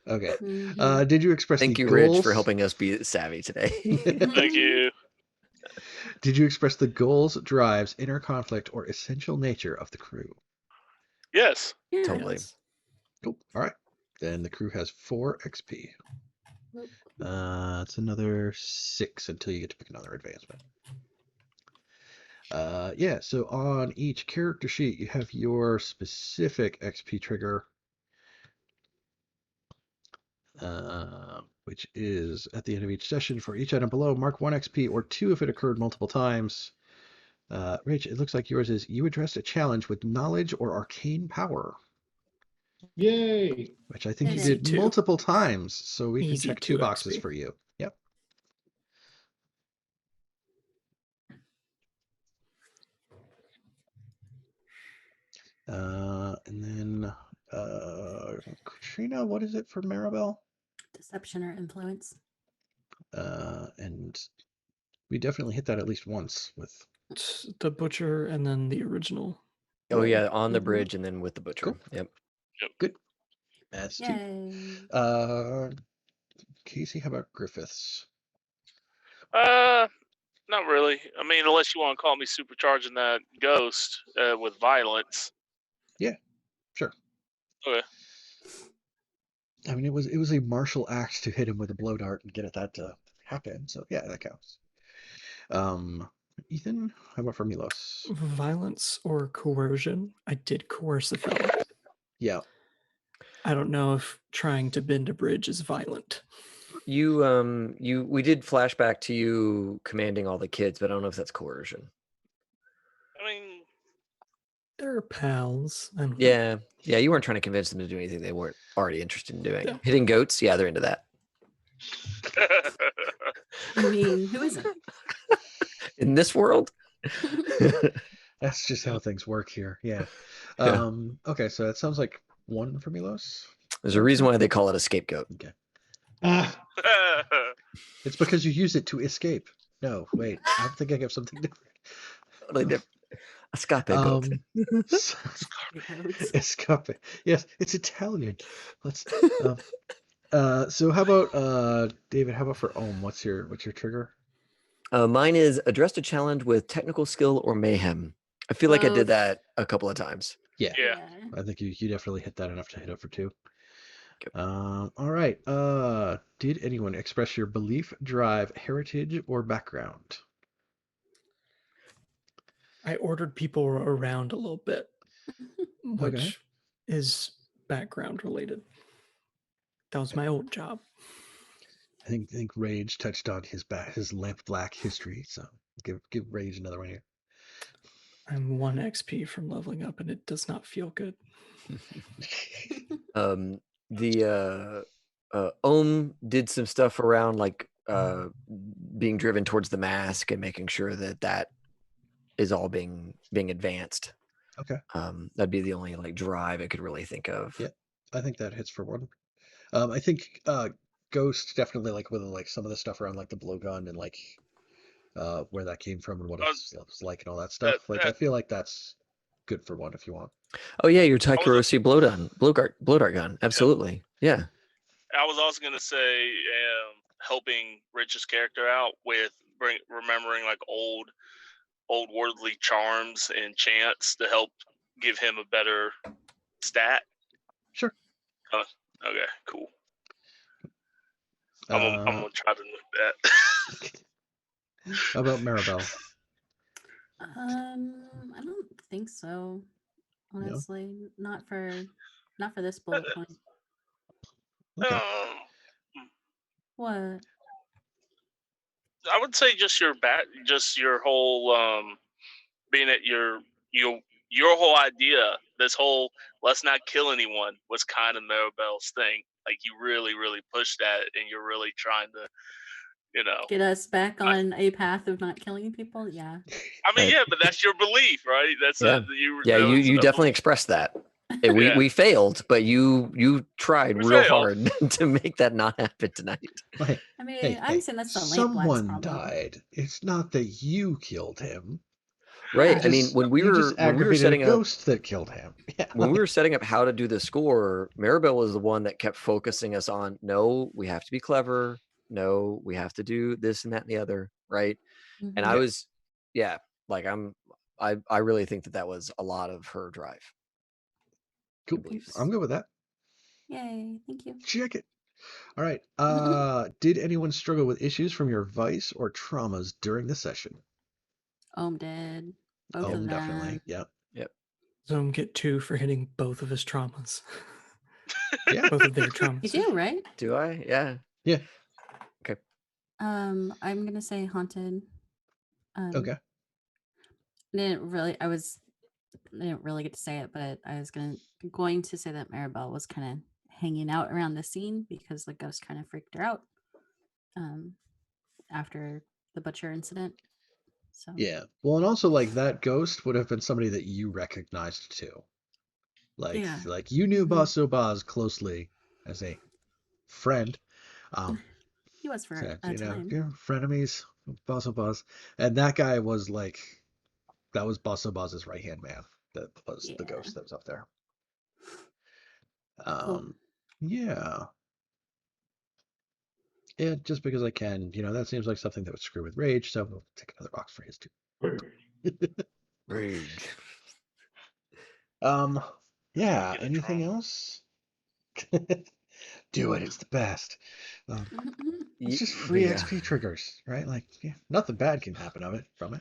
Okay. Mm-hmm. Did you express Thank the you, goals? Rich, for helping us be savvy today. Thank you. Did you express the goals, drives, inner conflict, or essential nature of the crew? Yes. Yeah. Totally. Yes. Cool. All right. Then the crew has 4 XP. Nope. It's another 6 until you get to pick another advancement. Yeah, so on each character sheet, you have your specific XP trigger, which is at the end of each session for each item below, mark 1 XP or 2 if it occurred multiple times. Rich, it looks like yours is you addressed a challenge with knowledge or arcane power, Yay. which I think you Easy did 2. multiple times, so we can Easy check 2 2 boxes XP. for you. Yep. And then Katrina, what is it for Maribel? Deception or influence. And we definitely hit that at least once with It's the butcher and then the original. Oh roll. yeah, on the Mhm. bridge and then with the butcher. Cool. Yep. good. That's 2. Yay. Casey, how about Griffiths? Not really. I mean, unless you want to call me supercharging that ghost with violence. Sure. Okay. I mean, it was a martial act to hit him with a blow dart and get that to happen. So yeah, that counts. Ethan, how about for Milos? Violence or coercion. I did coerce the fella. Yeah. I don't know if trying to bend a bridge is violent. We did flashback to you commanding all the kids, but I don't know if that's coercion. I mean, They're pals. I don't know. Yeah, you weren't trying to convince them to do anything they weren't already interested in doing. Yeah. Hitting goats, yeah, they're into that. I mean, who isn't? In this world? That's just how things work here. Yeah. Yeah. Okay, so it sounds like 1 for Milos. There's a reason why they call it a scapegoat. Okay. Ah, It's because you use it to escape. No, wait. I'm thinking of something different. Totally different. A scapegoat. Escape. Yes, it's Italian. Let's. So how about David? How about for Ohm? What's your trigger? Mine is addressed a challenge with technical skill or mayhem. I feel like I did Both. that a couple of times. Yeah. Yeah. I think you definitely hit that enough to hit up for 2. Yep. All right. Did anyone express your belief, drive, heritage, or background? I ordered people around a little bit, which Okay. is background related. That was my old job. I think Rage touched on his lamp black history, so give Rage another one here. I'm 1 XP from leveling up, and it does not feel good. The Ohm did some stuff around like being driven towards the mask and making sure that is all being advanced. Okay. That'd be the only like drive I could really think of. Yeah. I think that hits for 1. I think Ghost definitely like with like some of the stuff around like the blowgun and like where that came from and what it's like and all that stuff. Like I feel like that's good for 1 if you want. Oh yeah, your Taikaroshi blow dart gun. Absolutely. Yeah. I was also gonna say helping Rich's character out with remembering like old old worldly charms and chants to help give him a better stat? Sure. Okay, cool. I'm gonna try to note that. How about Maribel? I don't think so. Honestly, not for this bullet point. Okay. What? I would say just your whole being at your whole idea. This whole let's not kill anyone was kind of Maribel's thing. Like you really, really pushed that, and you're really trying to, get us back on a path of not killing people. Yeah. I mean, yeah, but that's your belief, right? That's you definitely expressed that. We failed, but you tried real hard to make that not happen tonight. I mean, I'm saying that's the lamp black's someone problem. died. It's not that you killed him. Right. Just, I mean, when we were setting a ghost that killed him. Yeah, when we were setting up how to do the score, Maribel was the one that kept focusing us on, no, we have to be clever. No, we have to do this and that and the other. Right. Mm-hmm. And I was, like I really think that was a lot of her drive. Cool. I'm good with that. Yay. Thank you. Check it. All right. Did anyone struggle with issues from your vice or traumas during the session? Did. Both of them. Definitely. Yep. So get 2 for hitting both of his traumas. Yeah. Both of their traumas. You do, right? Do I? Yeah. Yeah. Okay. I'm gonna say haunted. Okay. I didn't really get to say it, but I was going to say that Maribel was kind of hanging out around the scene because the ghost kind of freaked her out after the butcher incident. So yeah, well, and also like that ghost would have been somebody that you recognized too. Like you knew Basso Baz closely as a friend. He was for a time. Frenemies, Basso Baz, and that guy was that was Basso Baz's right hand man. That was the ghost that was up there. Cool. Yeah. Yeah, just because I can, that seems like something that would screw with Rage, so we'll take another box for his too. Rage. Yeah, anything else? Do it, it's the best. It's just free XP triggers, right? Nothing bad can happen from it.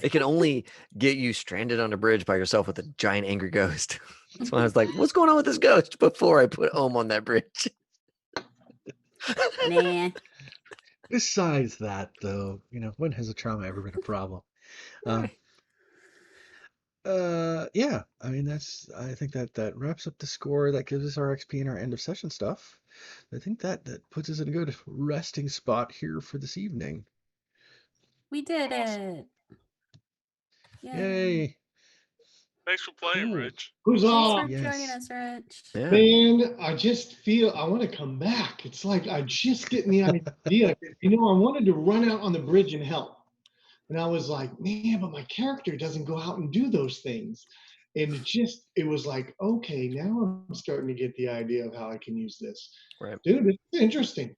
It can only get you stranded on a bridge by yourself with a giant angry ghost. So I was like, what's going on with this ghost before I put Ohm on that bridge? Nah. Besides that, though, when has a trauma ever been a problem? Yeah, I mean, I think that wraps up the score. That gives us our XP and our end of session stuff. I think that puts us in a good resting spot here for this evening. We did it. Yay. Thanks for playing, Rich. Who's on? Thanks for joining us, Rich. Yeah. Man, I just feel I want to come back. It's like I just getting the idea. I wanted to run out on the bridge and help. And I was like, man, but my character doesn't go out and do those things. And it was like, okay, now I'm starting to get the idea of how I can use this. Right. Dude, this is interesting.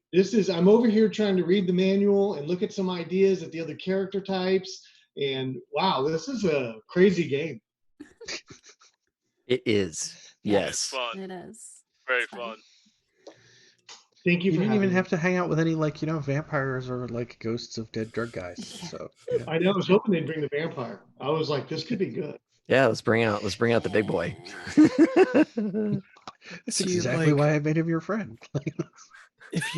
I'm over here trying to read the manual and look at some ideas at the other character types. And wow, this is a crazy game. It is. Yes. It's fun. It is. Very fun. Thank you. You didn't even have to hang out with any vampires or ghosts of dead drug guys. So I know. I was hoping they'd bring the vampire. I was like, this could be good. Yeah, let's bring out the big boy. That's exactly why I made him your friend. If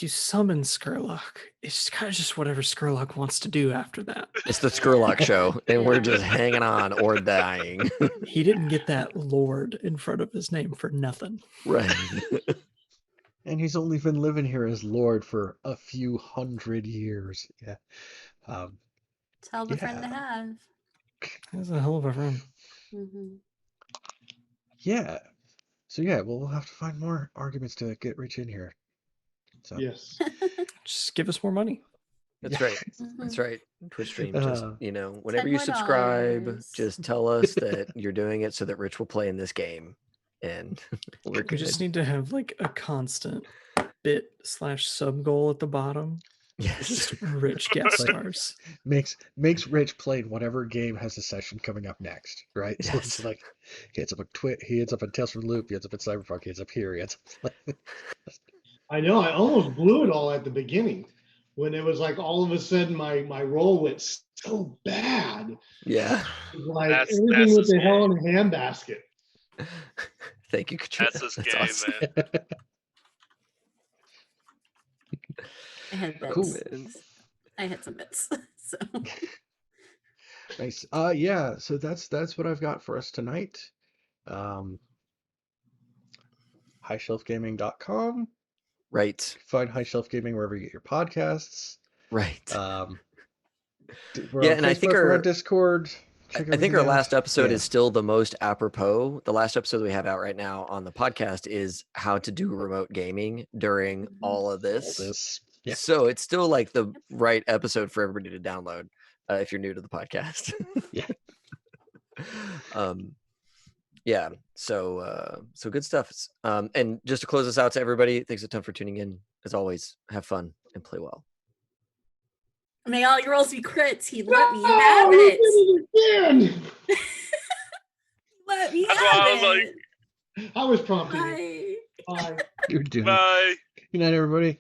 you summon Skurlock, it's kind of just whatever Skurlock wants to do after that. It's the Skurlock show, and we're just hanging on or dying. He didn't get that Lord in front of his name for nothing. Right. And he's only been living here as Lord for a few 100 years. Yeah. Tell the friend to have. That's a hell of a friend. Mm-hmm. Yeah. So yeah, we'll have to find more arguments to get Rich in here. So. Yes. Just give us more money. That's right. That's right. Twitch stream. Just whenever you subscribe, just tell us that you're doing it so that Rich will play in this game. And we just need to have a constant bit/sub goal at the bottom Yes. Just rich guest stars. Makes Rich play whatever game has a session coming up next, right? So it's Yes. like he ends up at he ends up at Tales from the Loop, he ends up at Cyberpunk, he ends up here, he ends up I know. I almost blew it all at the beginning when it was like all of a sudden my roll went so bad. Yeah. Like That's everything with this the hell game. in a handbasket. Thank you, Katrina. That's this That's game, awesome. man. I had bits. Cool. I had some bits. So Nice. Yeah, so that's what I've got for us tonight. Highshelfgaming.com. Right. Find High Shelf Gaming wherever you get your podcasts. Right. We're Yeah, on and I think Facebook, we're on our Discord. Check I think everything our out. last episode Yeah. is still the most apropos. The last episode we have out right now on the podcast is how to do remote gaming during all of all this. this. Yeah. So it's still like the right episode for everybody to download if you're new to the podcast. Yeah. Yeah. So good stuff. And just to close us out to everybody, thanks a ton for tuning in. As always, have fun and play well. may all your rolls be crits. He let me have it. Again. Let me That's have why I was like, it. I was prompting you. Bye. Bye. You're doing it. bye. Good night, everybody.